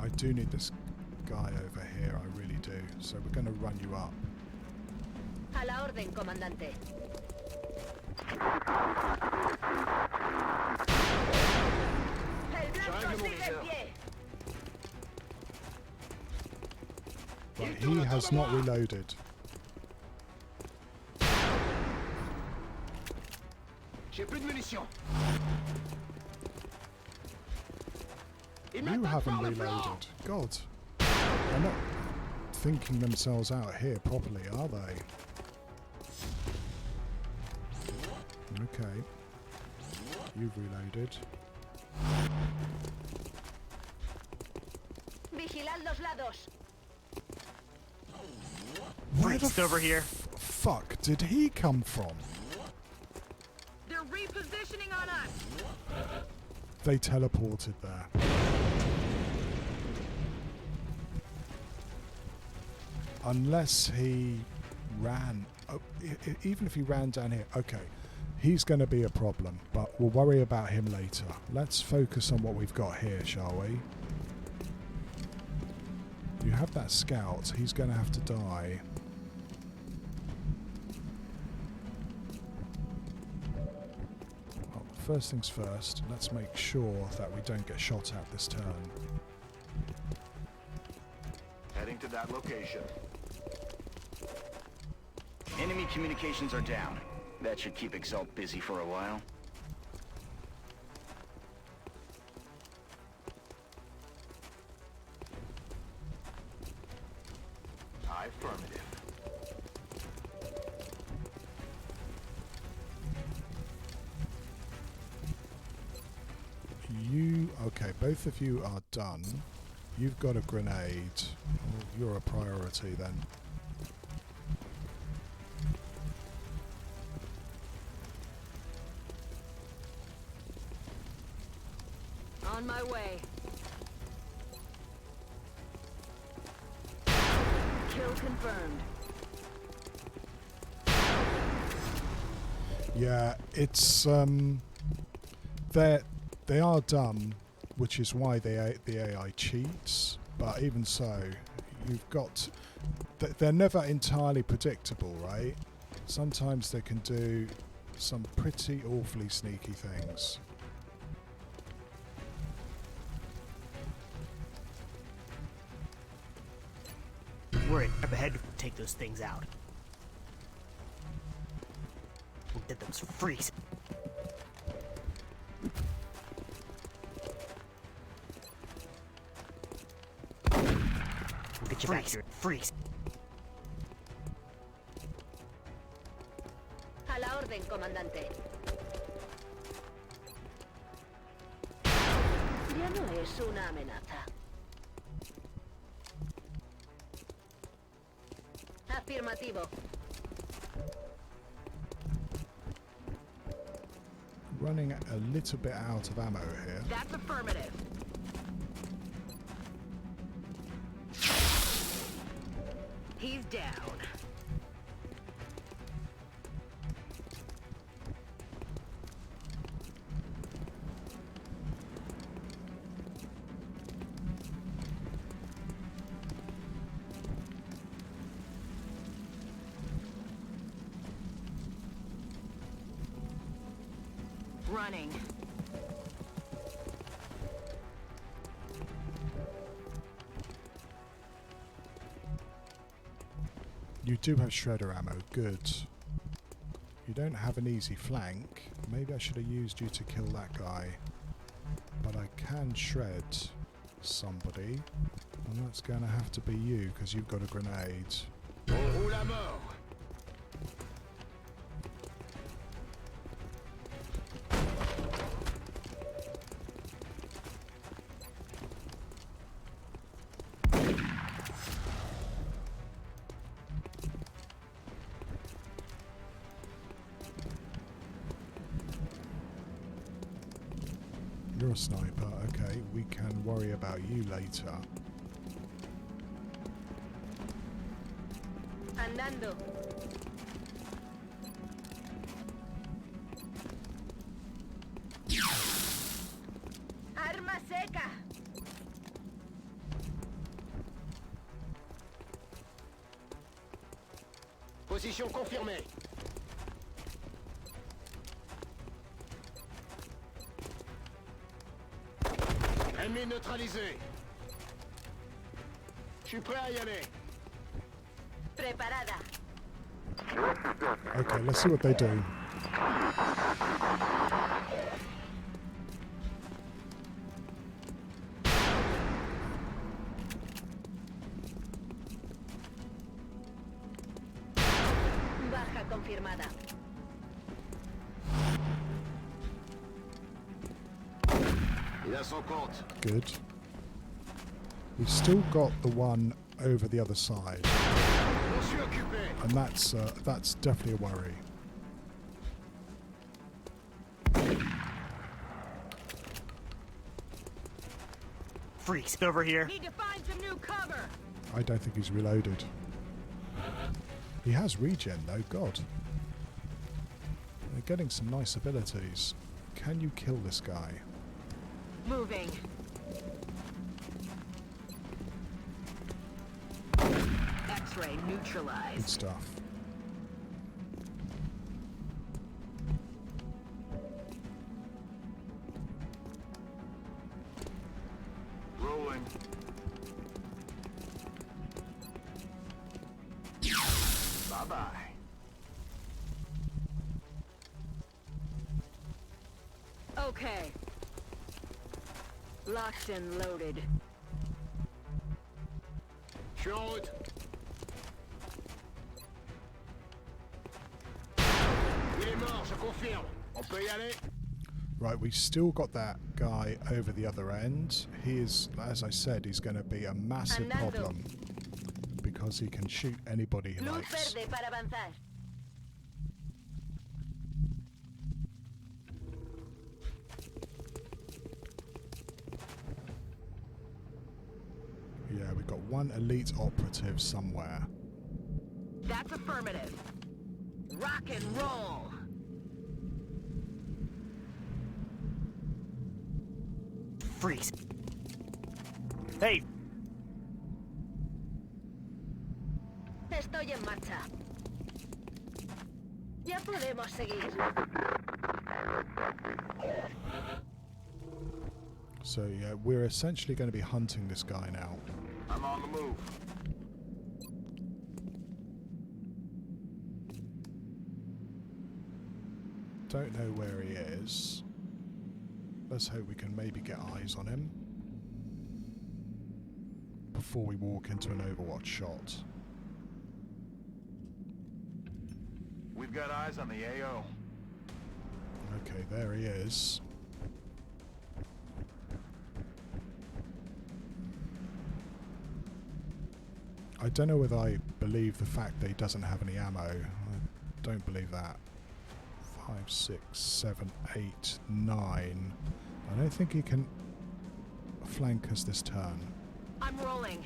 I do need this guy over here, I really do. So we're going to run you up. A la orden, comandante. El blanco sigue en pie. Right, he has not reloaded. J'ai plus de munitions. You haven't reloaded. God. They're not thinking themselves out here properly, are they? Okay. You've reloaded. Vigilad los lados. Where the Freaks over here. fuck did he come from? They're repositioning on us. They teleported there. Unless he ran. Oh, even if he ran down here. Okay. He's going to be a problem, but we'll worry about him later. Let's focus on what we've got here, shall we? You have that scout. He's going to have to die. Well, first things first, let's make sure that we don't get shot at this turn. Heading to that location. Enemy communications are down. That should keep Exalt busy for a while. Affirmative. Okay, both of you are done. You've got a grenade. Well, you're a priority then. On my way. Kill confirmed. Yeah, it's they are done, which is why the AI cheats. But even so, you've got they're never entirely predictable, right? Sometimes they can do some pretty awfully sneaky things. We're in. Up ahead to take those things out. We'll get those freaks. We'll get you back here. Freaks. A la orden, comandante. Ya no es una amenaza. Afirmativo. Running a little bit out of ammo here. That's affirmative. He's down. Running. You do have shredder ammo, good. You don't have an easy flank. Maybe I should have used you to kill that guy. But I can shred somebody. And that's going to have to be you, because you've got a grenade. You're a sniper, okay, we can worry about you later. Andando. Arma seca. Position confirmée. Ennemi neutralisé. Je suis prêt à y aller. Preparada. Okay, let's see what they do. confirmada. Good. We've still got the one over the other side, and that's definitely a worry. Freaks over here. Need to find some new cover. I don't think he's reloaded. He has regen though, God. They're getting some nice abilities. Can you kill this guy? Moving. X-ray neutralized. Good stuff. Rolling. Bye-bye. Okay. Locked and loaded. Short. Il est mort, je confirme. On peut y aller? Right, we've still got that guy over the other end. He is, as I said, he's going to be a massive problem because he can shoot anybody he Luz likes. verde para avanzar. Yeah, we've got one elite operative somewhere. That's affirmative. Rock and roll. Freeze. Hey! Estoy en marcha. Ya podemos seguir. So yeah, we're essentially going to be hunting this guy now. I'm on the move. Don't know where he is. Let's hope we can maybe get eyes on him before we walk into an Overwatch shot. We've got eyes on the AO. Okay, there he is. I don't know whether I believe the fact that he doesn't have any ammo. I don't believe that. 5, 6, 7, 8, 9. I don't think he can flank us this turn. I'm rolling.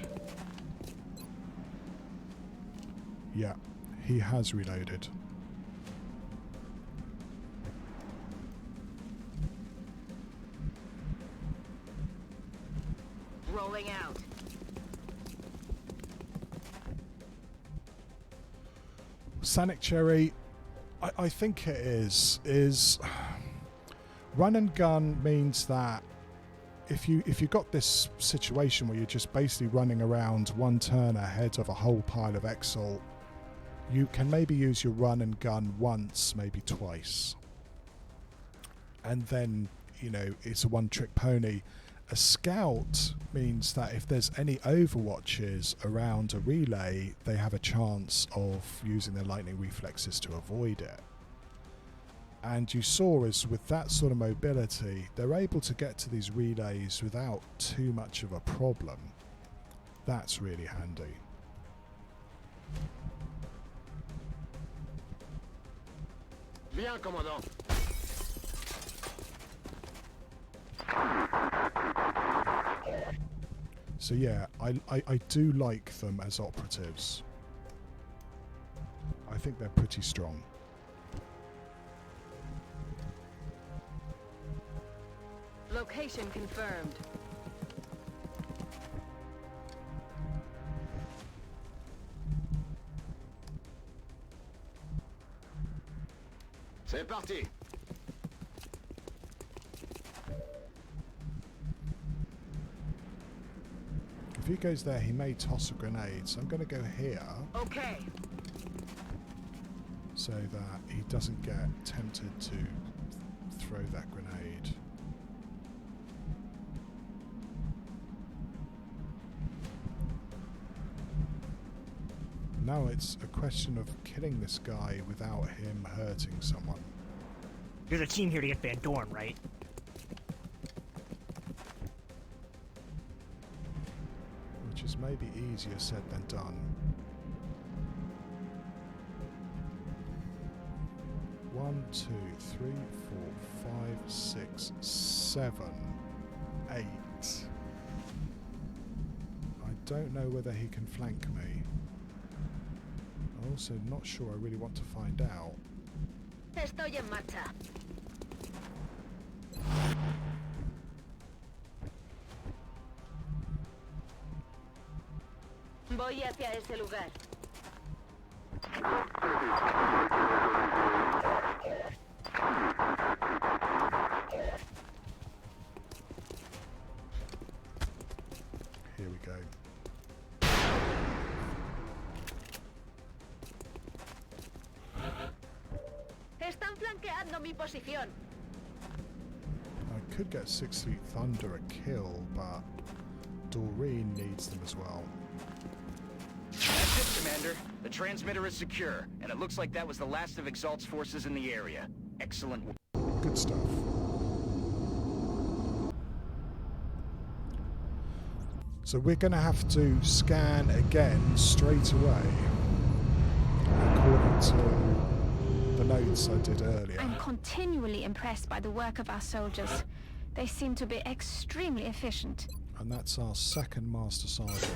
Yeah, he has reloaded. Rolling out. Sanic Cherry, I think it is run and gun means that if you got this situation where you're just basically running around one turn ahead of a whole pile of Exalt, you can maybe use your run and gun once, maybe twice, and then it's a one-trick pony. A scout means that if there's any overwatches around a relay, they have a chance of using their lightning reflexes to avoid it. And you saw as with that sort of mobility, they're able to get to these relays without too much of a problem. That's really handy. Bien, commandant. So yeah, I do like them as operatives. I think they're pretty strong. Location confirmed. C'est parti. If he goes there, he may toss a grenade. So I'm going to go here. Okay. So that he doesn't get tempted to throw that grenade. Now it's a question of killing this guy without him hurting someone. There's a team here to get Van Dorn, right? Which is maybe easier said than done. 1, 2, 3, 4, 5, 6, 7, 8. I don't know whether he can flank me. I'm also not sure I really want to find out. Estoy en marcha. Voy hacia ese lugar. Here we go. Están flanqueando mi posición. I could get 6 Feet Thunder a kill, but Doreen needs them as well. That's it, Commander. The transmitter is secure, and it looks like that was the last of Exalt's forces in the area. Excellent work. Good stuff. So we're going to have to scan again straight away, according to the notes I did earlier. I'm continually impressed by the work of our soldiers. They seem to be extremely efficient. And that's our second Master Sergeant.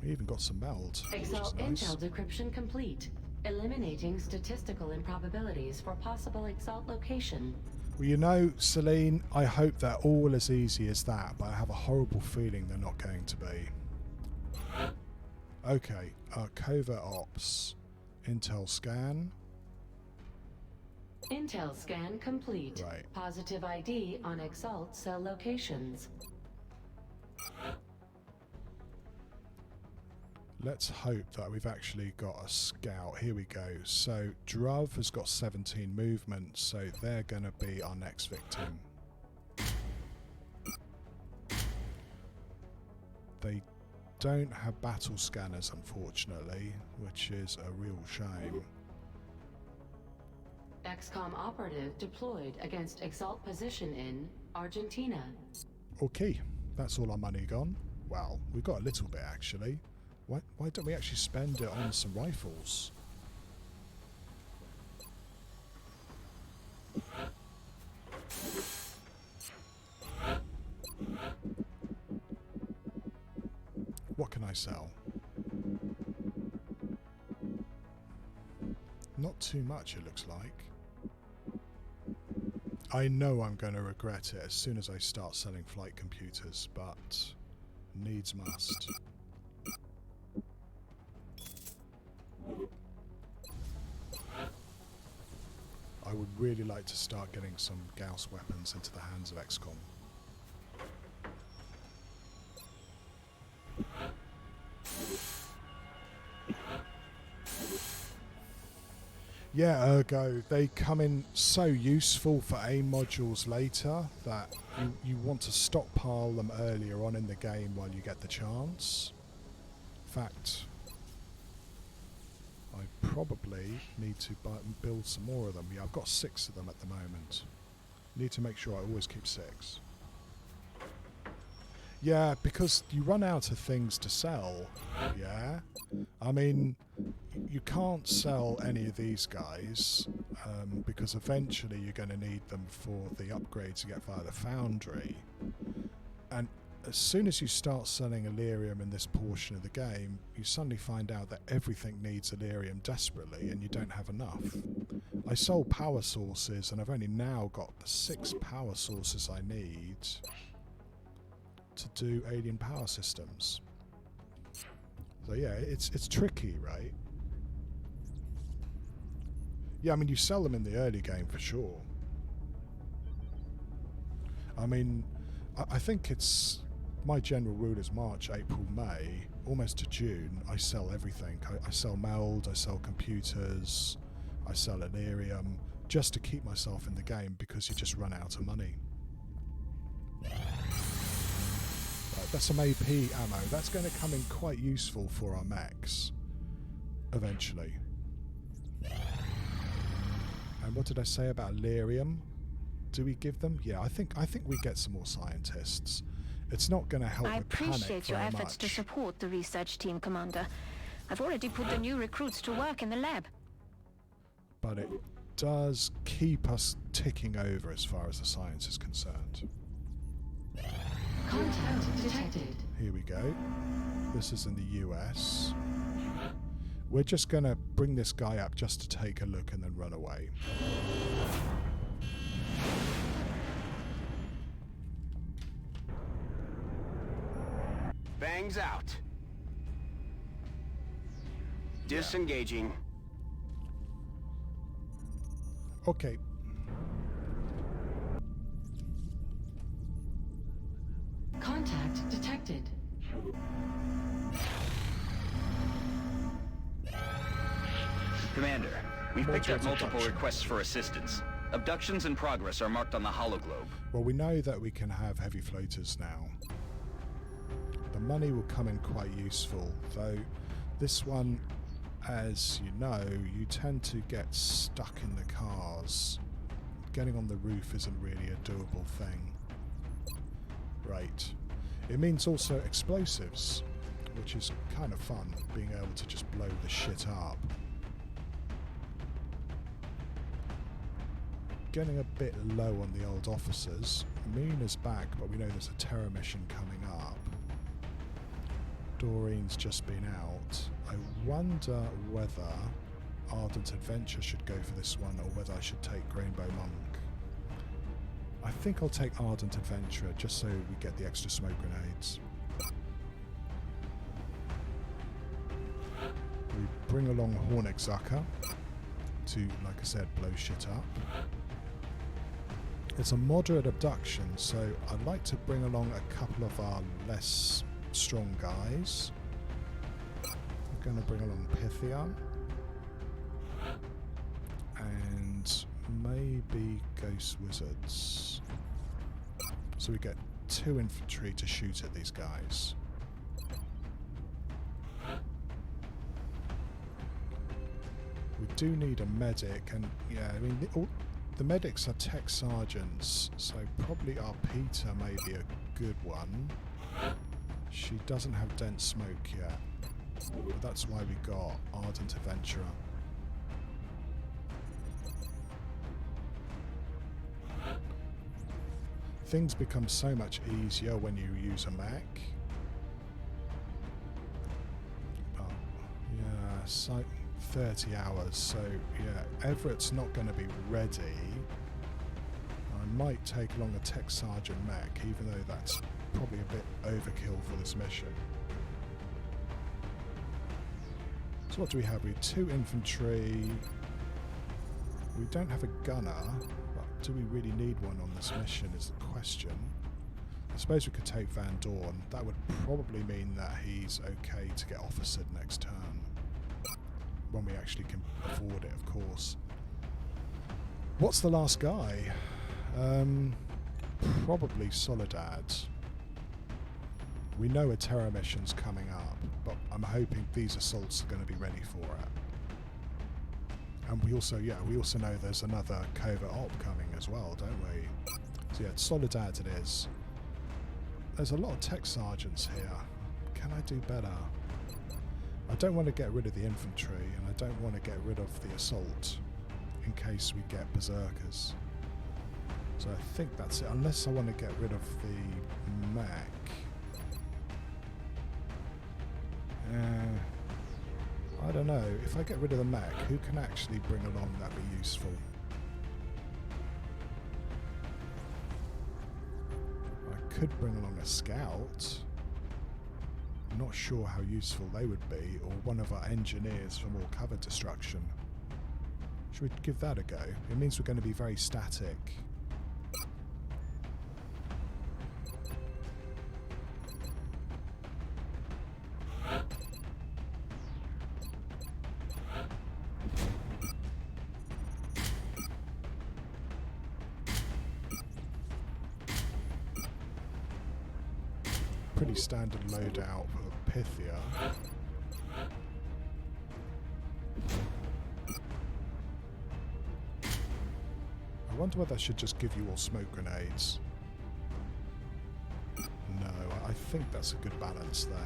We even got some meld, which is Exalt nice. intel decryption complete. Eliminating statistical improbabilities for possible Exalt location. Well, you know, Celine, I hope they're all as easy as that, but I have a horrible feeling they're not going to be. Okay, covert ops. Intel scan. Intel scan complete. Right. Positive ID on Exalt cell locations. Let's hope that we've actually got a scout. Here we go. So Druv has got 17 movement, so they're going to be our next victim. They don't have battle scanners, unfortunately, which is a real shame. XCOM operative deployed against Exalt position in Argentina. Okay, that's all our money gone. Well, we've got a little bit actually. Why don't we actually spend it on some rifles? What can I sell? Not too much, it looks like. I know I'm going to regret it as soon as I start selling flight computers, but needs must. I would really like to start getting some Gauss weapons into the hands of XCOM. Yeah, ergo, they come in so useful for AIM modules later that you want to stockpile them earlier on in the game while you get the chance. In fact, I probably need to build some more of them. Yeah, I've got 6 of them at the moment. Need to make sure I always keep 6. Yeah, because you run out of things to sell. Yeah, I mean, you can't sell any of these guys because eventually you're going to need them for the upgrades you get via the foundry. And as soon as you start selling Illyrium in this portion of the game, you suddenly find out that everything needs Illyrium desperately and you don't have enough. I sold power sources and I've only now got the 6 power sources I need to do alien power systems. So yeah, it's tricky, right? Yeah, I mean, you sell them in the early game for sure. I mean, I think it's my general rule is March, April, May, almost to June. I sell everything. I sell meld, I sell computers, I sell Illyrium, just to keep myself in the game because you just run out of money. That's some AP ammo. That's going to come in quite useful for our mechs eventually. And what did I say about lyrium? Do we give them? Yeah, I think we get some more scientists. It's not going to help I the panic appreciate your very efforts to much. support the research team, Commander. I've already put the new recruits to work in the lab. But it does keep us ticking over as far as the science is concerned. Contact detected. Here we go. This is in the US. We're just going to bring this guy up just to take a look and then run away. Bangs out. Disengaging. Okay. Contact detected. Commander, we've picked up multiple requests for assistance. Abductions in progress are marked on the hologlobe. Well, we know that we can have heavy floaters now. The money will come in quite useful, though this one, as you know, you tend to get stuck in the cars. Getting on the roof isn't really a doable thing. Right. It means also explosives, which is kind of fun, being able to just blow the shit up. Getting a bit low on the old officers. Mina's back, but we know there's a terror mission coming up. Doreen's just been out. I wonder whether Ardent Adventure should go for this one or whether I should take Rainbow Monk. I think I'll take Ardent Adventurer just so we get the extra smoke grenades. We bring along Hornexucker to, like I said, blow shit up. It's a moderate abduction, so I'd like to bring along a couple of our less strong guys. I'm going to bring along Pythia. And maybe Ghost Wizards. So we get 2 infantry to shoot at these guys. We do need a medic, and yeah, I mean, the medics are tech sergeants, so probably our Peter may be a good one. She doesn't have dense smoke yet, but that's why we got Ardent Adventurer. Things become so much easier when you use a mech. But yeah, so 30 hours, so yeah, Everett's not going to be ready. I might take along a tech sergeant mech, even though that's probably a bit overkill for this mission. So what do we have? We have 2 infantry. We don't have a gunner, but do we really need one on this mission is the question. I suppose we could take Van Dorn. That would probably mean that he's okay to get officered next turn. When we actually can afford it, of course. What's the last guy? Probably Soledad. We know a terror mission's coming up, but I'm hoping these assaults are going to be ready for it. And we also know there's another covert op coming as well, don't we? So yeah, Soledad it is. There's a lot of tech sergeants here. Can I do better? I don't want to get rid of the infantry, and I don't want to get rid of the assault in case we get berserkers. So I think that's it, unless I want to get rid of the mech. I don't know. If I get rid of the mech, who can actually bring along that be useful? I could bring along a scout. I'm not sure how useful they would be, or one of our engineers for more cover destruction. Should we give that a go? It means we're going to be very static. pretty standard loadout for Pythia. I wonder whether I should just give you all smoke grenades. No, I think that's a good balance there.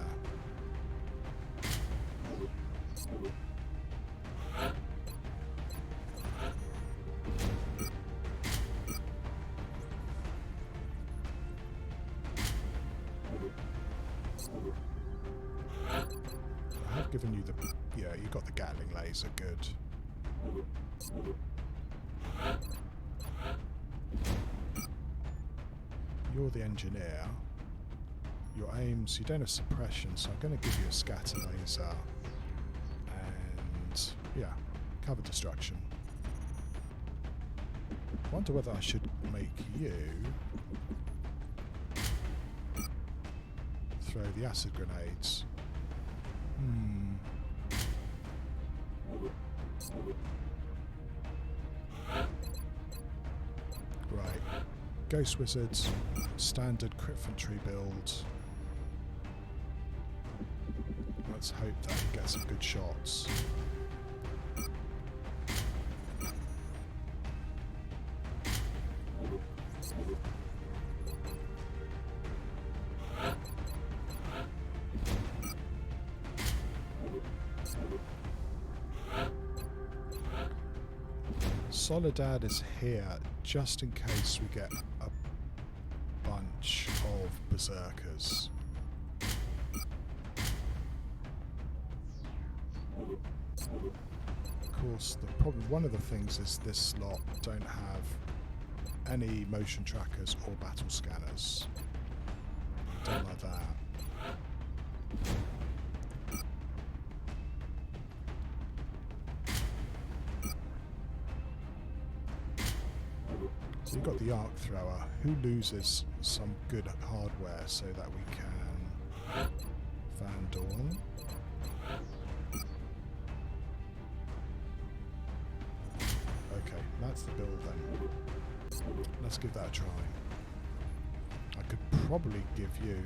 I have given you the... yeah, you got the Gatling laser, good. You're the engineer. Your aims, you don't have suppression, so I'm going to give you a scatter laser. And, yeah, cover destruction. I wonder whether I should make you throw the acid grenades. Right. Ghost Wizards, standard Cryptfantry build. Let's hope that we get some good shots. Soledad is here just in case we get a bunch of berserkers. Of course, one of the things is this slot don't have any motion trackers or battle scanners. Don't like that. So you've got the arc thrower, who loses some good hardware so that we can Van Dorn. Okay, that's the build then. Let's give that a try. I could probably give you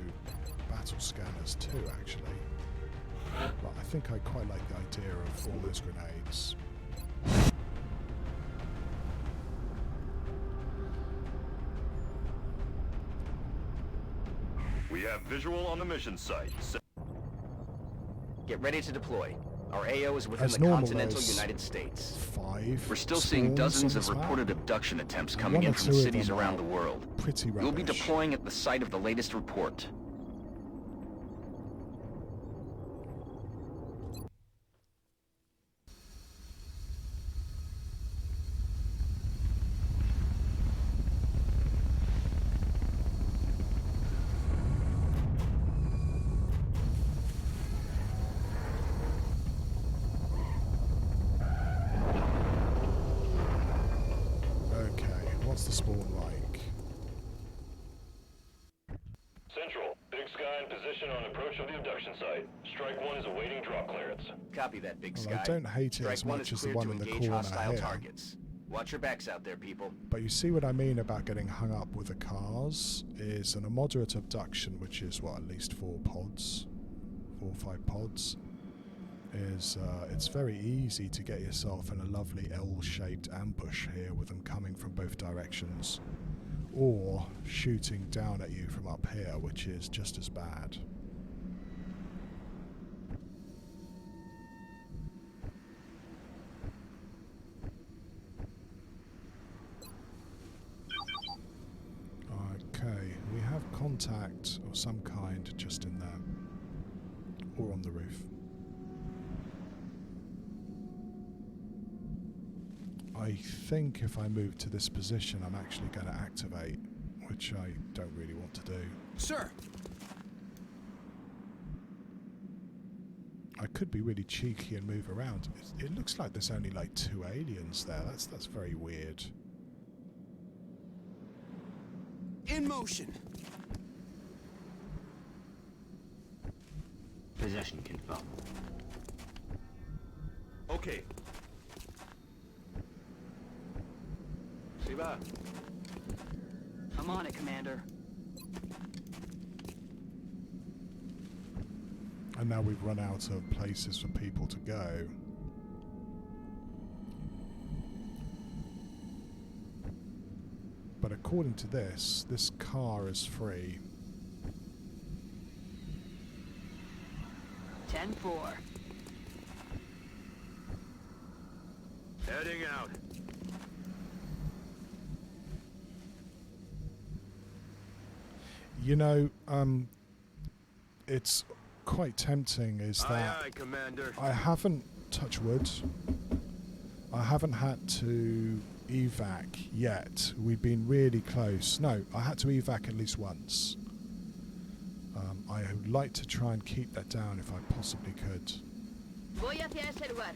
battle scanners too, actually. But I think I quite like the idea of all those grenades. We have visual on the mission site. Get ready to deploy. Our AO is within As the normal, continental there's United States. 5 We're still seeing spawns dozens on of this map. reported abduction attempts And coming one in or from two of cities them around are the world. pretty We'll be rubbish. deploying at the site of the latest report. Okay, what's the spawn like? Central, Big Sky in position on approach of the abduction site. Strike 1 is awaiting drop clearance. Copy that, Big Well, Sky. I don't hate it Strike as 1 much is as the cleared one to in the engage corner hostile here. targets. Watch your backs out there, people. But you see what I mean about getting hung up with the cars is in a moderate abduction, which is what, at least 4 pods, 4 or 5 pods, is it's very easy to get yourself in a lovely L-shaped ambush here with them coming from both directions, or shooting down at you from up here, which is just as bad. Okay, we have contact of some kind just in there, or on the roof. I think if I move to this position, I'm actually going to activate, which I don't really want to do. Sir! I could be really cheeky and move around. It looks like there's only like 2 aliens there. That's very weird. In motion! Possession confirmed. Okay. Siva. I'm on it, Commander. And now we've run out of places for people to go. But according to this car is free. 10-4. Heading out. You know, it's quite tempting is that Aye, aye, Commander. I haven't, touch wood, I haven't had to evac yet. We've been really close. No, I had to evac at least once. I would like to try and keep that down if I possibly could. Voy hacia ese lugar.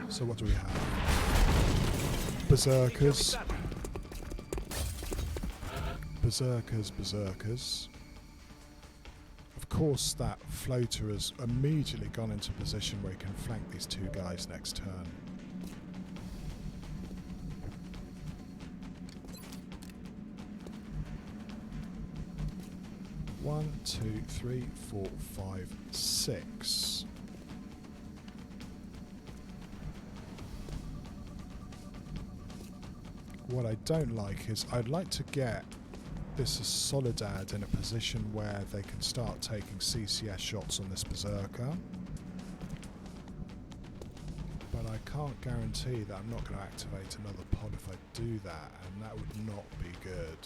So what do we have? Berserkers. Berserkers. Of course that floater has immediately gone into position where he can flank these two guys next turn. One, two, three, 4, 5, 6. What I don't like is I'd like to get this Soledad in a position where they can start taking CCS shots on this Berserker. But I can't guarantee that I'm not going to activate another pod if I do that, and that would not be good.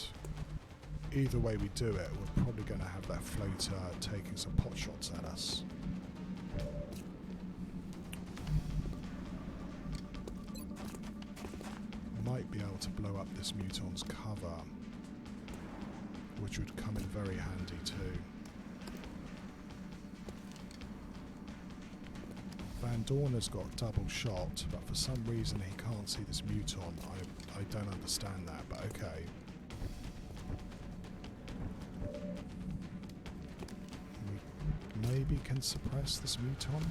Either way we do it, we're probably going to have that floater taking some pot shots at us. Might be able to blow up this Muton's cover, which would come in very handy too. Van Dorn has got double shot, but for some reason he can't see this Muton. I don't understand that, but okay. We maybe can suppress this Muton?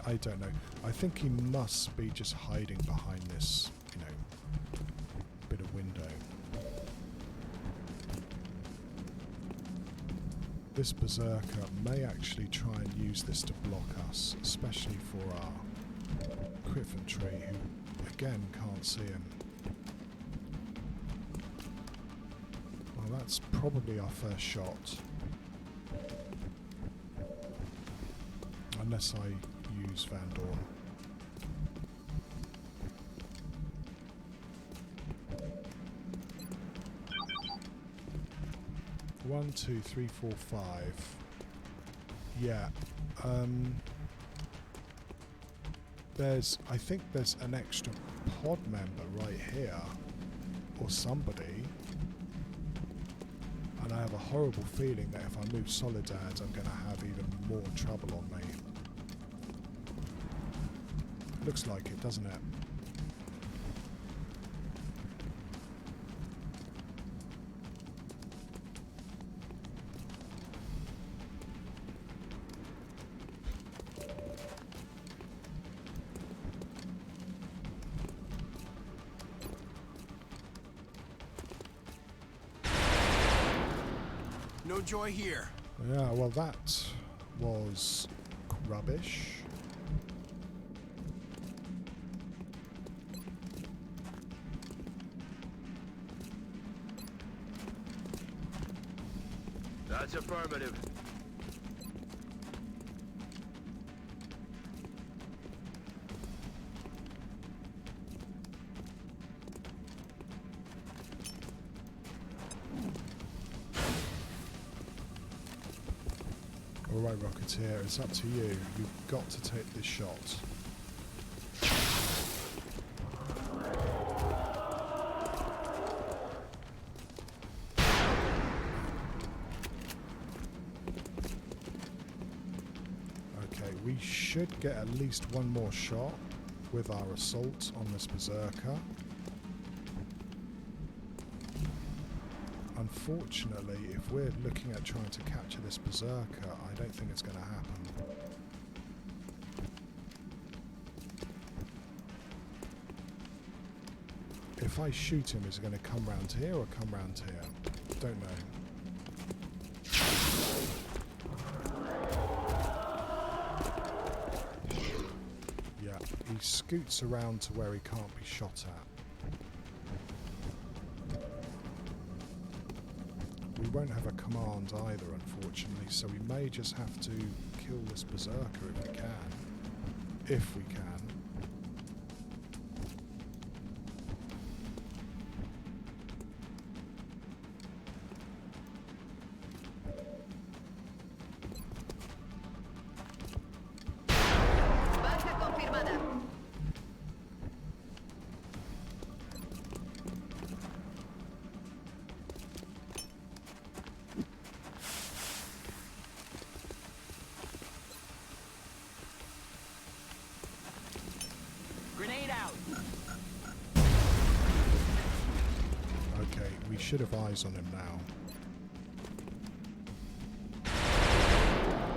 I don't know. I think he must be just hiding behind this, you know, bit of window. This Berserker may actually try and use this to block us, especially for our infantry, who again can't see him. Well, that's probably our first shot. Unless I use Van Dorn. One, 2, 3, 4, 5. Yeah. I think there's an extra pod member right here, or somebody. And I have a horrible feeling that if I move Soledad, I'm going to have even more trouble on me. Looks like it, doesn't it? No joy here. Yeah, well that was rubbish. That's affirmative. Alright, Rocketeer, it's up to you. You've got to take this shot. Okay, we should get at least one more shot with our assault on this Berserker. Unfortunately, if we're looking at trying to capture this Berserker, I don't think it's going to happen. if I shoot him, is it going to come round here or come round here? Don't know. Yeah, he scoots around to where he can't be shot at. We won't have a command either, unfortunately, so we may just have to kill this berserker if we can. If we can. Baja confirmada. Grenade out. Okay, we should have eyes on him now.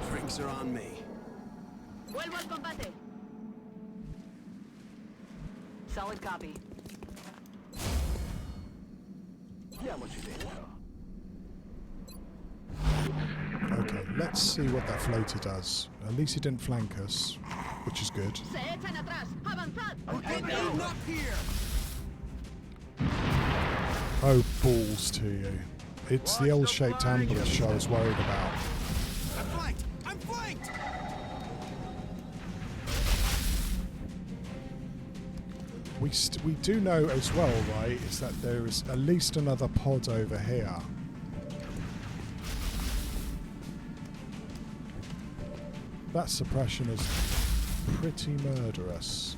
Drinks are on me. Vuelvo al combate. Solid copy. Okay, let's see what that floater does. At least he didn't flank us, which is good. Se echan atrás. Avanzad. Up here! Oh, balls to you. It's the L-shaped ambush I was worried about. I'm flanked! I'm flanked! We do know as well, right, is that there is at least another pod over here. That suppression is pretty murderous.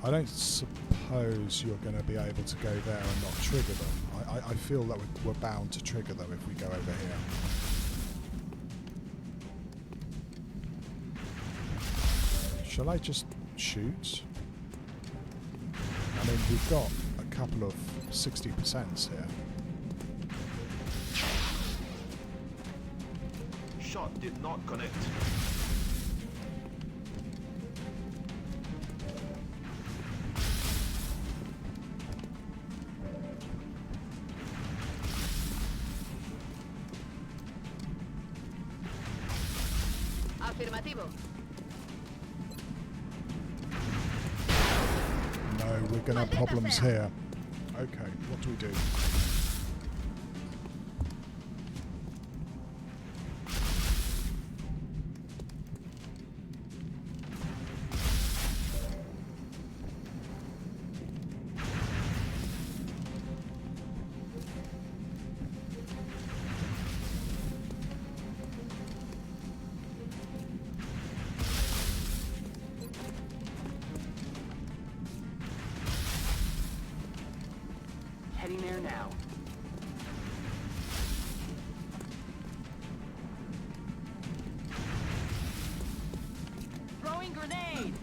I don't suppose you're going to be able to go there and not trigger them. I feel that we're bound to trigger them if we go over here. Shall I just shoot? I mean, we've got a couple of 60% here. Shot did not connect. Afirmativo. No, we're going to have problems here. Okay, what do we do? Heading there now. Throwing grenade!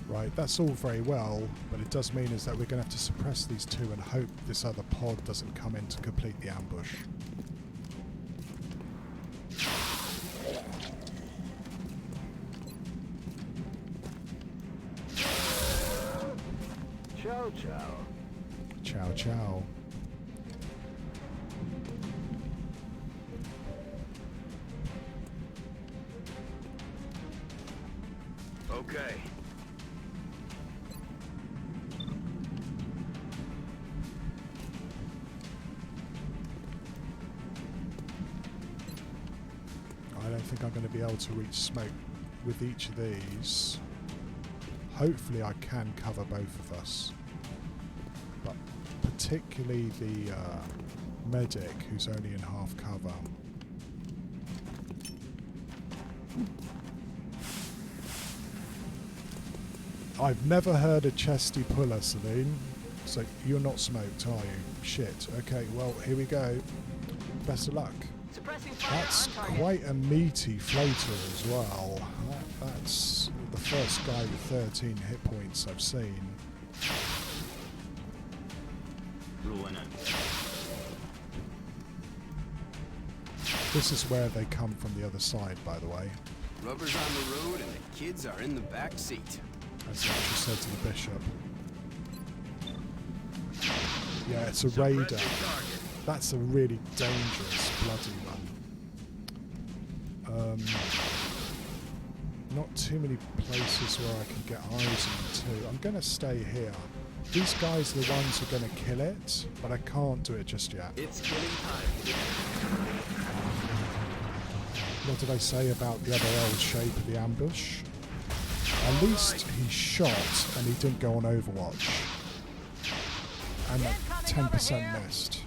Right, that's all very well, but it does mean is that we're going to have to suppress these two and hope this other pod doesn't come in to complete the ambush. Ciao, ciao. Ciao, ciao. Okay. I don't think I'm going to be able to reach smoke with each of these. Hopefully I can cover both of us. But particularly the medic, who's only in half cover. I've never heard a chesty puller, Celine. So you're not smoked, are you? Shit. Okay, well, here we go. Best of luck. Suppressing fire That's on target. quite a meaty floater as well. That's the first guy with 13 hit points I've seen. Rolling in. This is where they come from the other side, by the way. Rubber's on the road and the kids are in the back seat. As he actually said to the bishop. Yeah, it's a raider. That's a really dangerous bloody one. Not too many places where I can get eyes on too. I'm going to stay here. These guys are the ones who are going to kill it, but I can't do it just yet. It's killing time. What did I say about the other old shape of the ambush? At least he shot and he didn't go on Overwatch. And 10% missed.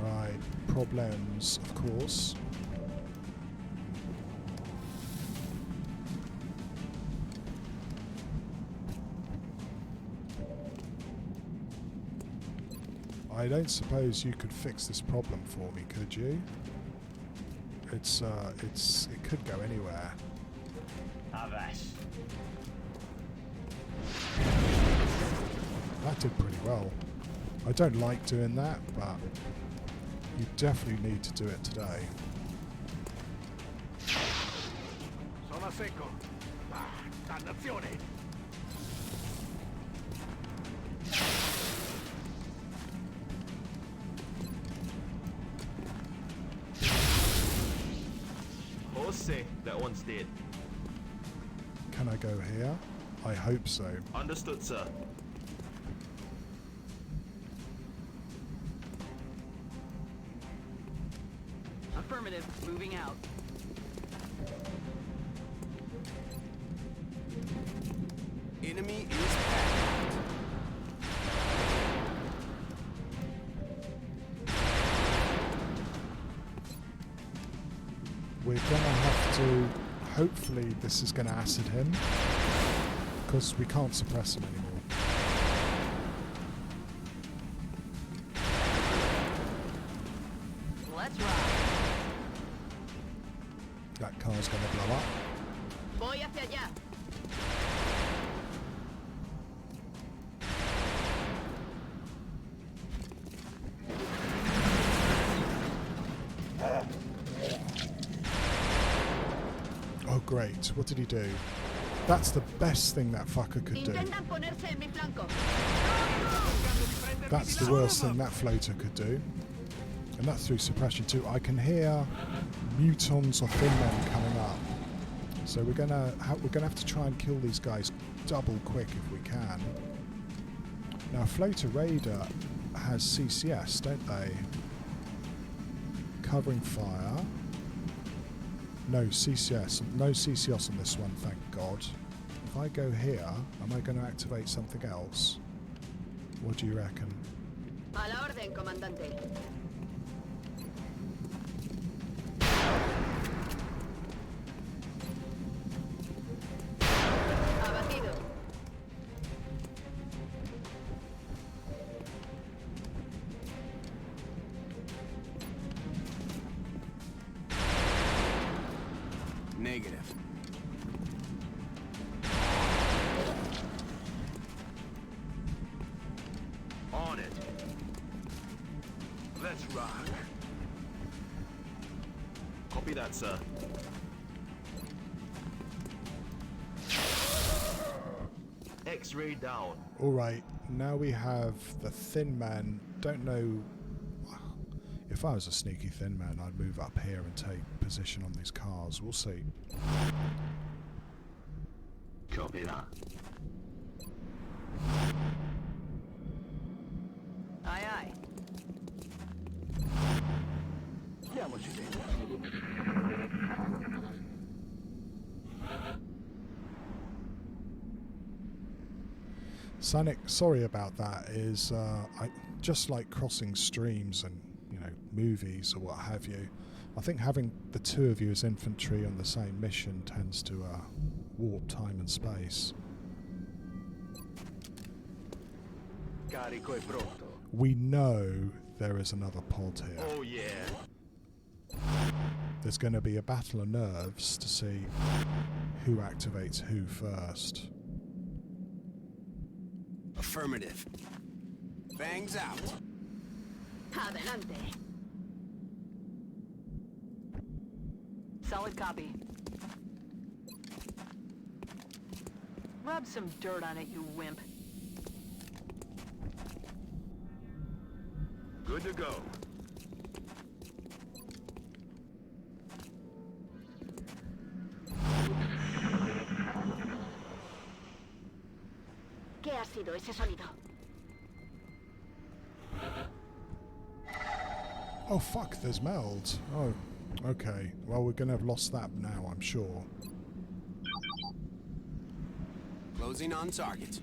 Right, problems, of course. I don't suppose you could fix this problem for me, could you? It could go anywhere. That did pretty well. I don't like doing that, but you definitely need to do it today. Sono secco. Dannazione. Jose, that one's dead. Can I go here? I hope so. Understood, sir. Affirmative. Moving out. Enemy is back. We're gonna have to, hopefully this is gonna acid him, because we can't suppress him anymore. Let's rock. That car's gonna blow up. Voy hacia allá. Oh great, what did he do? That's the best thing that fucker could do. Intentan ponerse en mi flanco. That's the worst thing that floater could do. And that's through suppression too. I can hear mutons or thin men coming up. So we're gonna have to try and kill these guys double quick if we can. Now floater raider has CCS, don't they? Covering fire. No CCS. No CCS on this one, thank God. If I go here, am I going to activate something else? What do you reckon? A la orden, comandante. Abatido. Negative. On it. Let's rock. Copy that, sir. X-ray down. Alright, now we have the thin man. Don't know. If I was a sneaky thin man, I'd move up here and take position on these cars. We'll see. Copy that. Aye, aye. Diamoci dentro. Sonic, sorry about that. Is I just like crossing streams and movies or what have you. I think having the two of you as infantry on the same mission tends to warp time and space. Carico e pronto. We know there is another pod here. Oh yeah. There's going to be a battle of nerves to see who activates who first. Affirmative. Bangs out. Adelante. Solid copy. Rub some dirt on it, you wimp. Good to go. ¿Qué ha sido ese sonido? Oh fuck, there's meld. Oh, okay. Well, we're going to have lost that now, I'm sure. Closing on target.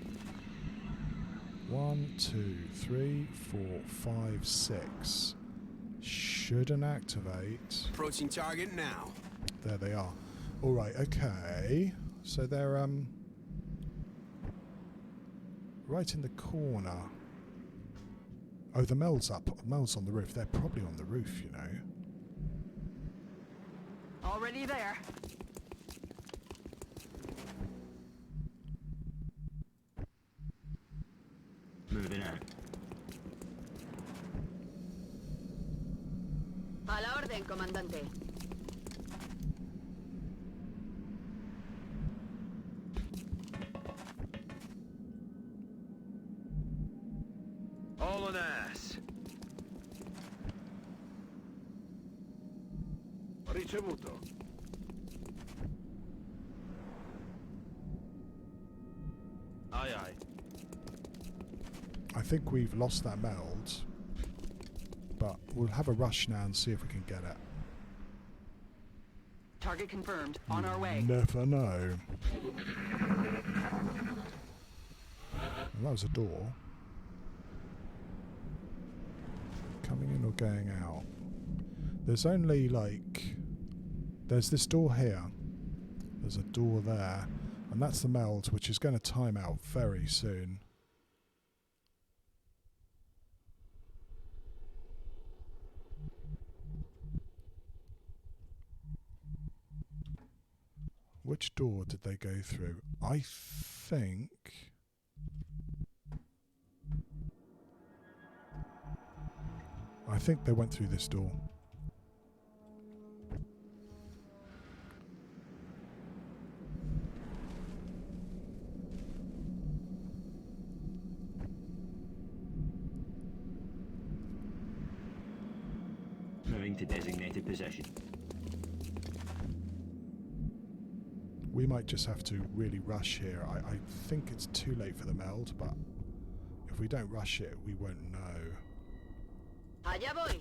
1, 2, 3, 4, 5, 6. Shouldn't activate. Approaching target now. There they are. All right, okay. So they're right in the corner. Oh, the meld's up. Meld's on the roof. They're probably on the roof, you know. Already there. Moving out. A la orden, comandante. All an ass. Ricevuto. Aye, aye. I think we've lost that meld, but we'll have a rush now and see if we can get it. Target confirmed. On our way. Never know. Well, that was a door. Coming in or going out? There's only like... There's this door here. There's a door there. And that's the meld, which is going to time out very soon. Which door did they go through? I think... they went through this door. Moving to designated position. We might just have to really rush here. I think it's too late for the meld, but if we don't rush it, we won't know. Allá voy.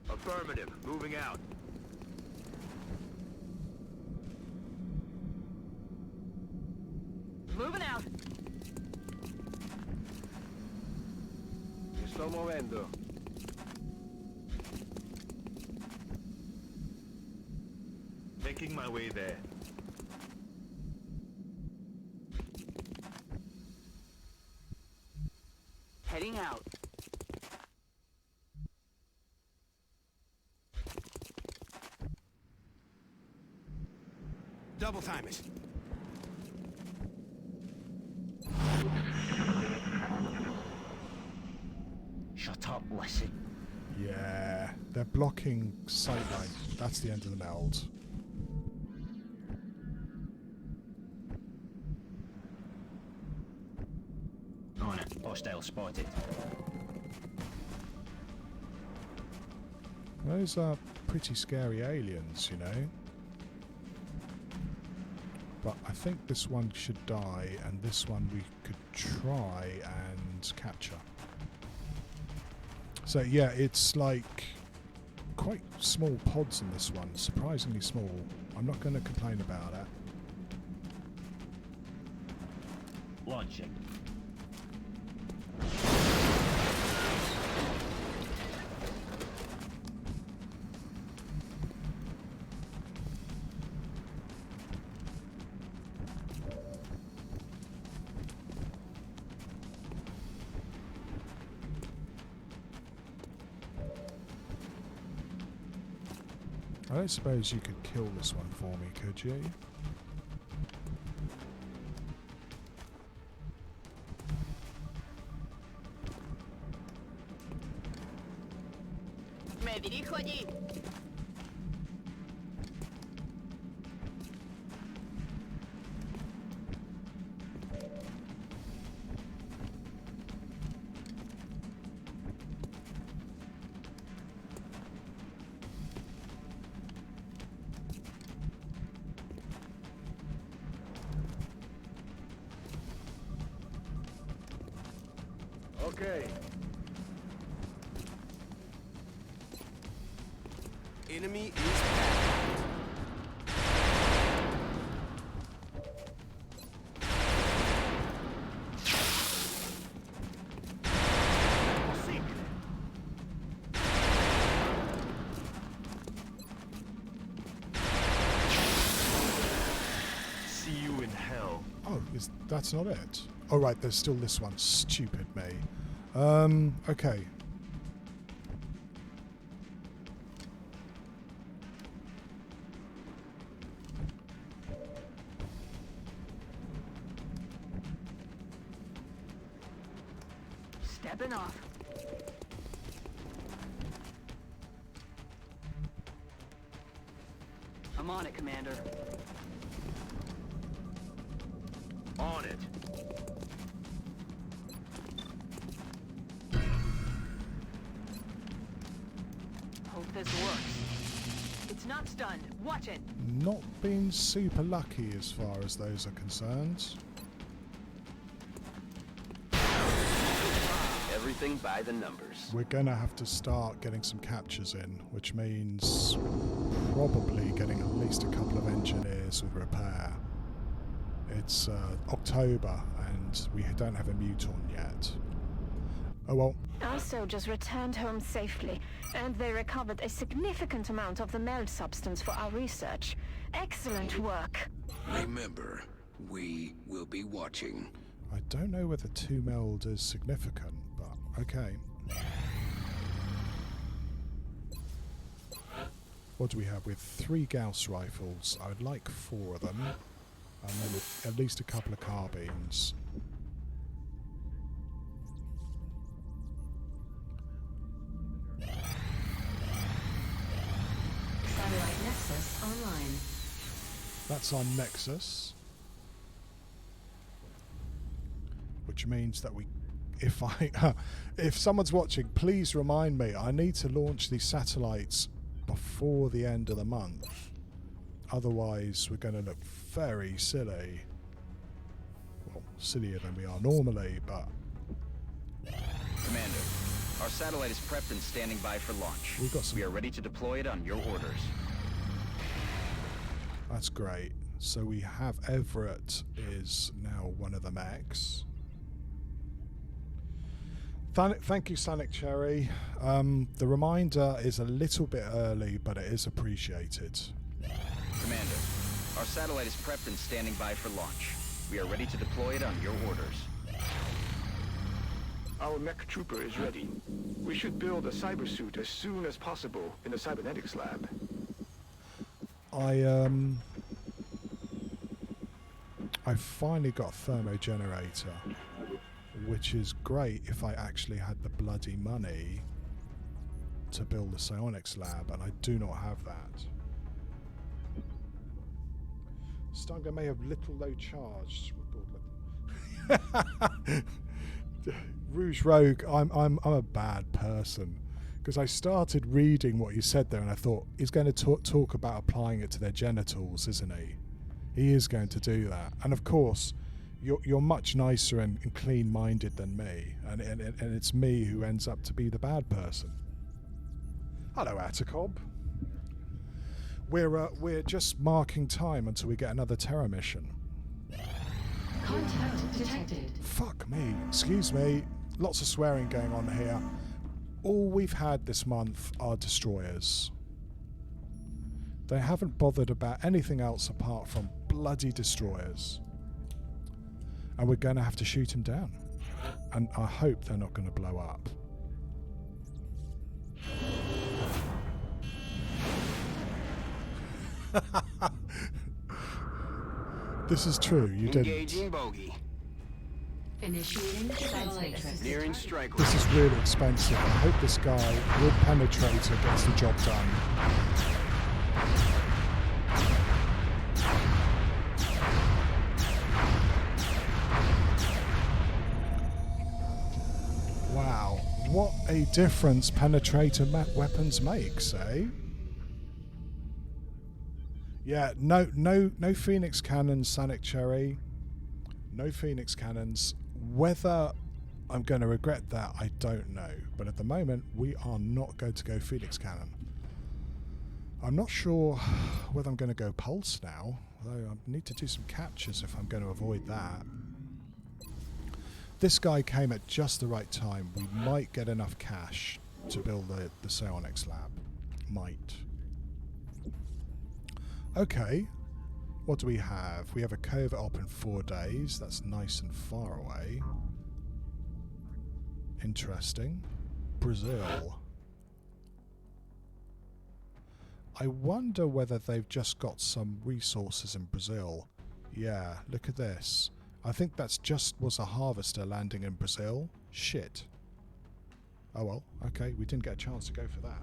Affirmative. Moving out. Moving out. Mi sto muovendo. Making my way there. Heading out. Double time it. Shut up, listen. Yeah, they're blocking sight line. That's the end of the meld. On it. Hostile spotted. Those are pretty scary aliens, you know. But I think this one should die, and this one we could try and capture. So yeah, it's like quite small pods in this one, surprisingly small. I'm not going to complain about it. Launching. I don't suppose you could kill this one for me, could you? Okay. Enemy is back. See you in hell. Oh, that's not it? Oh, right, there's still this one. Stupid me. Okay. Stepping off. I'm on it, Commander. On it. Hope this works. It's not stunned. Watch it. Not been super lucky as far as those are concerned. Everything by the numbers. We're going to have to start getting some captures in, which means probably getting at least a couple of engineers with repair. It's October and we don't have a muton yet. Oh well. Our soldiers returned home safely, and they recovered a significant amount of the meld substance for our research. Excellent work. Remember, we will be watching. I don't know whether 2 meld is significant, but okay. What do we have? With 3 Gauss rifles. I would like 4 of them, and then at least a couple of carbines. Satellite Nexus online. That's our Nexus. Which means that if someone's watching, please remind me, I need to launch these satellites before the end of the month. Otherwise, we're going to look very silly. Well, sillier than we are normally, but... Commander, our satellite is prepped and standing by for launch. We are ready to deploy it on your orders. That's great. So we have Everett is now one of the mechs. Thank you, Sonic Cherry. The reminder is a little bit early, but it is appreciated. Commander, our satellite is prepped and standing by for launch. We are ready to deploy it on your orders. Our mech trooper is ready. We should build a cybersuit as soon as possible in the cybernetics lab. I finally got a thermogenerator, which is great if I actually had the bloody money to build the psionics lab, and I do not have that. Stunga may have little low charge. Rouge Rogue, I'm a bad person, because I started reading what you said there and I thought he's going to talk about applying it to their genitals, isn't he? He is going to do that, and of course you're much nicer and clean-minded than me, and it's me who ends up to be the bad person. Hello, Atacob. We're just marking time until we get another Terra mission. Contact detected. Fuck me. Excuse me. Lots of swearing going on here. All we've had this month are destroyers. They haven't bothered about anything else apart from bloody destroyers. And we're going to have to shoot them down. And I hope they're not going to blow up. This is true, you didn't. Engaging bogey. Initiating defense matrix. Nearing strike. This is really expensive. I hope this guy with penetrator gets the job done. Wow, what a difference penetrator weapons makes, eh? Yeah, no Phoenix cannons, Sonic Cherry. No Phoenix cannons. Whether I'm going to regret that, I don't know. But at the moment, we are not going to go Phoenix Cannon. I'm not sure whether I'm going to go Pulse now, though I need to do some captures if I'm going to avoid that. This guy came at just the right time. We might get enough cash to build the psionics lab. Might. Okay. What do we have? We have a covert op in 4 days. That's nice and far away. Interesting. Brazil. I wonder whether they've just got some resources in Brazil. Yeah, look at this. I think that's just was a harvester landing in Brazil. Shit. Oh well, okay, we didn't get a chance to go for that.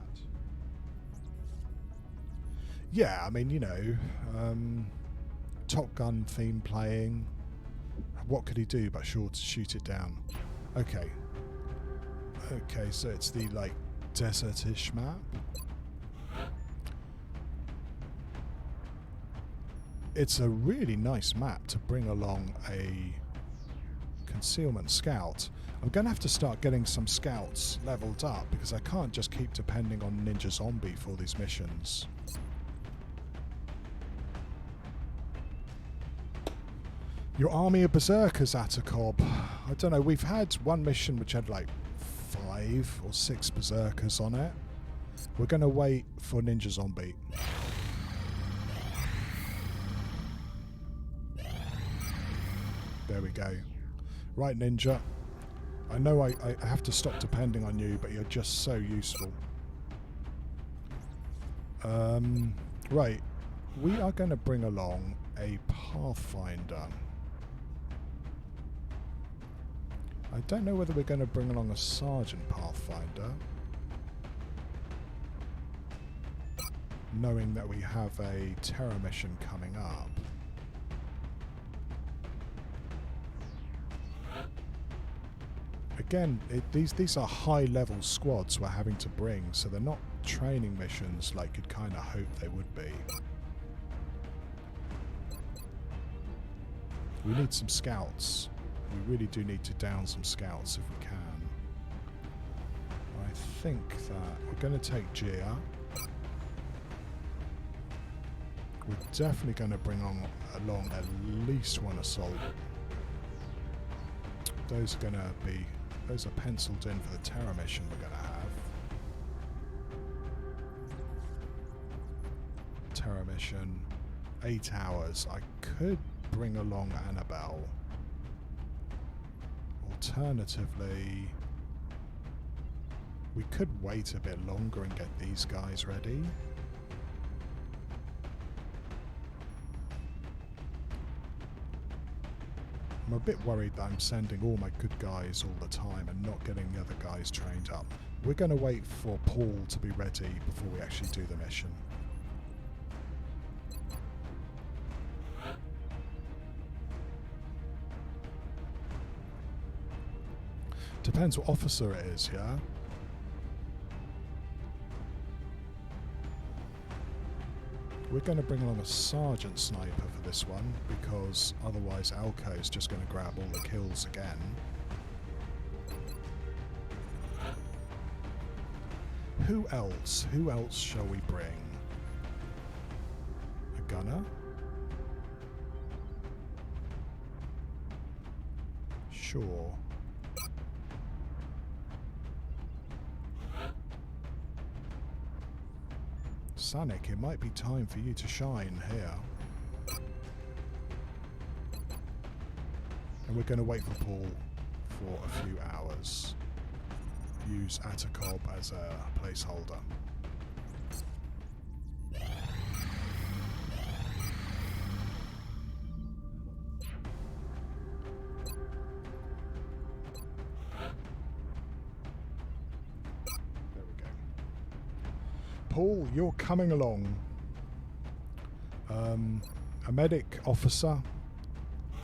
Yeah, I mean, you know, Top Gun theme playing. What could he do but shoot it down? Okay. Okay, so it's the, like, desertish map. It's a really nice map to bring along a concealment scout. I'm going to have to start getting some scouts leveled up because I can't just keep depending on Ninja Zombie for these missions. Your army of berserkers, Atacob. I don't know, we've had one mission which had like 5 or 6 berserkers on it. We're going to wait for Ninja Zombie. There we go. Right, Ninja. I know I have to stop depending on you, but you're just so useful. Right. We are going to bring along a Pathfinder. I don't know whether we're going to bring along a Sergeant Pathfinder. Knowing that we have a terror mission coming up. Again, these are high-level squads we're having to bring, so they're not training missions like you'd kind of hope they would be. We need some scouts. We really do need to down some scouts if we can. I think that we're going to take Gia. We're definitely going to bring along at least one assault. Those are penciled in for the terror mission we're going to have. Terror mission, 8 hours. I could bring along Annabelle. Alternatively, we could wait a bit longer and get these guys ready. I'm a bit worried that I'm sending all my good guys all the time and not getting the other guys trained up. We're going to wait for Paul to be ready before we actually do the mission. Depends what officer it is, yeah? We're going to bring along a sergeant sniper for this one, because otherwise Alco is just going to grab all the kills again. Who else? Who else shall we bring? A gunner? Sure. Sonic, it might be time for you to shine here. And we're going to wait for Paul for a few hours. Use Atacob as a placeholder. Paul, you're coming along. A medic officer.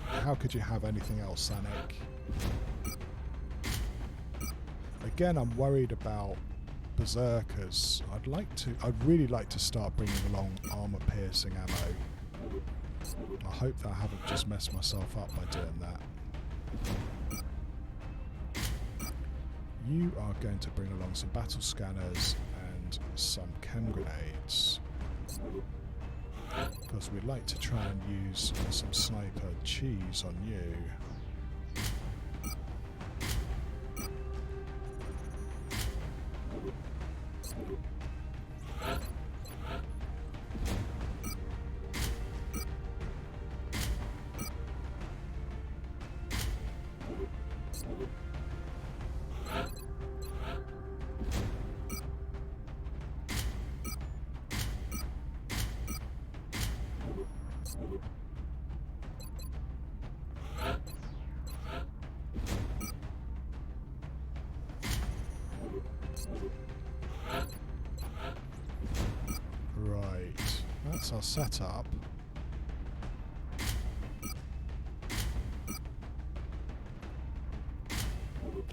How could you have anything else, Sanic? Again, I'm worried about berserkers. I'd really like to start bringing along armor-piercing ammo. I hope that I haven't just messed myself up by doing that. you are going to bring along some battle scanners and some chem grenades. Because we'd like to try and use some sniper cheese on you. Right, that's our setup.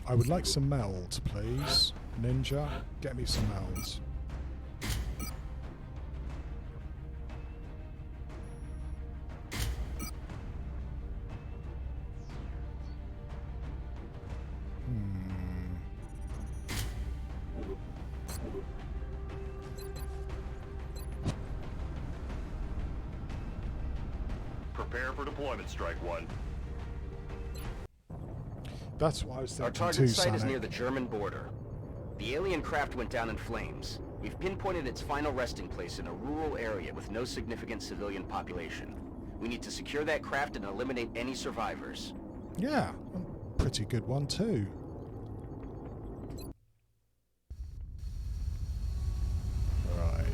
I would like some meld, please. Ninja, get me some meld. Prepare for deployment, Strike One. That's what I was thinking. Our target too, site is Sonic. near the German border. The alien craft went down in flames. We've pinpointed its final resting place in a rural area with no significant civilian population. We need to secure that craft and eliminate any survivors. Yeah, a pretty good one too. Right.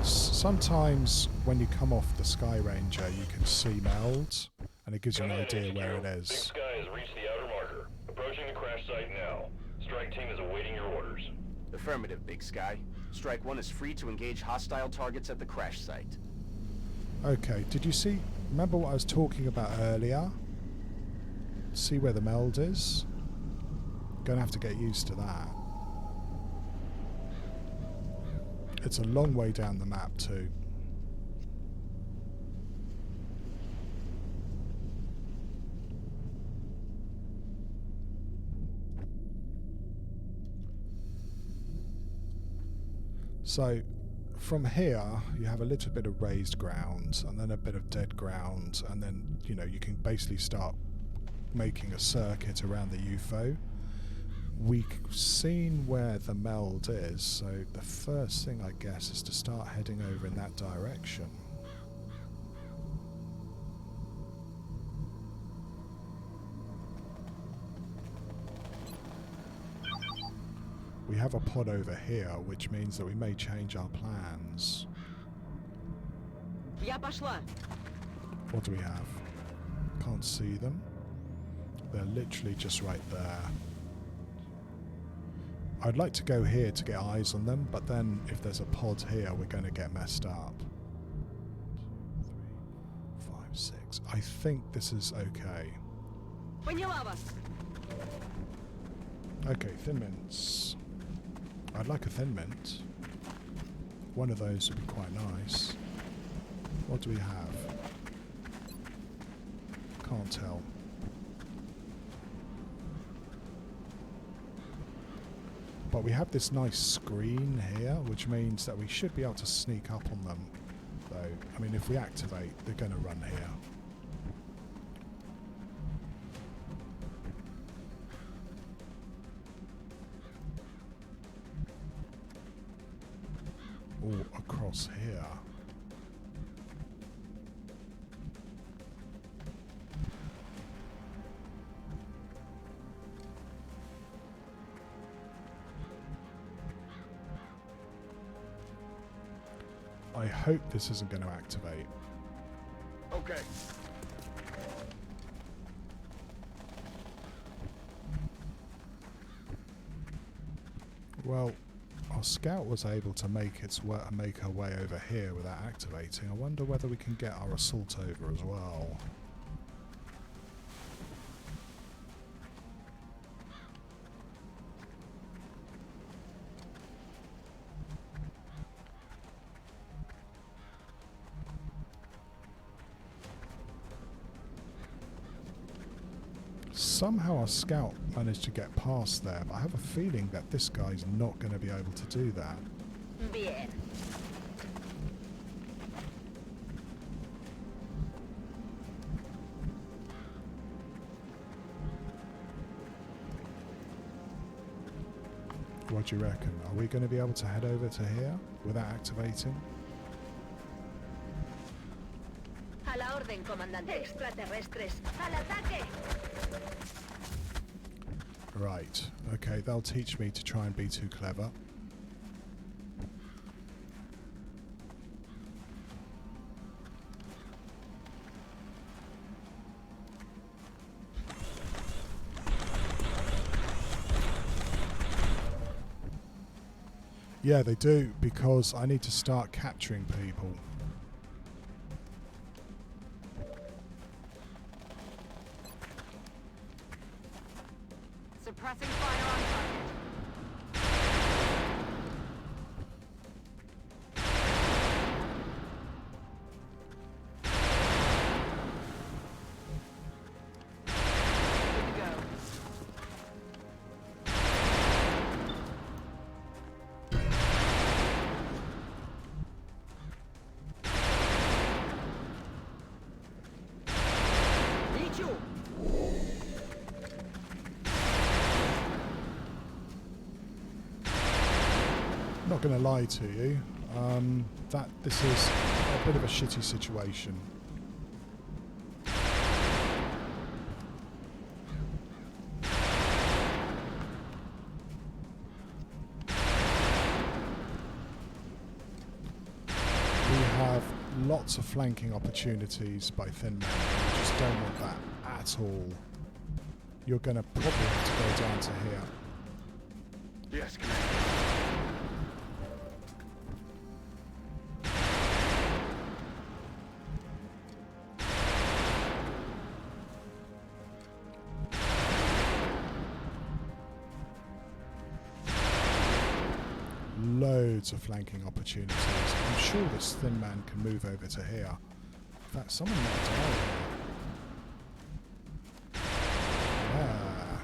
Sometimes when you come off the Sky Ranger, you can see meld, and it gives you an idea where it is. Big Sky has reached the outer marker. Approaching the crash site now. Strike team is awaiting your orders. Affirmative, Big Sky. Strike One is free to engage hostile targets at the crash site. Okay, did you see? Remember what I was talking about earlier? See where the meld is? Gonna have to get used to that. It's a long way down the map too. So from here you have a little bit of raised ground and then a bit of dead ground, and then you know you can basically start making a circuit around the UFO. We've seen where the meld is, so the first thing I guess is to start heading over in that direction. We have a pod over here, which means that we may change our plans. Я пошла. What do we have? Can't see them. They're literally just right there. I'd like to go here to get eyes on them, but then if there's a pod here, we're going to get messed up. 3, 5, 6. I think this is okay. Поняла вас. Okay, thin mints. I'd like a thin mint. One of those would be quite nice. What do we have? Can't tell. But we have this nice screen here, which means that we should be able to sneak up on them. Though, I mean, if we activate, they're going to run here. Or across here. I hope this isn't going to activate. Okay. Well, our scout was able to make her way over here without activating. I wonder whether we can get our assault over as well. Somehow our scout managed to get past there, but I have a feeling that this guy's not going to be able to do that. Bien. What do you reckon? Are we going to be able to head over to here without activating? A la orden, comandante. Extraterrestres. ¡Al ataque! Right. Okay, they'll teach me to try and be too clever. Yeah, they do, because I need to start capturing people. Suppressing fire on target. Good to go. Need you. Not going to lie to you, this is a bit of a shitty situation. We have lots of flanking opportunities by Thin Man. We just don't want that at all. You're going to probably have to go down to here. Yes, Commander. Loads of flanking opportunities. I'm sure this Thin Man can move over to here. In fact, someone might die here. Yeah,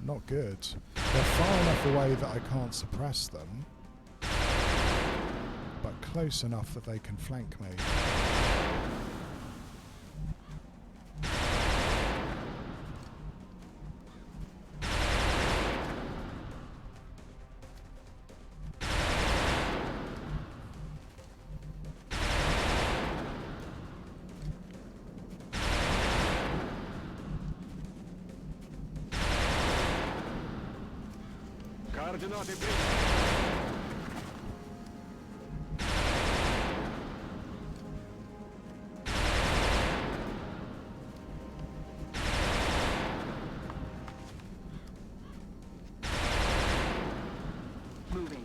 not good. They're far enough away that I can't suppress them, but close enough that they can flank me. Координаты приняты. Moving.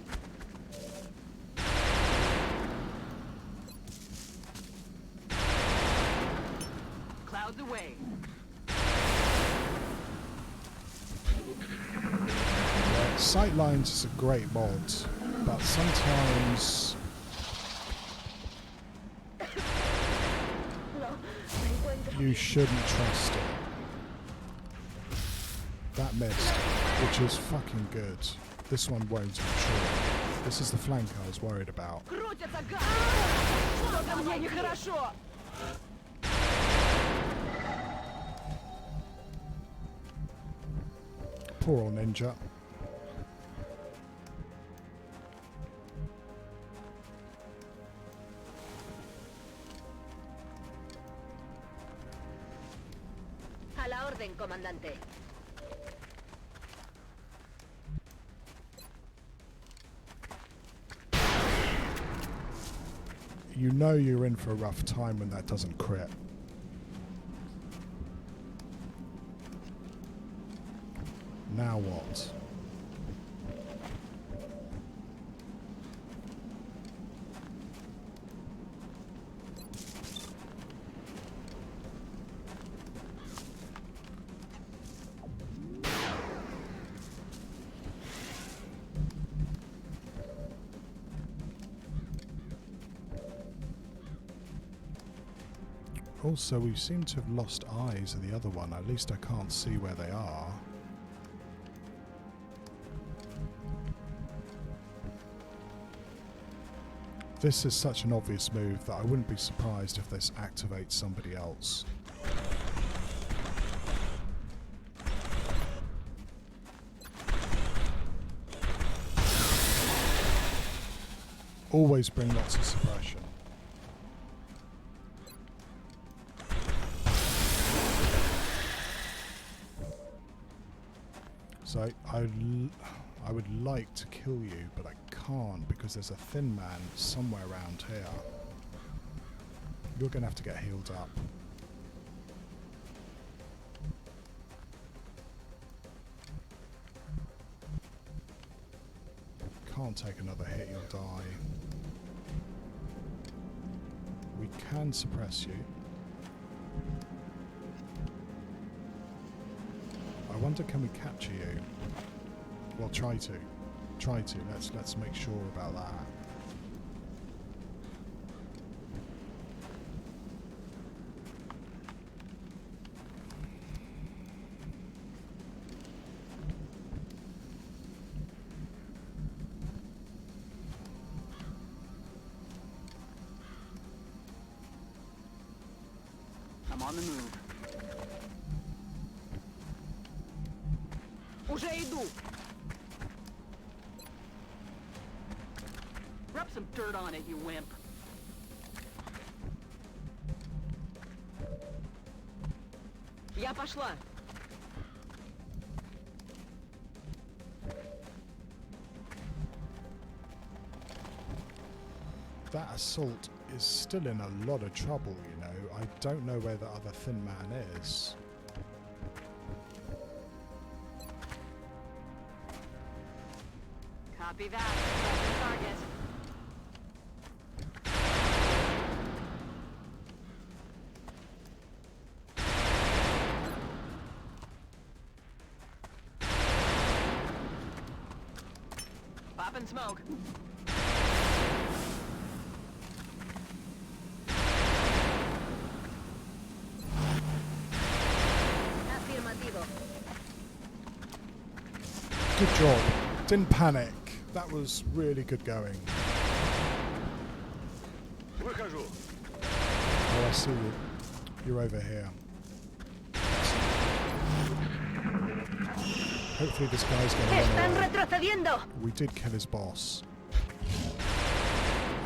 Clouds away. Sightlines is a great mod, but sometimes you shouldn't trust it. That missed, which is fucking good. This one won't, I'm sure. This is the flank I was worried about. Крутятся гады! Что-то мне нехорошо! Poor old ninja. A la orden, comandante. You know you're in for a rough time when that doesn't crit. Now what? Also, we seem to have lost eyes in the other one. At least I can't see where they are. This is such an obvious move that I wouldn't be surprised if this activates somebody else. Always bring lots of suppression. So I would like to kill you, but I can't because there's a thin man somewhere around here. You're going to have to get healed up. Can't take another hit, you'll die. We can suppress you. I wonder, can we capture you? Well, try to. Let's make sure about that. I'm on the move. Уже иду. Rub some dirt on it, you wimp. Я пошла. That assault is still in a lot of trouble, you know. I don't know where the other thin man is. Copy that. Pressing target. Poppin' smoke. Afirmativo. Good job. Didn't panic. That was really good going. Выхожу. Oh, I see you. You're over here. Hopefully this guy's going to Están run away. retrocediendo. We did kill his boss.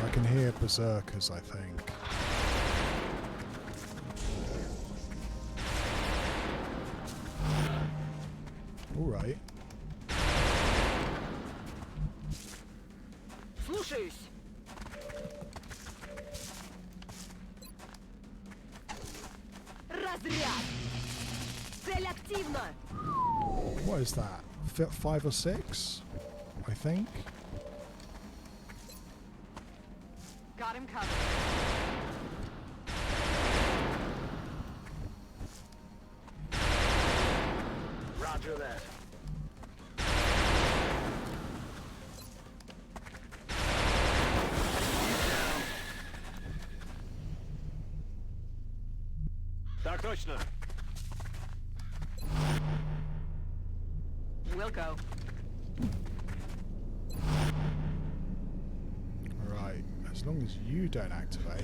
I can hear berserkers, I think. Alright. Слушаюсь. Разряд. Цель активна. What is that? 5 or 6? I think. Got him covered. Roger that. Так точно. Wilco. Right. As long as you don't activate.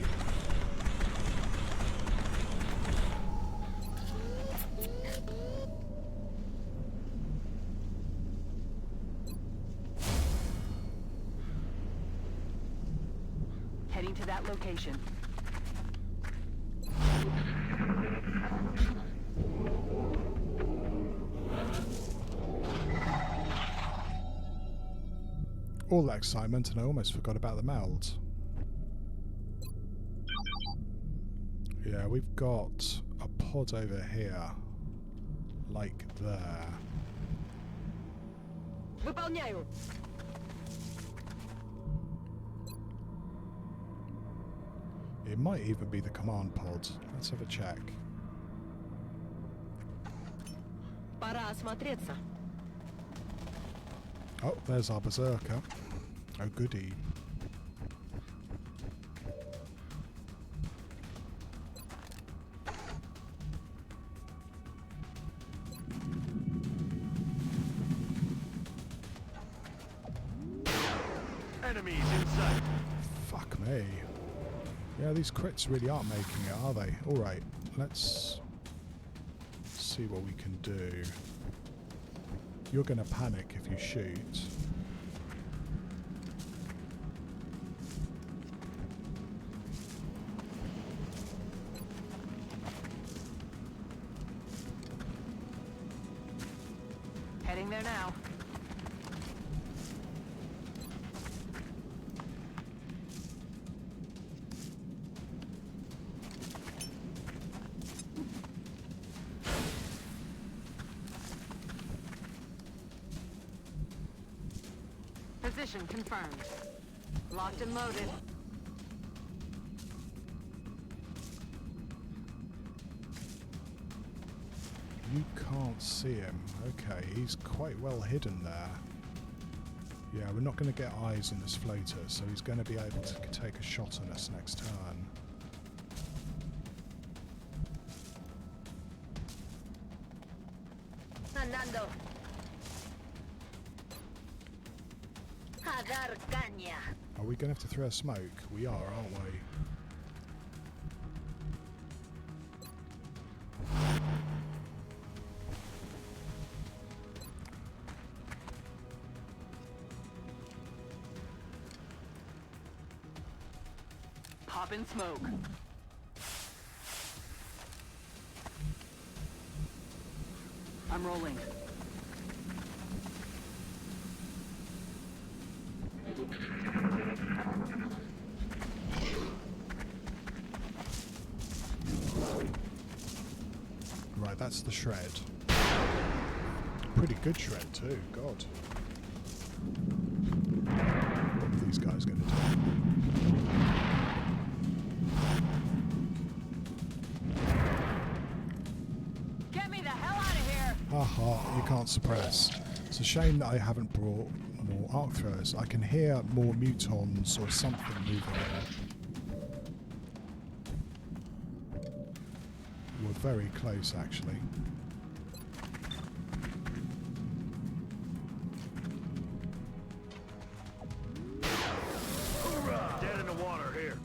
Heading to that location. All that excitement and I almost forgot about the meld. Yeah, we've got a pod over here. Like there. Выполняю. It might even be the command pod. Let's have a check. Пора осмотреться. Oh, there's our berserker. Oh, goody. Hey. Yeah, these crits really aren't making it, are they? Alright, let's see what we can do. You're going to panic if you shoot. Heading there now. Position confirmed. Locked and loaded. You can't see him. Okay, he's quite well hidden there. Yeah, we're not going to get eyes on this floater, so he's going to be able to take a shot on us next turn. Andando. A dar caña. Are we going to have to throw a smoke? We are, aren't we? Pop in smoke. I'm rolling. Right, that's the shred. Pretty good shred too, God. What are these guys going to do? Get me the hell out of here! Haha, you can't suppress. It's a shame that I haven't brought more arc throwers. I can hear more mutons or something moving in. We're very close, actually. Dead in the water here.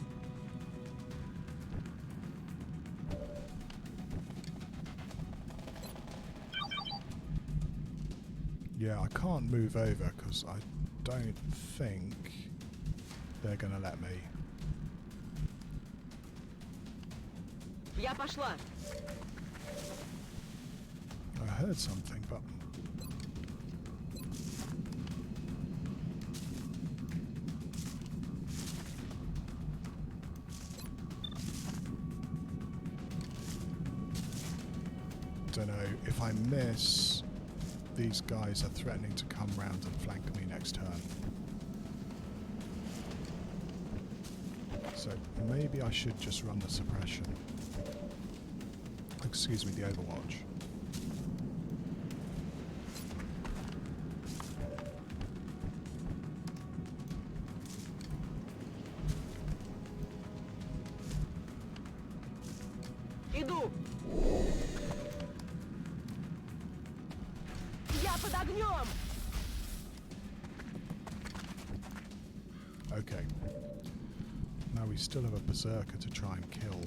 Yeah, I can't move over because I don't think they're going to let me. Я пошла. I heard something, but... don't know. If I miss, these guys are threatening to come round and flank me next turn. So maybe I should just run the suppression. Excuse me, the overwatch. Иду. Я под огнем. Okay. Now we still have a berserker to try and kill.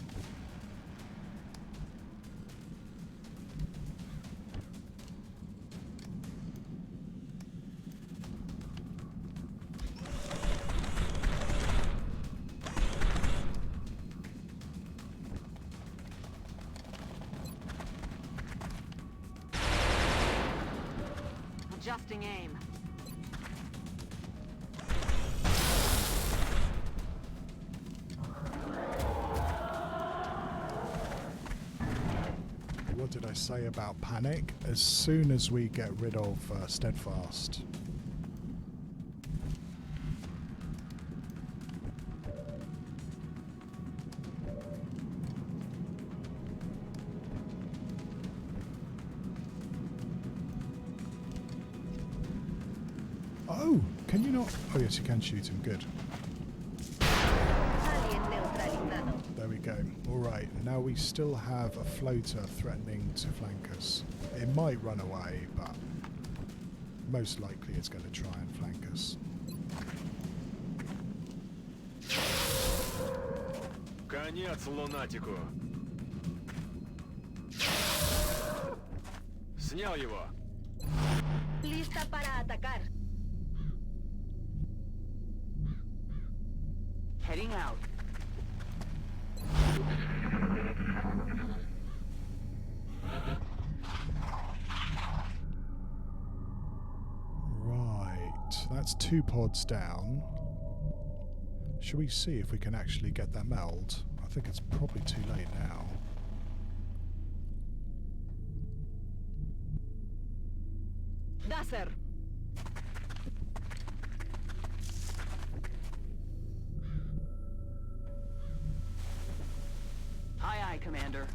Adjusting aim. What did I say about panic? As soon as we get rid of steadfast. Oh, can you not? Oh yes, you can shoot him. Good. Alien neutralizado. There we go. Alright, now we still have a floater threatening to flank us. It might run away, but most likely it's going to try and flank us. Конец лунатику. Снял его. Lista para atacar. Heading out. Right, that's 2 pods down. Shall we see if we can actually get that meld? I think it's probably too late now. Da, sir. Aye, aye, Commander.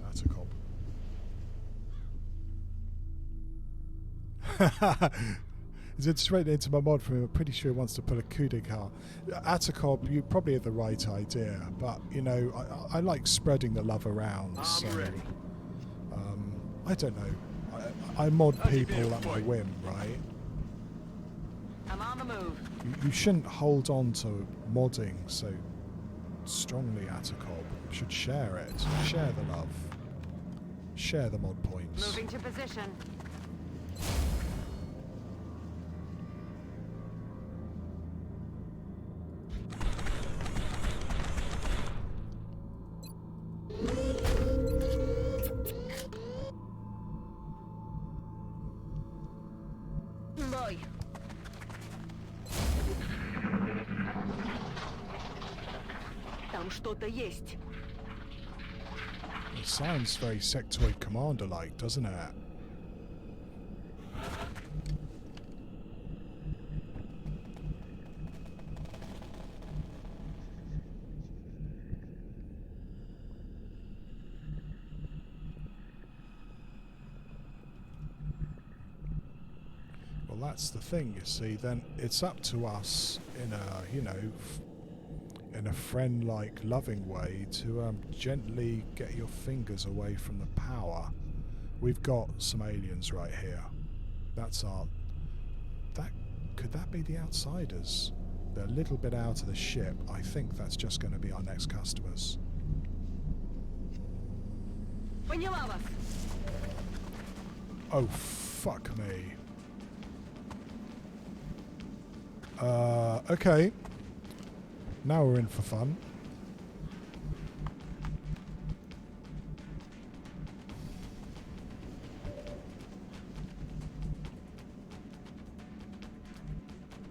That's a cop. It's integrated into my mod for him. I'm pretty sure he wants to put a coup d'etat. Atacob, you probably have the right idea, but you know, I like spreading the love around. So, I don't know. I mod people at my whim, right? I'm on the move. You shouldn't hold on to modding so strongly, Atacob. You should share it. Share the love. Share the mod points. Moving to position. Voy. Там что-то есть. It sounds very Sectoid Commander-like, doesn't it? Well, that's the thing, you see. Then it's up to us in a, you know, in a friend-like, loving way to gently get your fingers away from the power. We've got some aliens right here. That's our... Could that be the Outsiders? They're a little bit out of the ship. I think that's just going to be our next customers. Поняла вас. Oh, fuck me. Okay. Now we're in for fun.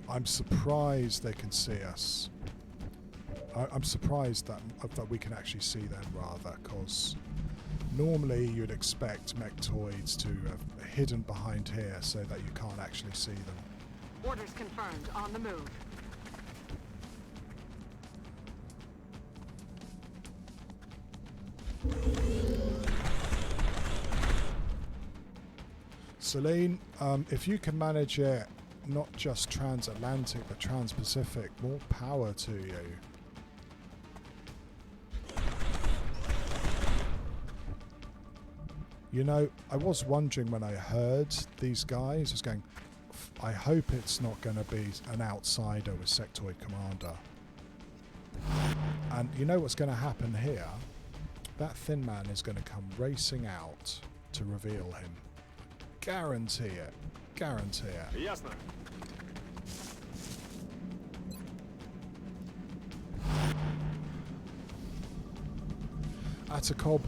I'm surprised they can see us. I'm surprised that we can actually see them, rather, because normally you'd expect mechtoids to have hidden behind here so that you can't actually see them. Orders confirmed. On the move. Celine, if you can manage it, not just transatlantic but trans-Pacific, more power to you. You know, I was wondering when I heard these guys, I was going, I hope it's not going to be an outsider with Sectoid Commander. And you know what's going to happen here? That thin man is going to come racing out to reveal him. Guarantee it. Guarantee it. Ясно. Atacob,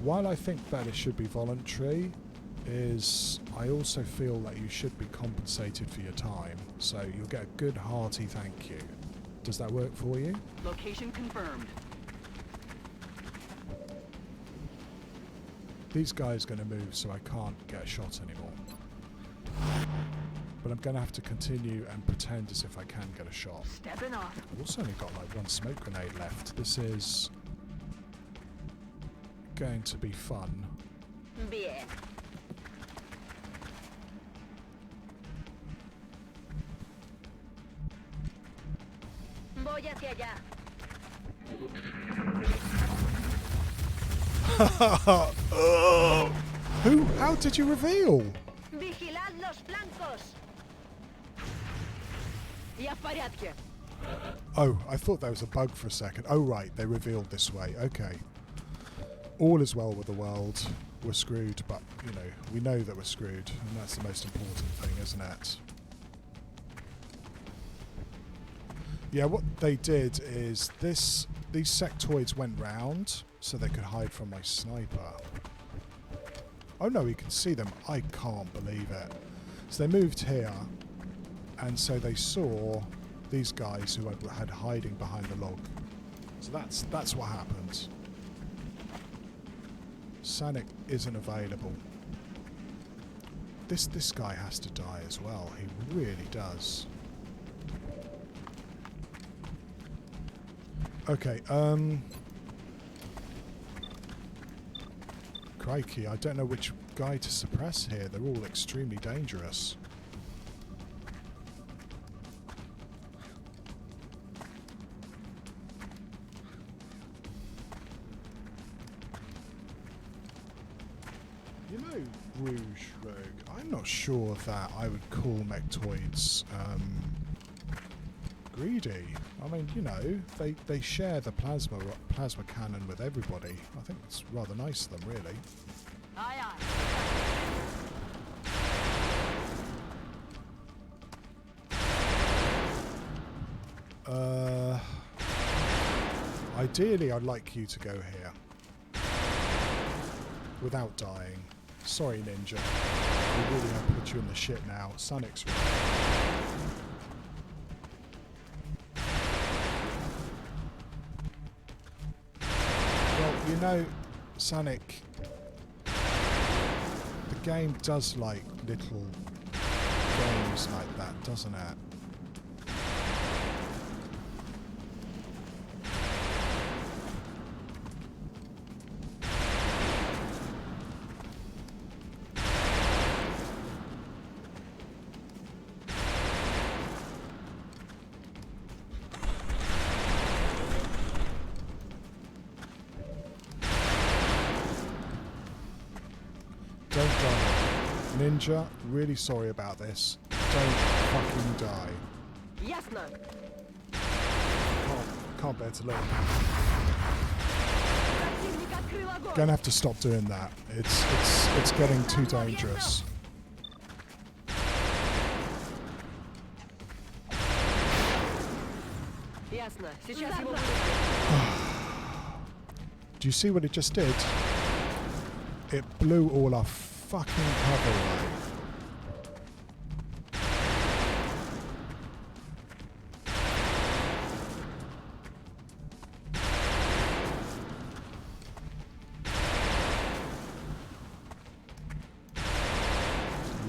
while I think that it should be voluntary, I also feel that you should be compensated for your time, so you'll get a good hearty thank you. Does that work for you? Location confirmed. These guys are going to move, so I can't get a shot anymore. But I'm going to have to continue and pretend as if I can get a shot. Stepping off. I've also only got like 1 smoke grenade left. This is going to be fun. Bien. Voy hacia allá. Who? How did you reveal? Vigilad los flancos. Я в порядке. Oh, I thought there was a bug for a second. Oh, right, they revealed this way. Okay. All is well with the world. We're screwed, but, you know, we know that we're screwed, and that's the most important thing, isn't it? Yeah, what they did is these sectoids went round so they could hide from my sniper. Oh no, we can see them. I can't believe it. So they moved here, and so they saw these guys who had hiding behind the log. So that's what happened. Sanic isn't available. This guy has to die as well. He really does. Okay, crikey, I don't know which guy to suppress here. They're all extremely dangerous. You know, Rouge Rogue, I'm not sure that I would call Mechtoids greedy. I mean, you know, they share the plasma cannon with everybody. I think it's rather nice of them, really. Aye, aye. Ideally, I'd like you to go here. Without dying. Sorry, Ninja. We really have put you in the shit now. Sonic's right. Well, you know, Sonic, the game does like little games like that, doesn't it? Don't die. Ninja, really sorry about this. Don't fucking die. Ясно. Can't bear to look. Gonna have to stop doing that. It's getting too dangerous. Ясно. Сейчас его Do you see what it just did? It blew all our fucking cover away.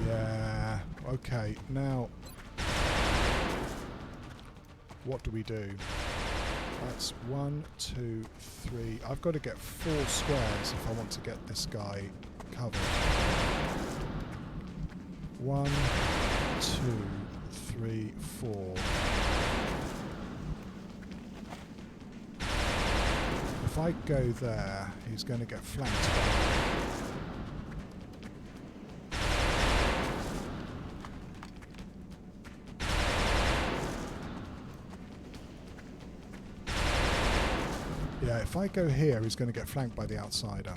Yeah, okay, now what do we do? That's 1, 2, 3. I've got to get 4 squares if I want to get this guy covered. 1, 2, 3, 4. If I go there, he's going to get flanked by... Yeah, if I go here, he's going to get flanked by the outsider.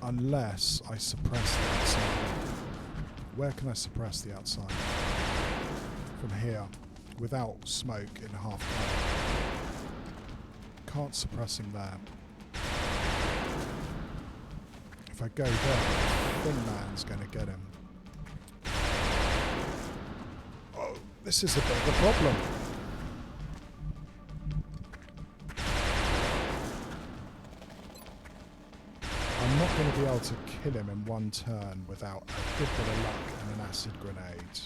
Unless I suppress the outsider. Where can I suppress the outsider? From here, without smoke in half cover. Can't suppress him there. If I go there, Thin Man's going to get him. Oh, this is a bit of a problem. I'm not going to be able to kill him in one turn without a good bit of luck and an acid grenade.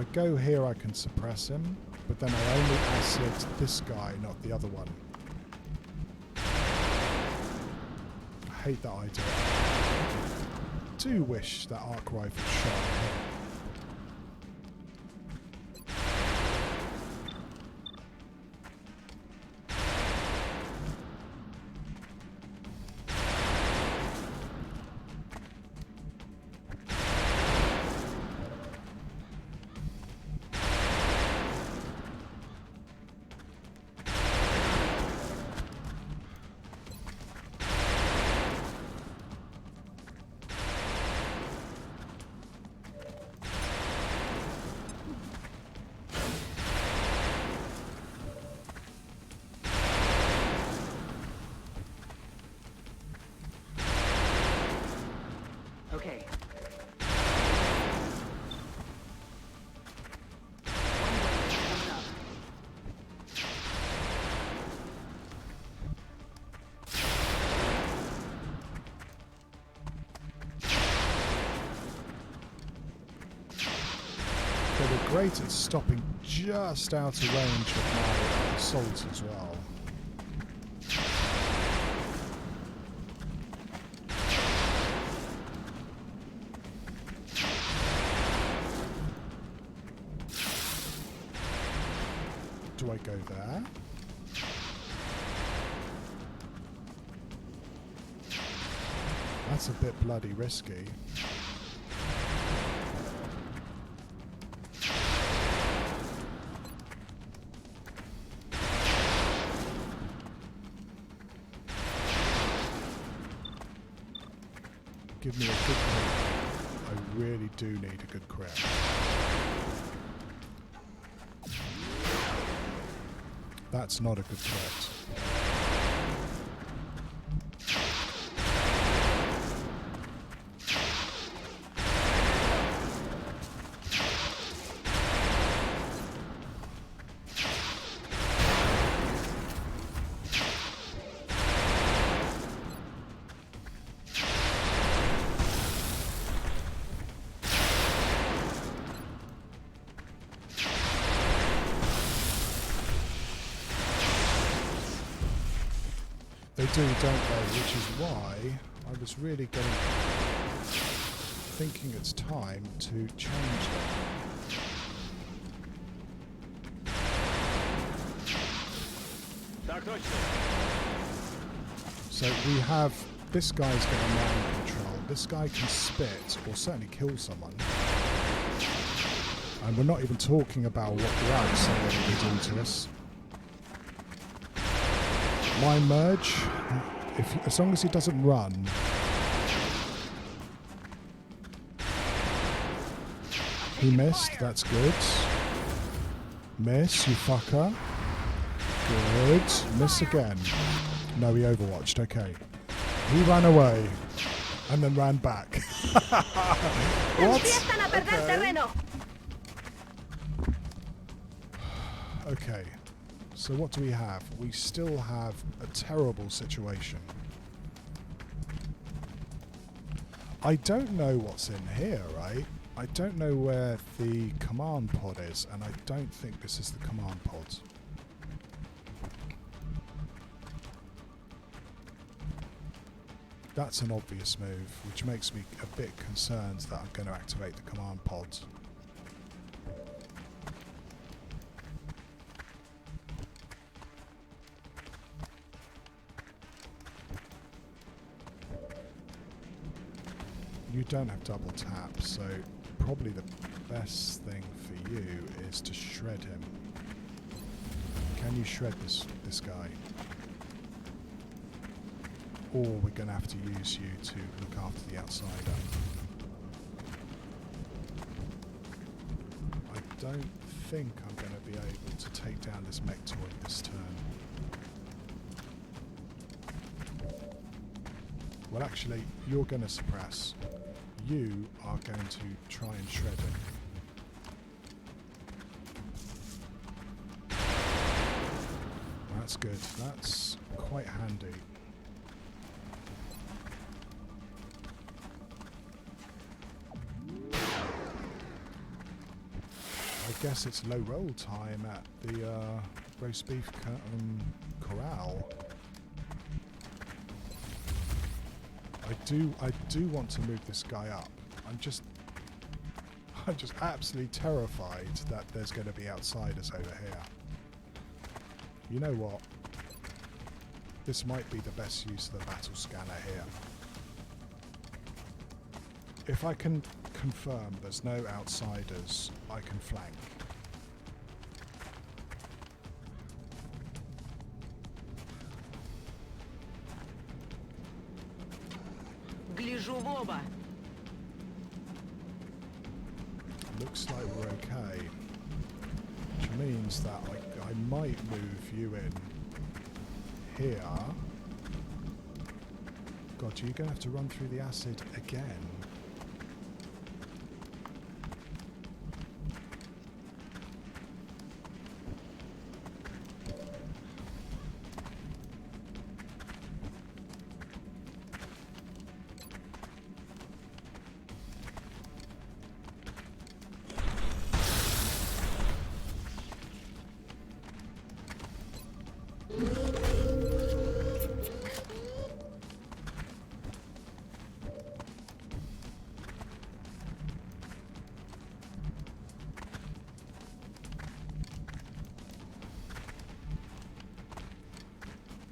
I go here, I can suppress him, but then I only acid this guy, not the other one. I hate that idea. I do wish that arc rifle shot him. Okay. They were great at stopping just out of range of my assault as well. Do I go there? That's a bit bloody risky. Give me a good crit. I really do need a good crit. That's not a good crit. They do, don't they? Which is why I was really thinking it's time to change them. So we have this guy's going to mind control. This guy can spit or certainly kill someone. And we're not even talking about what the Alex are going to be doing to us. My merge, as long as he doesn't run. He missed, that's good. Miss, you fucker. Good. Miss again. No, he overwatched, okay. He ran away and then ran back. What? Okay. So what do we have? We still have a terrible situation. I don't know what's in here, right? I don't know where the command pod is, and I don't think this is the command pod. That's an obvious move, which makes me a bit concerned that I'm going to activate the command pod. You don't have double tap, so probably the best thing for you is to shred him. Can you shred this guy? Or we're going to have to use you to look after the outsider. I don't think I'm going to be able to take down this Mechtoid this turn. Well, actually, you're going to suppress. You are going to try and shred him. That's good. That's quite handy. guess it's low roll time at the roast beef corral. I do want to move this guy up. I'm just absolutely terrified that there's going to be outsiders over here. You know what? This might be the best use of the battle scanner here. If I can confirm there's no outsiders, I can flank. Гляжу в оба. Looks like we're okay. Which means that I might move you in here. God, you're going to have to run through the acid again.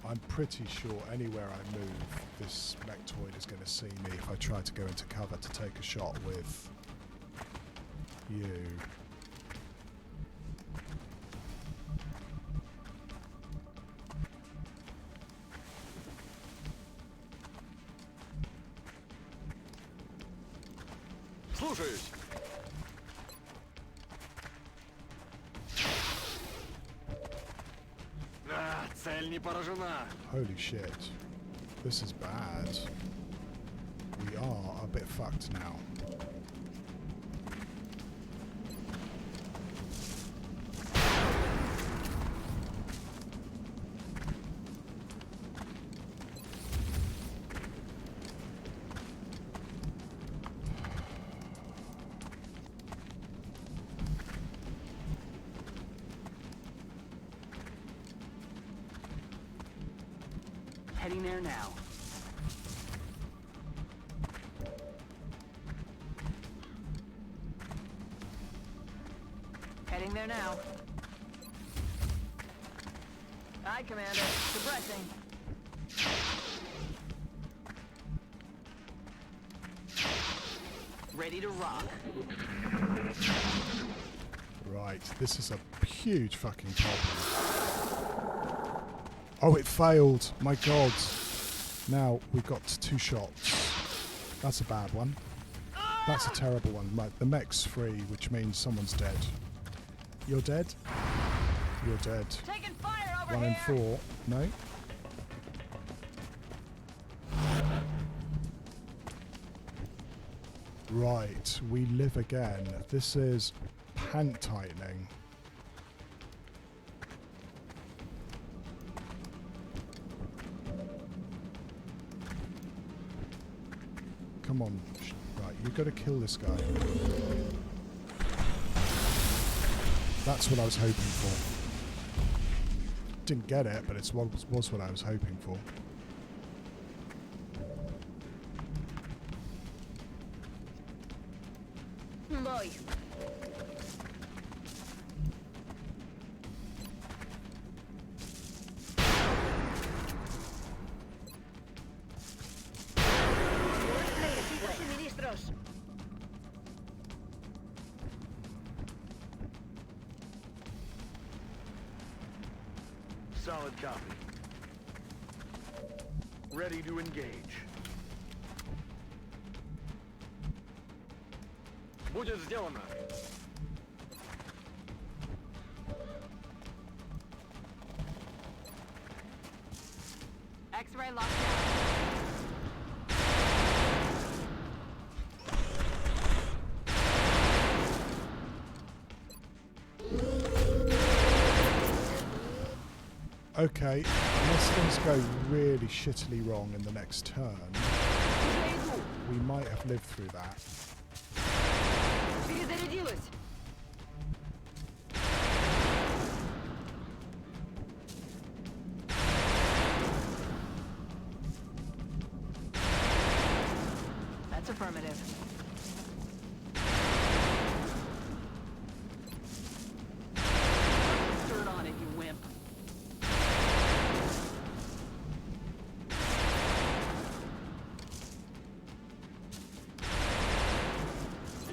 I'm pretty sure anywhere I move, this mechtoid is going to see me if I try to go into cover to take a shot with you. Слушаюсь. Цель не поражена. Holy shit. This is bad. We are a bit fucked now. Heading there now. Heading there now. Aye, Commander. Suppressing. Ready to rock. Right, this is a huge fucking problem. Oh, it failed. My God. Now we've got 2 shots. That's a bad one. That's a terrible one. The mech's free, which means someone's dead. You're dead? You're dead. Taking fire over 1 in here. 4. No? Right, we live again. This is pant tightening. Come on. Right, you've got to kill this guy. That's what I was hoping for. Didn't get it, but it was what I was hoping for. Voy. Necesito suministros. Solid copy. Ready to engage. Будет сделано. X-ray locked down. Okay, unless things go really shittily wrong in the next turn, we might have lived through that. Перезарядилась. Affirmative. Dirt on it, you wimp.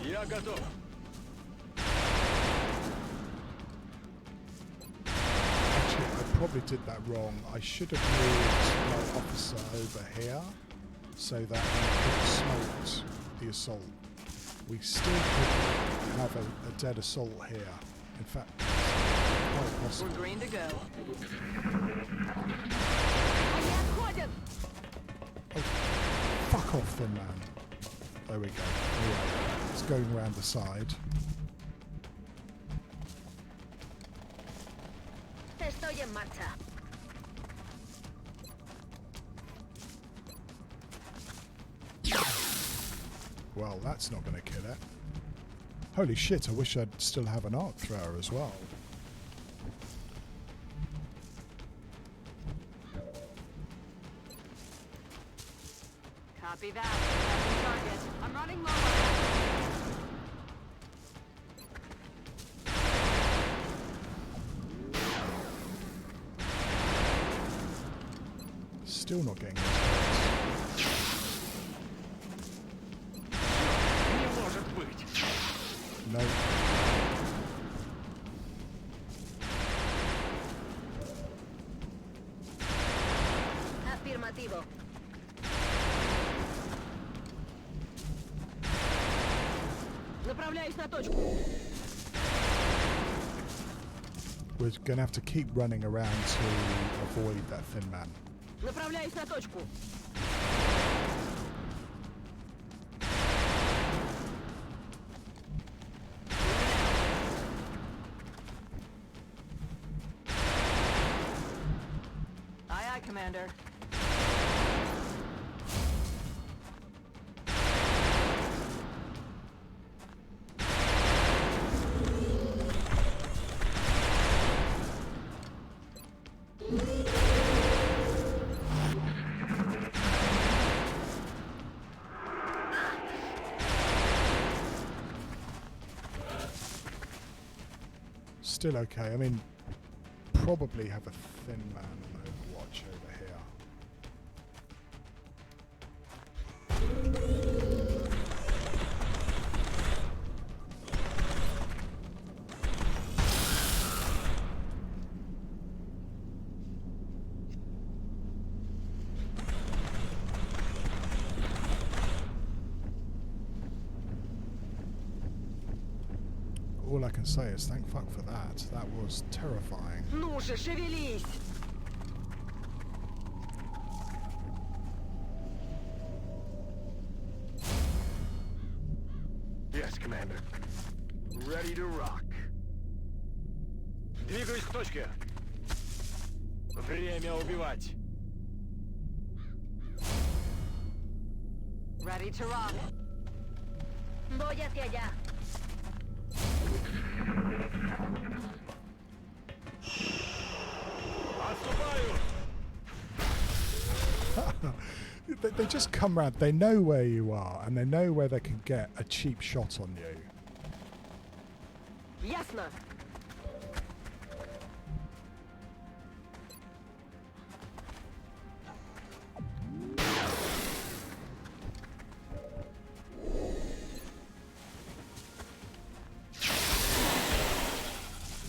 Я готов. Actually, I probably did that wrong. I should have moved my officer over here so that he could have smoked the assault. We still could have a dead assault here. In fact, it's quite possible. We're green to go. Oh, fuck off, Thin Man. There we go. Anyway, it's going around the side. Estoy en marcha. Well, that's not going to kill it. Holy shit, I wish I'd still have an arc thrower as well. Copy that. That's the target. I'm running low on Still not getting it. Не может быть. No. Afirmativo. Направляюсь на точку. We're going to have to keep running around to avoid that Thin Man. Направляюсь на точку. Aye, aye, Commander. Still okay. I mean, probably have a Thin Man on Overwatch over here. All I can say is thank fuck for that. That was terrifying. Ну же, шевелись! Yes, Commander. Ready to rock. Двигаюсь к точке. Время убивать. Ready to rock. Voy hacia allá. Отступаю! They just come round. They know where you are, and they know where they can get a cheap shot on you. Ясно.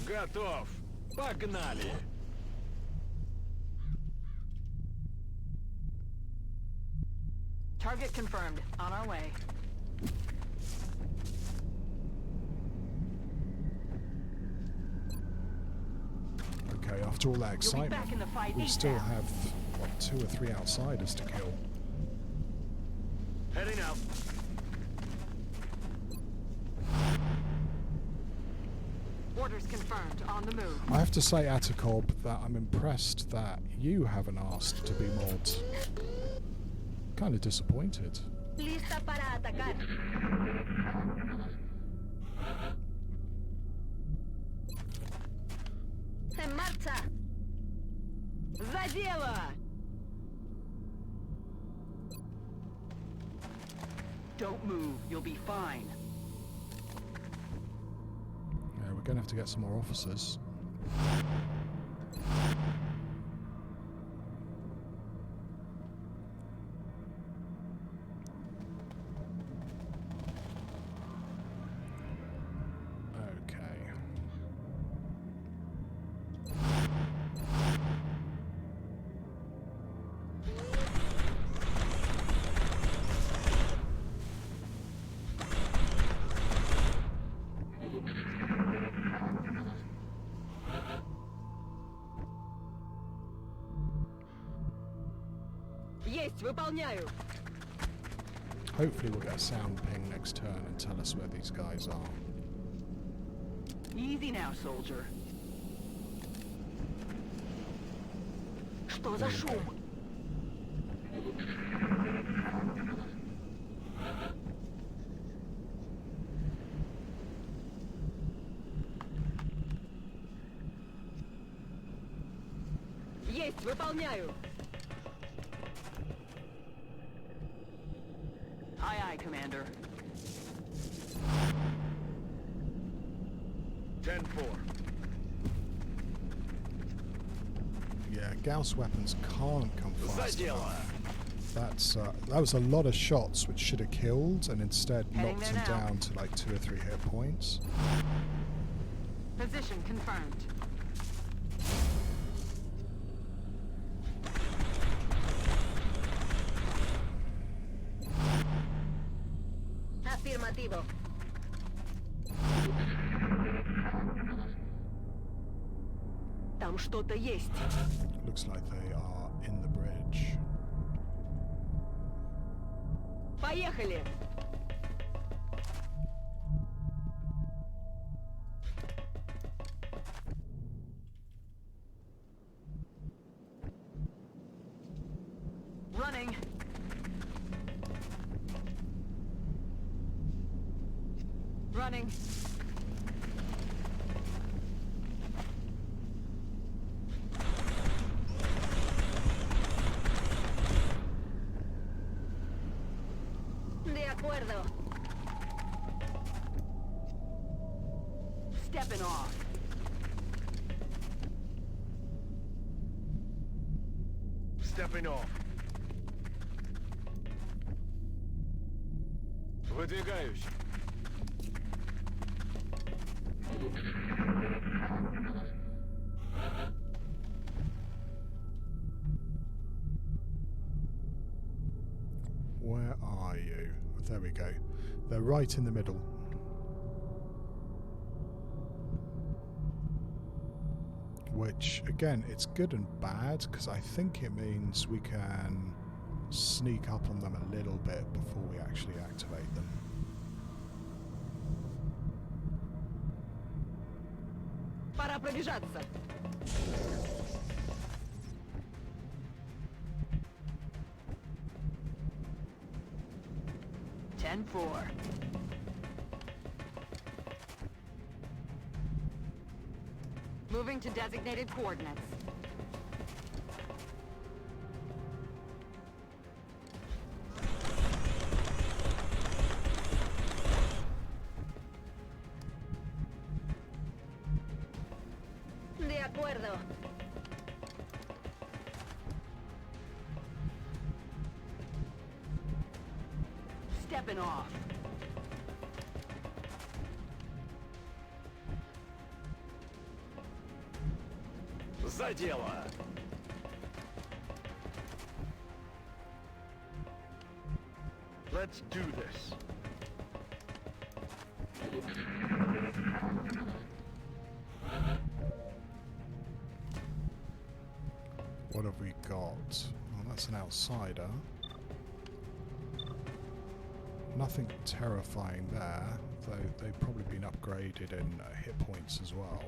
Готов. Погнали. Target confirmed. On our way. Okay, after all that excitement, back in the fight we still ASAP. have, what, 2 or 3 outsiders to kill. Heading out. Orders confirmed. On the move. I have to say, Atakob, that I'm impressed that you haven't asked to be mod. Kind of disappointed. Lista para atacar. En marcha. За дело! Don't move. You'll be fine. Yeah, we're going to have to get some more officers. Есть, выполняю. Hopefully we'll get a sound ping next turn and tell us where these guys are. Easy now, soldier. Что за шум? Есть, выполняю. Aye, aye, Commander. 10-4. Yeah, Gauss weapons can't come fast За дело. enough. That was a lot of shots which should have killed and instead Heading knocked there him now. down to like 2 or 3 hit points. Position confirmed. Afirmativo. Там что-то есть. Looks like they are in the bridge. Поехали. Running. Running. De acuerdo. Stepping off. Stepping off. Выдвигаюсь. Where are you? Oh, there we go. They're right in the middle. Which, again, it's good and bad, because I think it means we can sneak up on them a little bit before we actually activate them. Пора пробежаться. Ten four. Moving to designated coordinates. De acuerdo. Stepping off. За дело. Let's do this. What have we got? Well, that's an outsider. Nothing terrifying there, though they've probably been upgraded in hit points as well.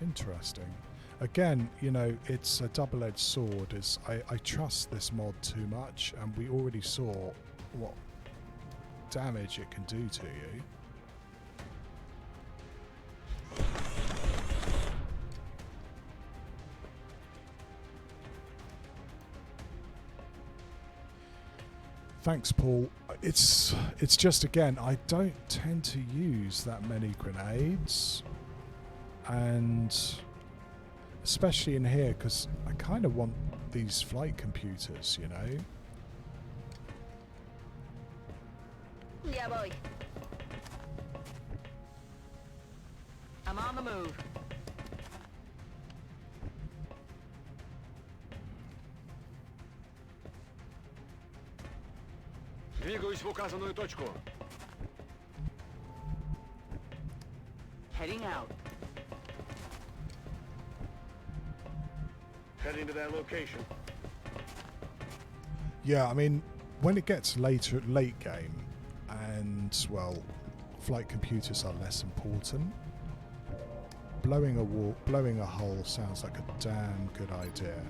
Interesting. Again, you know, it's a double-edged sword. I trust this mod too much, and we already saw what damage it can do to you. Thanks, Paul. It's just, again, I don't tend to use that many grenades, and especially in here, because I kind of want these flight computers, you know. Ya voy. I'm on the move. Двигаюсь в указанную точку. Heading out. Heading to that location. Yeah, I mean, when it gets late game, and, well, flight computers are less important, blowing a hole sounds like a damn good idea.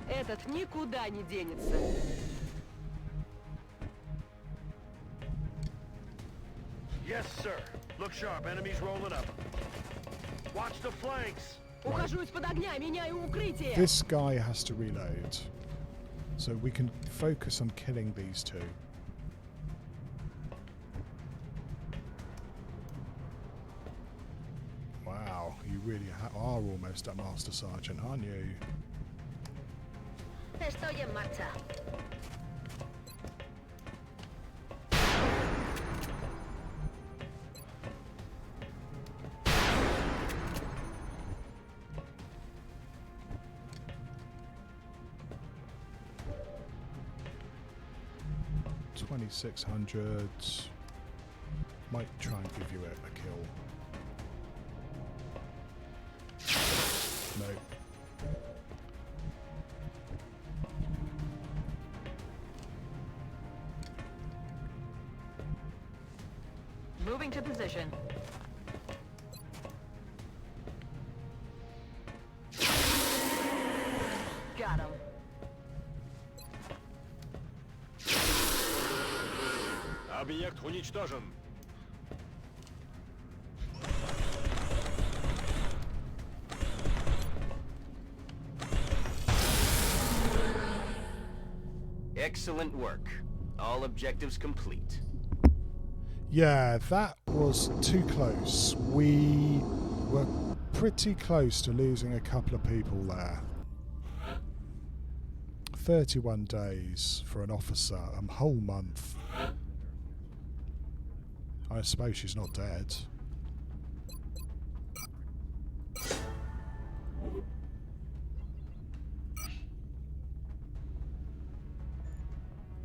Этот никуда не денется. Yes, sir. Look sharp. Enemies rolling up. Watch the flanks. Ухожу из-под огня, меняю укрытие. This guy has to reload, so we can focus on killing these two. Wow, you really are almost a Master Sergeant, aren't you? Estoy en marcha. $2,600. Might try and give you a kill. No. Moving to position. Got him. Объект уничтожен. Excellent work. All objectives complete. Yeah, that was too close. We were pretty close to losing a couple of people there. 31 days for an officer, a whole month. I suppose she's not dead.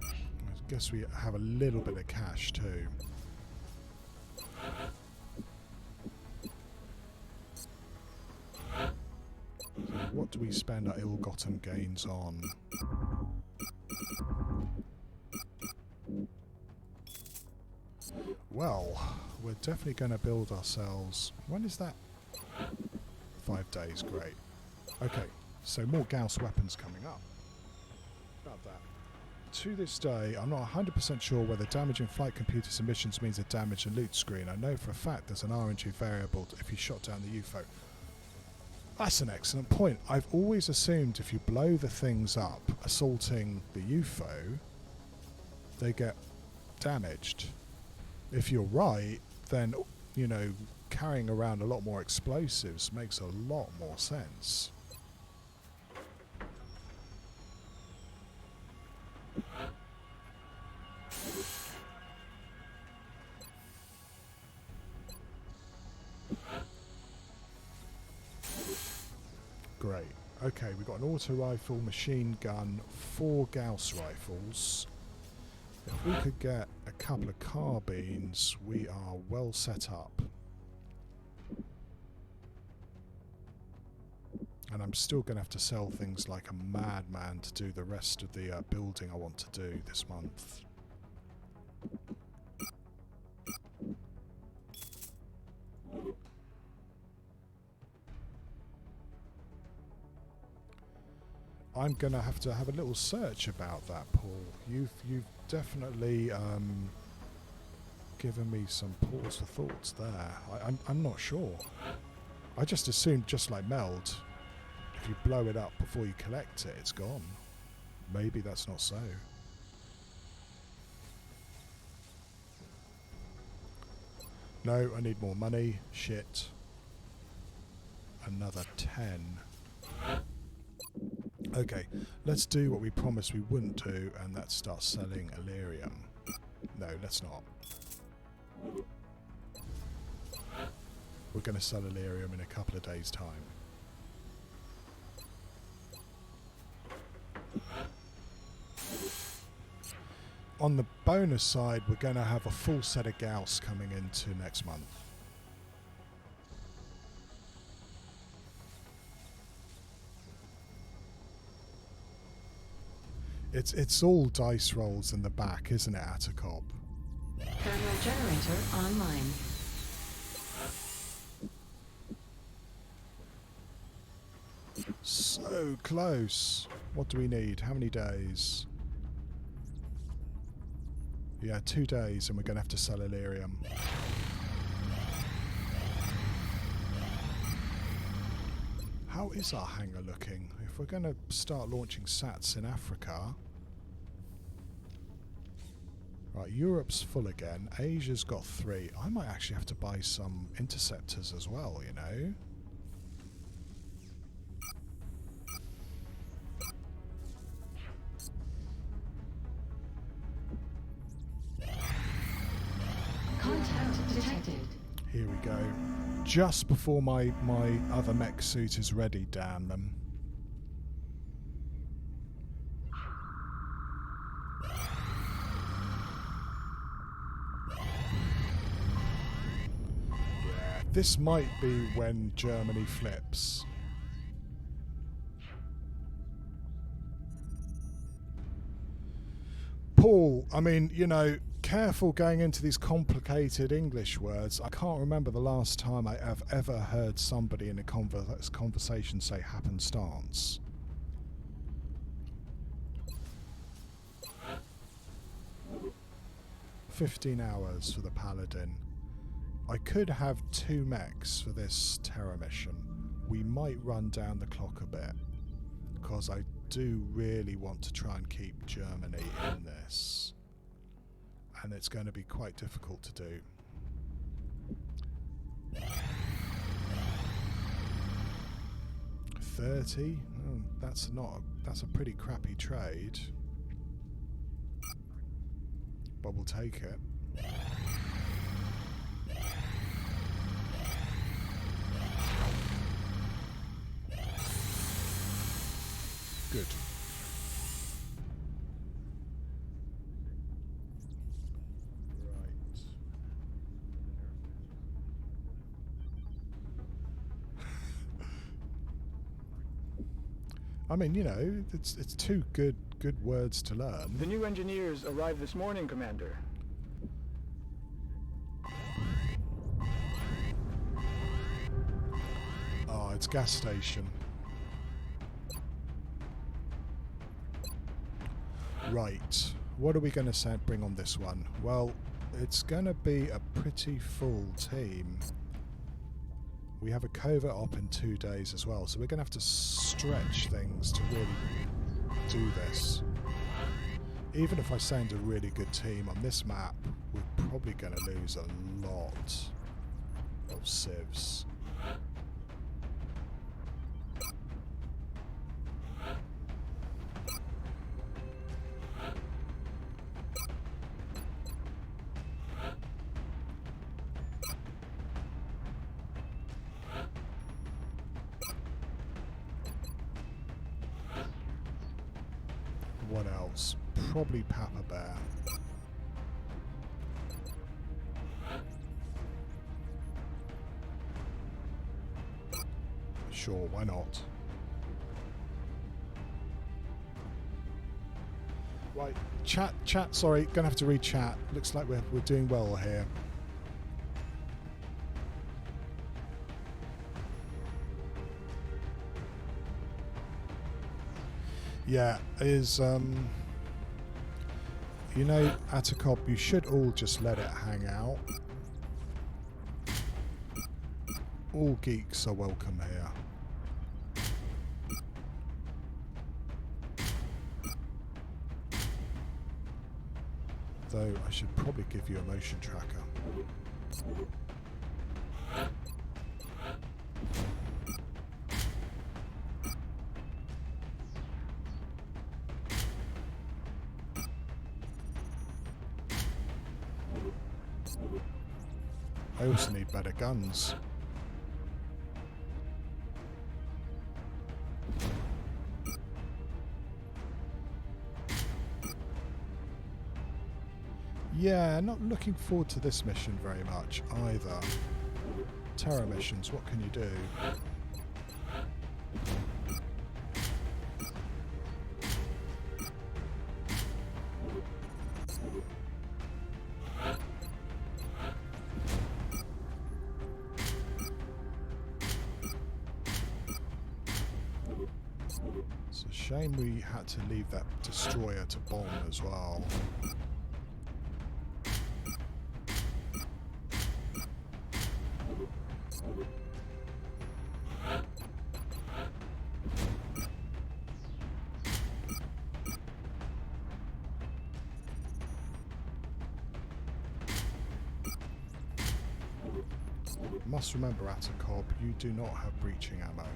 I guess we have a little bit of cash too. So what do we spend our ill-gotten gains on? Well, we're definitely going to build ourselves... When is that? 5 days, great. Okay, so more Gauss weapons coming up. About that. To this day, I'm not 100% sure whether damaging flight computer submissions means a damage and loot screen. I know for a fact there's an RNG variable if you shot down the UFO. That's an excellent point. I've always assumed if you blow the things up, assaulting the UFO, they get damaged. If you're right, then, you know, carrying around a lot more explosives makes a lot more sense. Great. Okay, we've got an auto rifle, machine gun, 4 Gauss rifles. If we could get a couple of carbines, we are well set up. And I'm still going to have to sell things like a madman to do the rest of the building I want to do this month. I'm gonna have to have a little search about that, Paul. You've definitely given me some pause for thoughts there. I'm not sure. I just assumed, just like meld, if you blow it up before you collect it, it's gone. Maybe that's not so. No, I need more money. Shit. Another 10. Okay, let's do what we promised we wouldn't do, and that's start selling Illyrium. No, let's not. We're going to sell Illyrium in a couple of days' time. On the bonus side, we're going to have a full set of Gauss coming into next month. It's all dice rolls in the back, isn't it, Atacop? Thermal generator online. So close. What do we need? How many days? Yeah, 2 days, and we're going to have to sell Illyrium. How is our hangar looking? If we're going to start launching sats in Africa... Right, Europe's full again. Asia's got 3. I might actually have to buy some interceptors as well, you know? Contact detected. Here we go. Just before my other mech suit is ready, damn them. Yeah, this might be when Germany flips. Paul, I mean, you know, careful going into these complicated English words. I can't remember the last time I have ever heard somebody in a conversation say happenstance. $15 hours for the Paladin. I could have 2 mechs for this Terra mission. We might run down the clock a bit, because I do really want to try and keep Germany in this. And it's going to be quite difficult to do. $30? Oh, that's a pretty crappy trade. But we'll take it. Good. I mean, you know, it's 2 good words to learn. The new engineers arrived this morning, Commander. Oh, it's gas station. Right. What are we going to bring on this one? Well, it's going to be a pretty full team. We have a covert op in 2 days as well, so we're going to have to stretch things to really do this. Even if I send a really good team on this map, we're probably going to lose a lot of civs. What else? Probably Papa Bear. Sure, why not? Right, chat, sorry, gonna have to read chat. Looks like we're doing well here. Yeah, is you know, at a cop, you should all just let it hang out. All geeks are welcome here. Though I should probably give you a motion tracker. I also need better guns. Yeah, not looking forward to this mission very much either. Terror missions, what can you do? It's a shame we had to leave that destroyer to bomb as well. Must remember, Atacob, you do not have breaching ammo.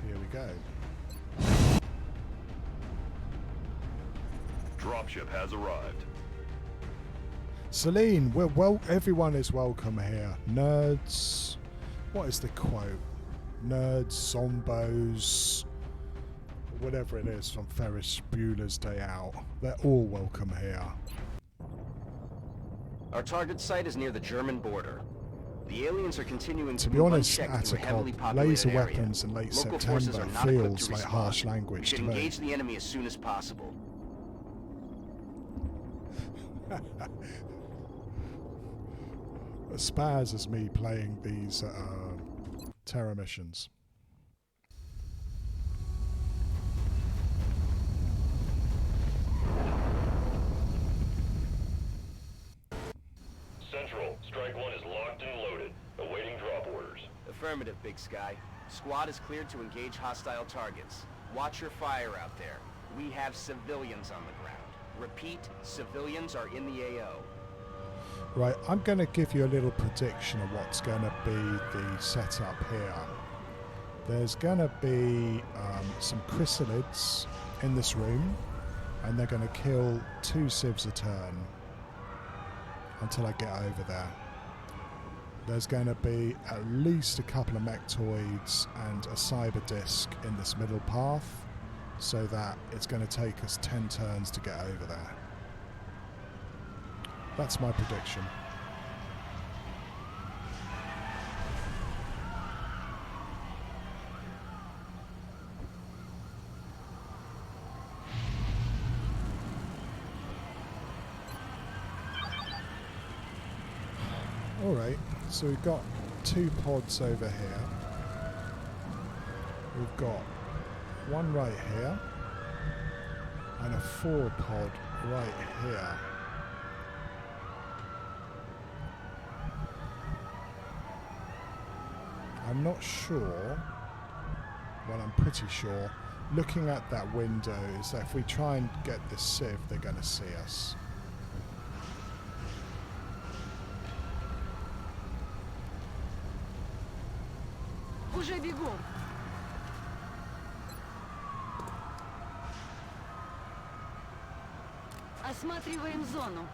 Here we go. Dropship has arrived. Celine, everyone is welcome here. Nerds, what is the quote? Nerds, zombos, whatever it is from Ferris Bueller's Day Out. They're all welcome here. Our target site is near the German border. The aliens are continuing To be move honest, unchecked through a heavily Atacop, populated laser area. weapons in late Local forces September are not equipped feels to like respond. harsh language We should to me. engage the enemy as soon as possible. Spaz as me playing these terror missions. Central, Strike 1 is locked and loaded, awaiting drop orders. Affirmative, Big Sky. Squad is cleared to engage hostile targets. Watch your fire out there. We have civilians on the ground. Repeat, civilians are in the AO. Right, I'm going to give you a little prediction of what's going to be the setup here. There's going to be some chrysalids in this room, and they're going to kill 2 civs a turn until I get over there. There's going to be at least a couple of mechtoids and a cyber disc in this middle path, so that it's going to take us 10 turns to get over there. That's my prediction. Alright, so we've got 2 pods over here. We've got 1 right here and a 4 pod right here. I'm not sure, well I'm pretty sure, looking at that window is that if we try and get this civ, they're going to see us. Уже бегу. Осматриваем зону.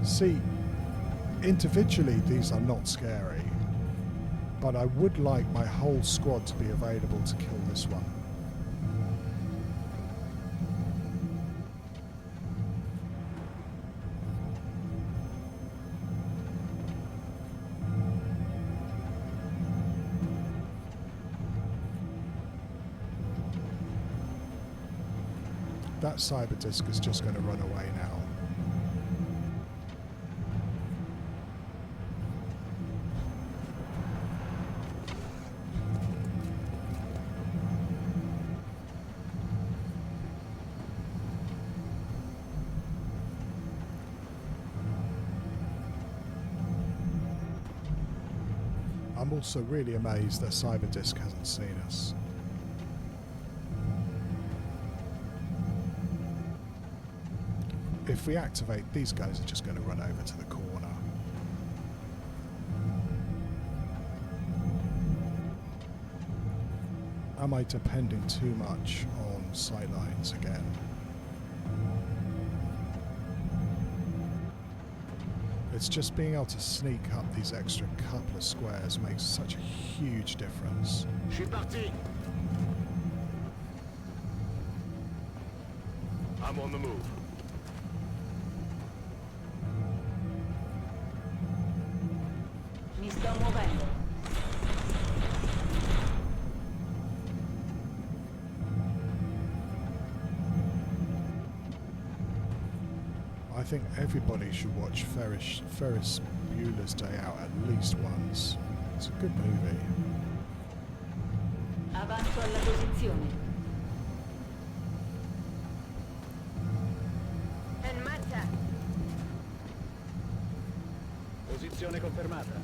See, individually these are not scary, but I would like my whole squad to be available to kill this one. that cyber disk is just going to run away now. I'm also really amazed that Cyberdisk hasn't seen us. If we activate, these guys are just going to run over to the corner. Am I depending too much on sightlines again? It's just being able to sneak up these extra couple of squares makes such a huge difference. Je suis parti. I'm on the move. Mi sto muovendo. I think everybody should watch Ferris Bueller's Day Out at least once. It's a good movie. Avanzo alla posizione. En marcha. Posizione confermata.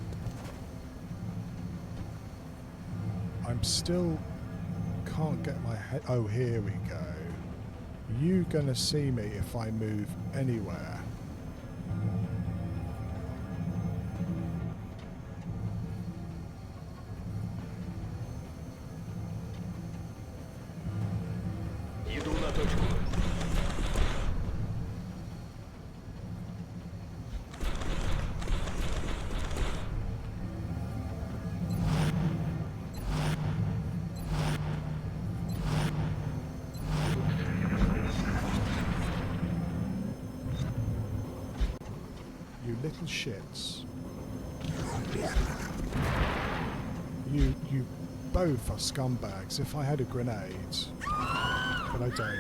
I'm still can't get my head. Oh, here we go. You gonna see me if I move anywhere? Иду на точку. You little shits. You both are scumbags. If I had a grenade, but I don't.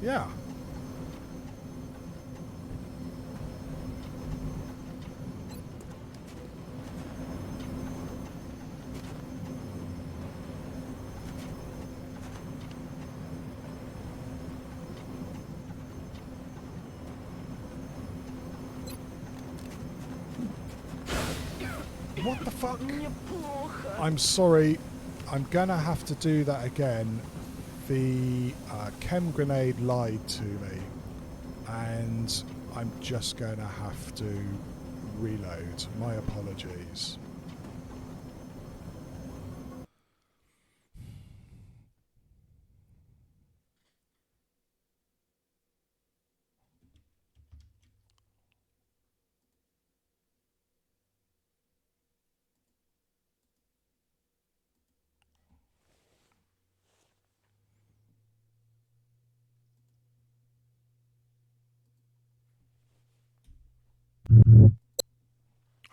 Yeah. What the fuck? I'm sorry. I'm gonna have to do that again. The chem grenade lied to me, and I'm just gonna have to reload. My apologies.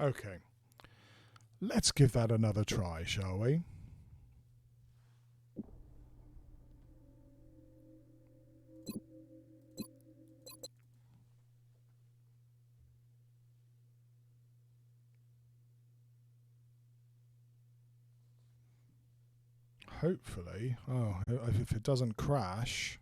Okay, let's give that another try, shall we? Hopefully, oh, if it doesn't crash.